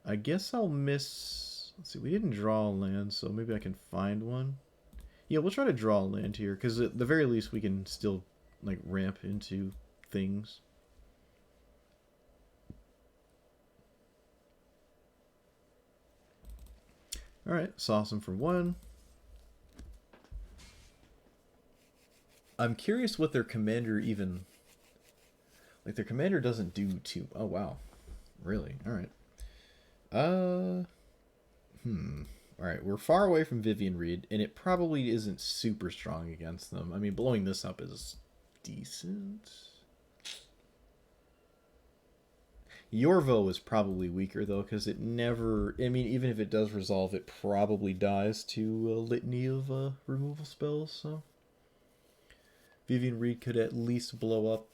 I guess I'll miss... Let's see, we didn't draw a land, so maybe I can find one. Yeah, we'll try to draw a land here, because at the very least we can still like ramp into things. Alright, sauce them for 1. I'm curious what their commander even... Like, their commander doesn't do too... Oh, wow. Really? Alright. Alright, we're far away from Vivian Reed, and it probably isn't super strong against them. I mean, blowing this up is decent. Yorvo is probably weaker, though, because it never... I mean, even if it does resolve, it probably dies to a litany of removal spells, so... Vivian Reed could at least blow up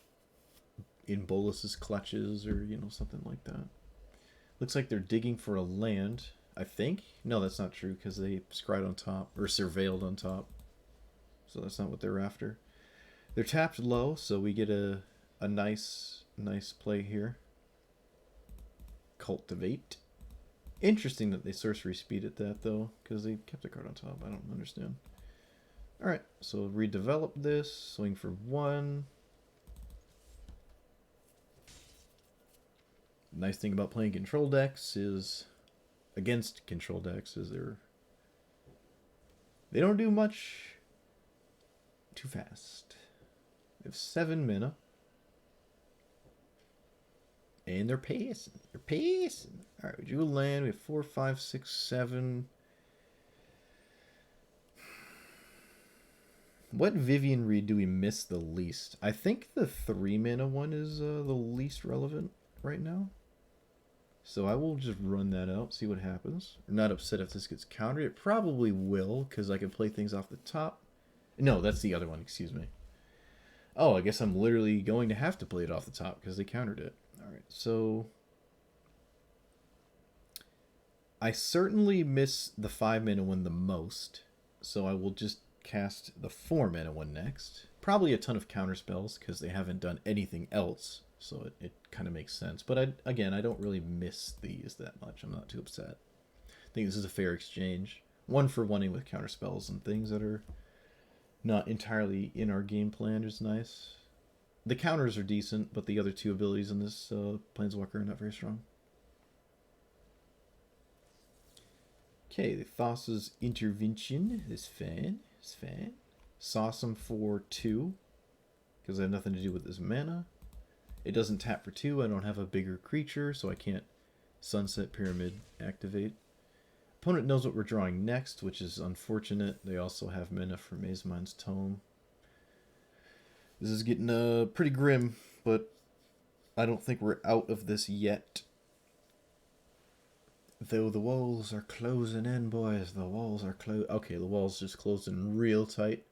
in Bolus's clutches, or, you know, something like that. Looks like they're digging for a land, I think. No, that's not true, because they scryed on top, or surveilled on top. So that's not what they're after. They're tapped low, so we get a nice play here. Cultivate. Interesting that they sorcery speeded that, though, because they kept a card on top. I don't understand. Alright, so redevelop this. Swing for 1. Nice thing about playing control decks is... Against control decks is they don't do much too fast. They have 7 mana. And they're pacing. They're pacing. Alright, we drew a land. We have 4, 5, 6, 7. What Vivian Reed do we miss the least? I think the 3 mana one is the least relevant right now. So I will just run that out, see what happens. I'm not upset if this gets countered. It probably will, because I can play things off the top. No, that's the other one, excuse me. Oh, I guess I'm literally going to have to play it off the top because they countered it. Alright, so... I certainly miss the 5 mana one the most, so I will just cast the 4 mana one next. Probably a ton of counter spells because they haven't done anything else, so it kind of makes sense. But again, I don't really miss these that much. I'm not too upset. I think this is a fair exchange. One for one with counter spells and things that are not entirely in our game plan is nice. The counters are decent, but the other two abilities in this Planeswalker are not very strong. Okay, the Thassa's Intervention is fan. It's fan. Sauce him for 2, because I have nothing to do with this mana. It doesn't tap for 2. I don't have a bigger creature, so I can't Sunset Pyramid activate. Opponent knows what we're drawing next, which is unfortunate. They also have mana for Mazemind's Tome. This is getting pretty grim, but I don't think we're out of this yet. Though the walls are closing in, boys. The walls are closing. Okay, the walls just closed in real tight.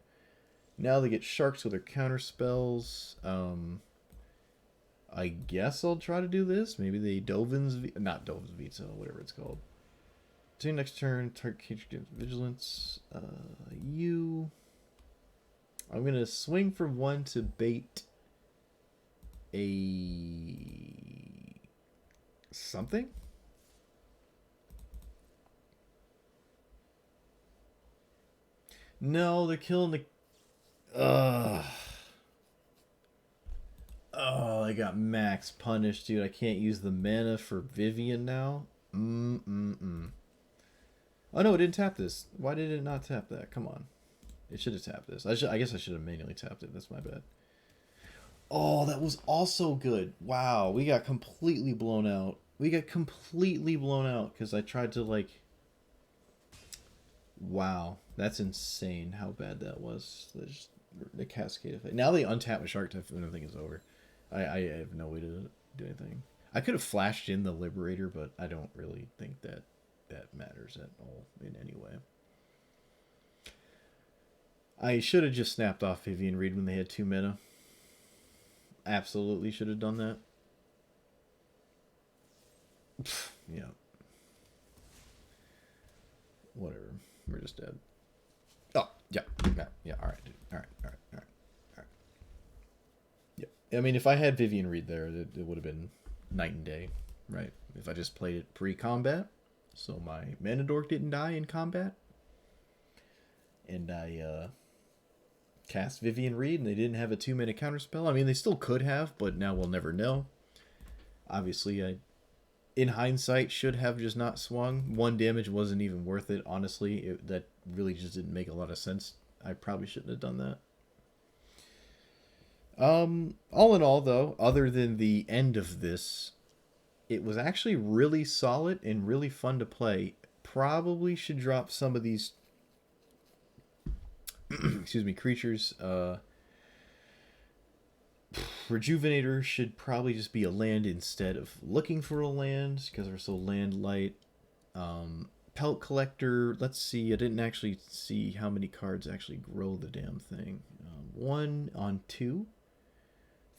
Now they get sharks with their counter spells. I guess I'll try to do this. Maybe they not Dovin's Veto, whatever it's called. So next turn, target creature gets vigilance. I'm gonna swing for 1 to bait a something. No, they're killing the. Oh, I got max punished, dude. I can't use the mana for Vivian now. Oh no, it didn't tap this. Why did it not tap that? Come on. It should have tapped this. I guess I should have manually tapped it. That's my bad. Oh, that was also good. Wow, we got completely blown out. Because I tried to, like... Wow, that's insane how bad that was. The cascade effect. Now they untap with Shark Typhoon, I think it's over. I have no way to do anything. I could have flashed in the Liberator, but I don't really think that matters at all in any way. I should have just snapped off Vivian Reed when they had 2 mana. Absolutely should have done that. Yeah. Whatever. We're just dead. Oh, yeah. Yeah, alright, dude. Alright. Yeah. I mean, if I had Vivian Reed there, it would have been night and day, right? If I just played it pre-combat, so my mana dork didn't die in combat, and I cast Vivian Reed and they didn't have a 2-mana counterspell. I mean, they still could have, but now we'll never know. Obviously, I, in hindsight, should have just not swung. 1 damage wasn't even worth it, honestly. That really just didn't make a lot of sense. I probably shouldn't have done that. All in all, though, other than the end of this, it was actually really solid and really fun to play. Probably should drop some of these excuse me, creatures. Rejuvenator should probably just be a land instead of looking for a land, because they're so land light. Pelt Collector, let's see, I didn't actually see how many cards actually grow the damn thing. 1 on 2.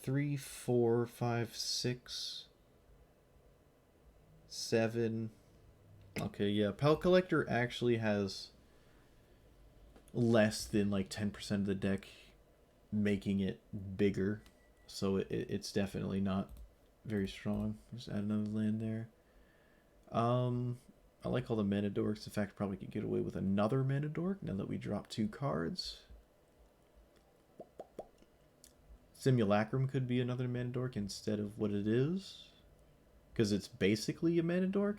3, 4, 5, 6, 7. Okay, yeah, Pelt Collector actually has less than like 10% of the deck making it bigger, so it's definitely not very strong. Just add another land there. I like all the mana dorks. In fact, probably could get away with another mana dork now that we drop 2 cards. Simulacrum could be another mana dork instead of what it is, because it's basically a mana dork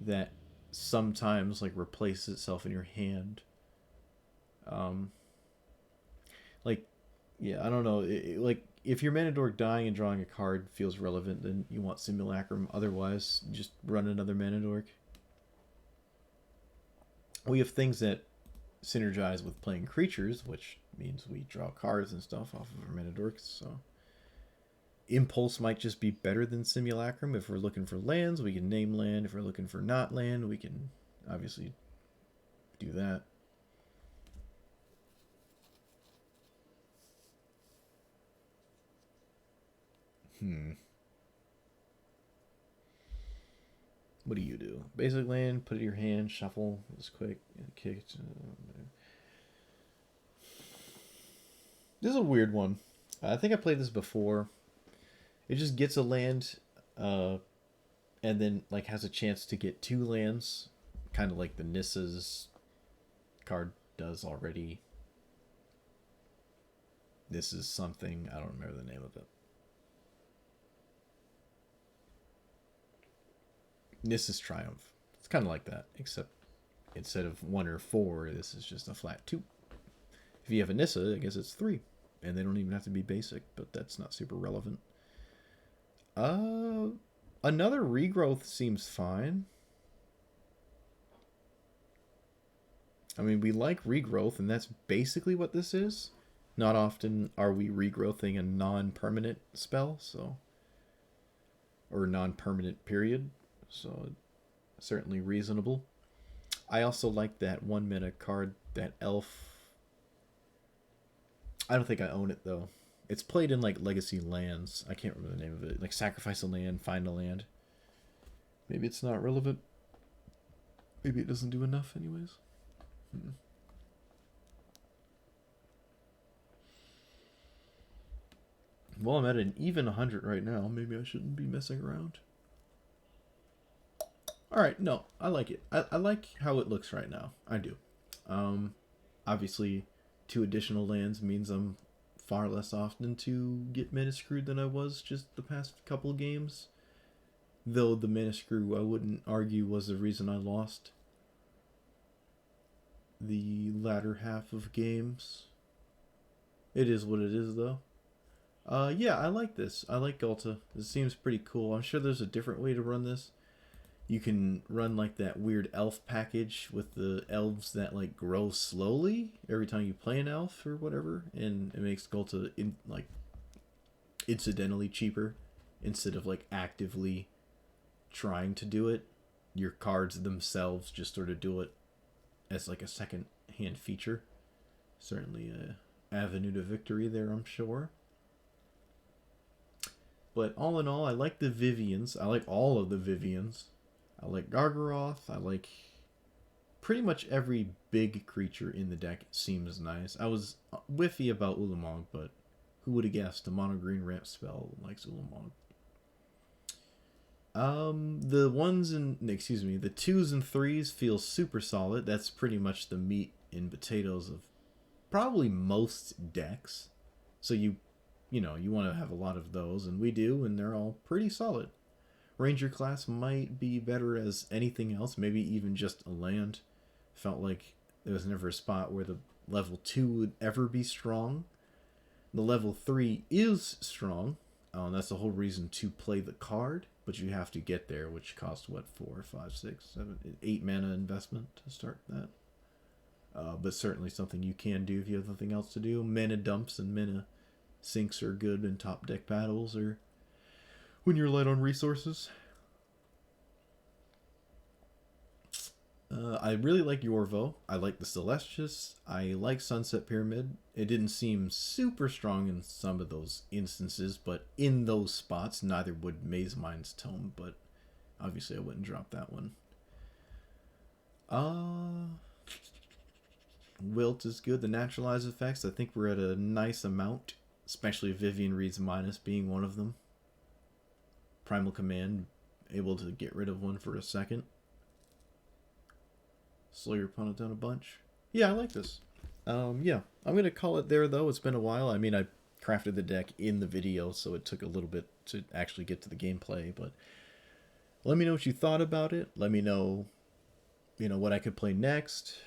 that sometimes like replaces itself in your hand. Like, yeah, I don't know. Like, if your mana dork dying and drawing a card feels relevant, then you want Simulacrum. Otherwise, just run another mana dork. We have things that synergize with playing creatures, which means we draw cards and stuff off of our mana dorks. So Impulse might just be better than Simulacrum. If we're looking for lands, we can name land. If we're looking for not land, we can obviously do that. What do you do? Basic land, put it in your hand, shuffle, just quick, kick. This is a weird one. I think I played this before. It just gets a land, and then like has a chance to get 2 lands, kind of like the Nissa's card does already. This is something, I don't remember the name of it. Nissa's Triumph. It's kind of like that, except instead of 1 or 4, this is just a flat 2. If you have a Nissa, I guess it's 3. And they don't even have to be basic, but that's not super relevant. Another regrowth seems fine. I mean, we like regrowth, and that's basically what this is. Not often are we regrowthing a non-permanent spell, so... or non-permanent period, so certainly reasonable. I also like that 1 mana card, that elf. I don't think I own it, though. It's played in, like, Legacy Lands. I can't remember the name of it. Like, sacrifice a land, find a land. Maybe it's not relevant. Maybe it doesn't do enough anyways. Well, I'm at an even 100 right now. Maybe I shouldn't be messing around. Alright, no, I like it. I like how it looks right now. I do. Obviously, 2 additional lands means I'm far less often to get mana screwed than I was just the past couple of games. Though the mana screw, I wouldn't argue, was the reason I lost the latter half of games. It is what it is, though. Yeah, I like this. I like Ghalta. This seems pretty cool. I'm sure there's a different way to run this. You can run like that weird elf package with the elves that like grow slowly every time you play an elf or whatever, and it makes Ghalta like incidentally cheaper instead of like actively trying to do it. Your cards themselves just sort of do it as like a second hand feature. Certainly a avenue to victory there, I'm sure. But all in all, I like the Vivians. I like all of the Vivians. I like Gargaroth. I like pretty much every big creature in the deck. Seems nice. I was whiffy about Ulamog, but who would have guessed a mono green ramp spell likes Ulamog? The 2s and 3s feel super solid. That's pretty much the meat and potatoes of probably most decks. So you want to have a lot of those, and we do, and they're all pretty solid. Ranger class might be better as anything else, maybe even just a land. Felt like there was never a spot where the level 2 would ever be strong. The level 3 is strong. That's the whole reason to play the card, but you have to get there, which costs, what, 4, 5, 6, 7, 8 mana investment to start that. But certainly something you can do if you have nothing else to do. Mana dumps and mana sinks are good in top deck battles or when you're light on resources. I really like Yorvo. I like the Celestius. I like Sunset Pyramid. It didn't seem super strong in some of those instances, but in those spots, neither would Mazemind Tome, but obviously I wouldn't drop that one. Wilt is good. The naturalized effects, I think we're at a nice amount, especially Vivian Reed's Minus being one of them. Primal Command, able to get rid of one for a second. Slow your opponent down a bunch. Yeah, I like this. Yeah, I'm going to call it there, though. It's been a while. I mean, I crafted the deck in the video, so it took a little bit to actually get to the gameplay. But let me know what you thought about it. Let me know, what I could play next.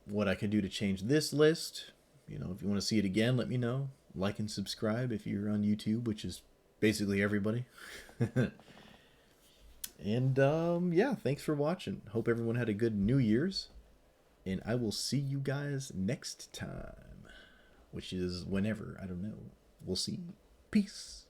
What I can do to change this list. If you want to see it again, let me know. Like and subscribe if you're on YouTube, which is basically everybody. And yeah, thanks for watching. Hope everyone had a good New Year's. And I will see you guys next time. Which is whenever, I don't know. We'll see. Peace.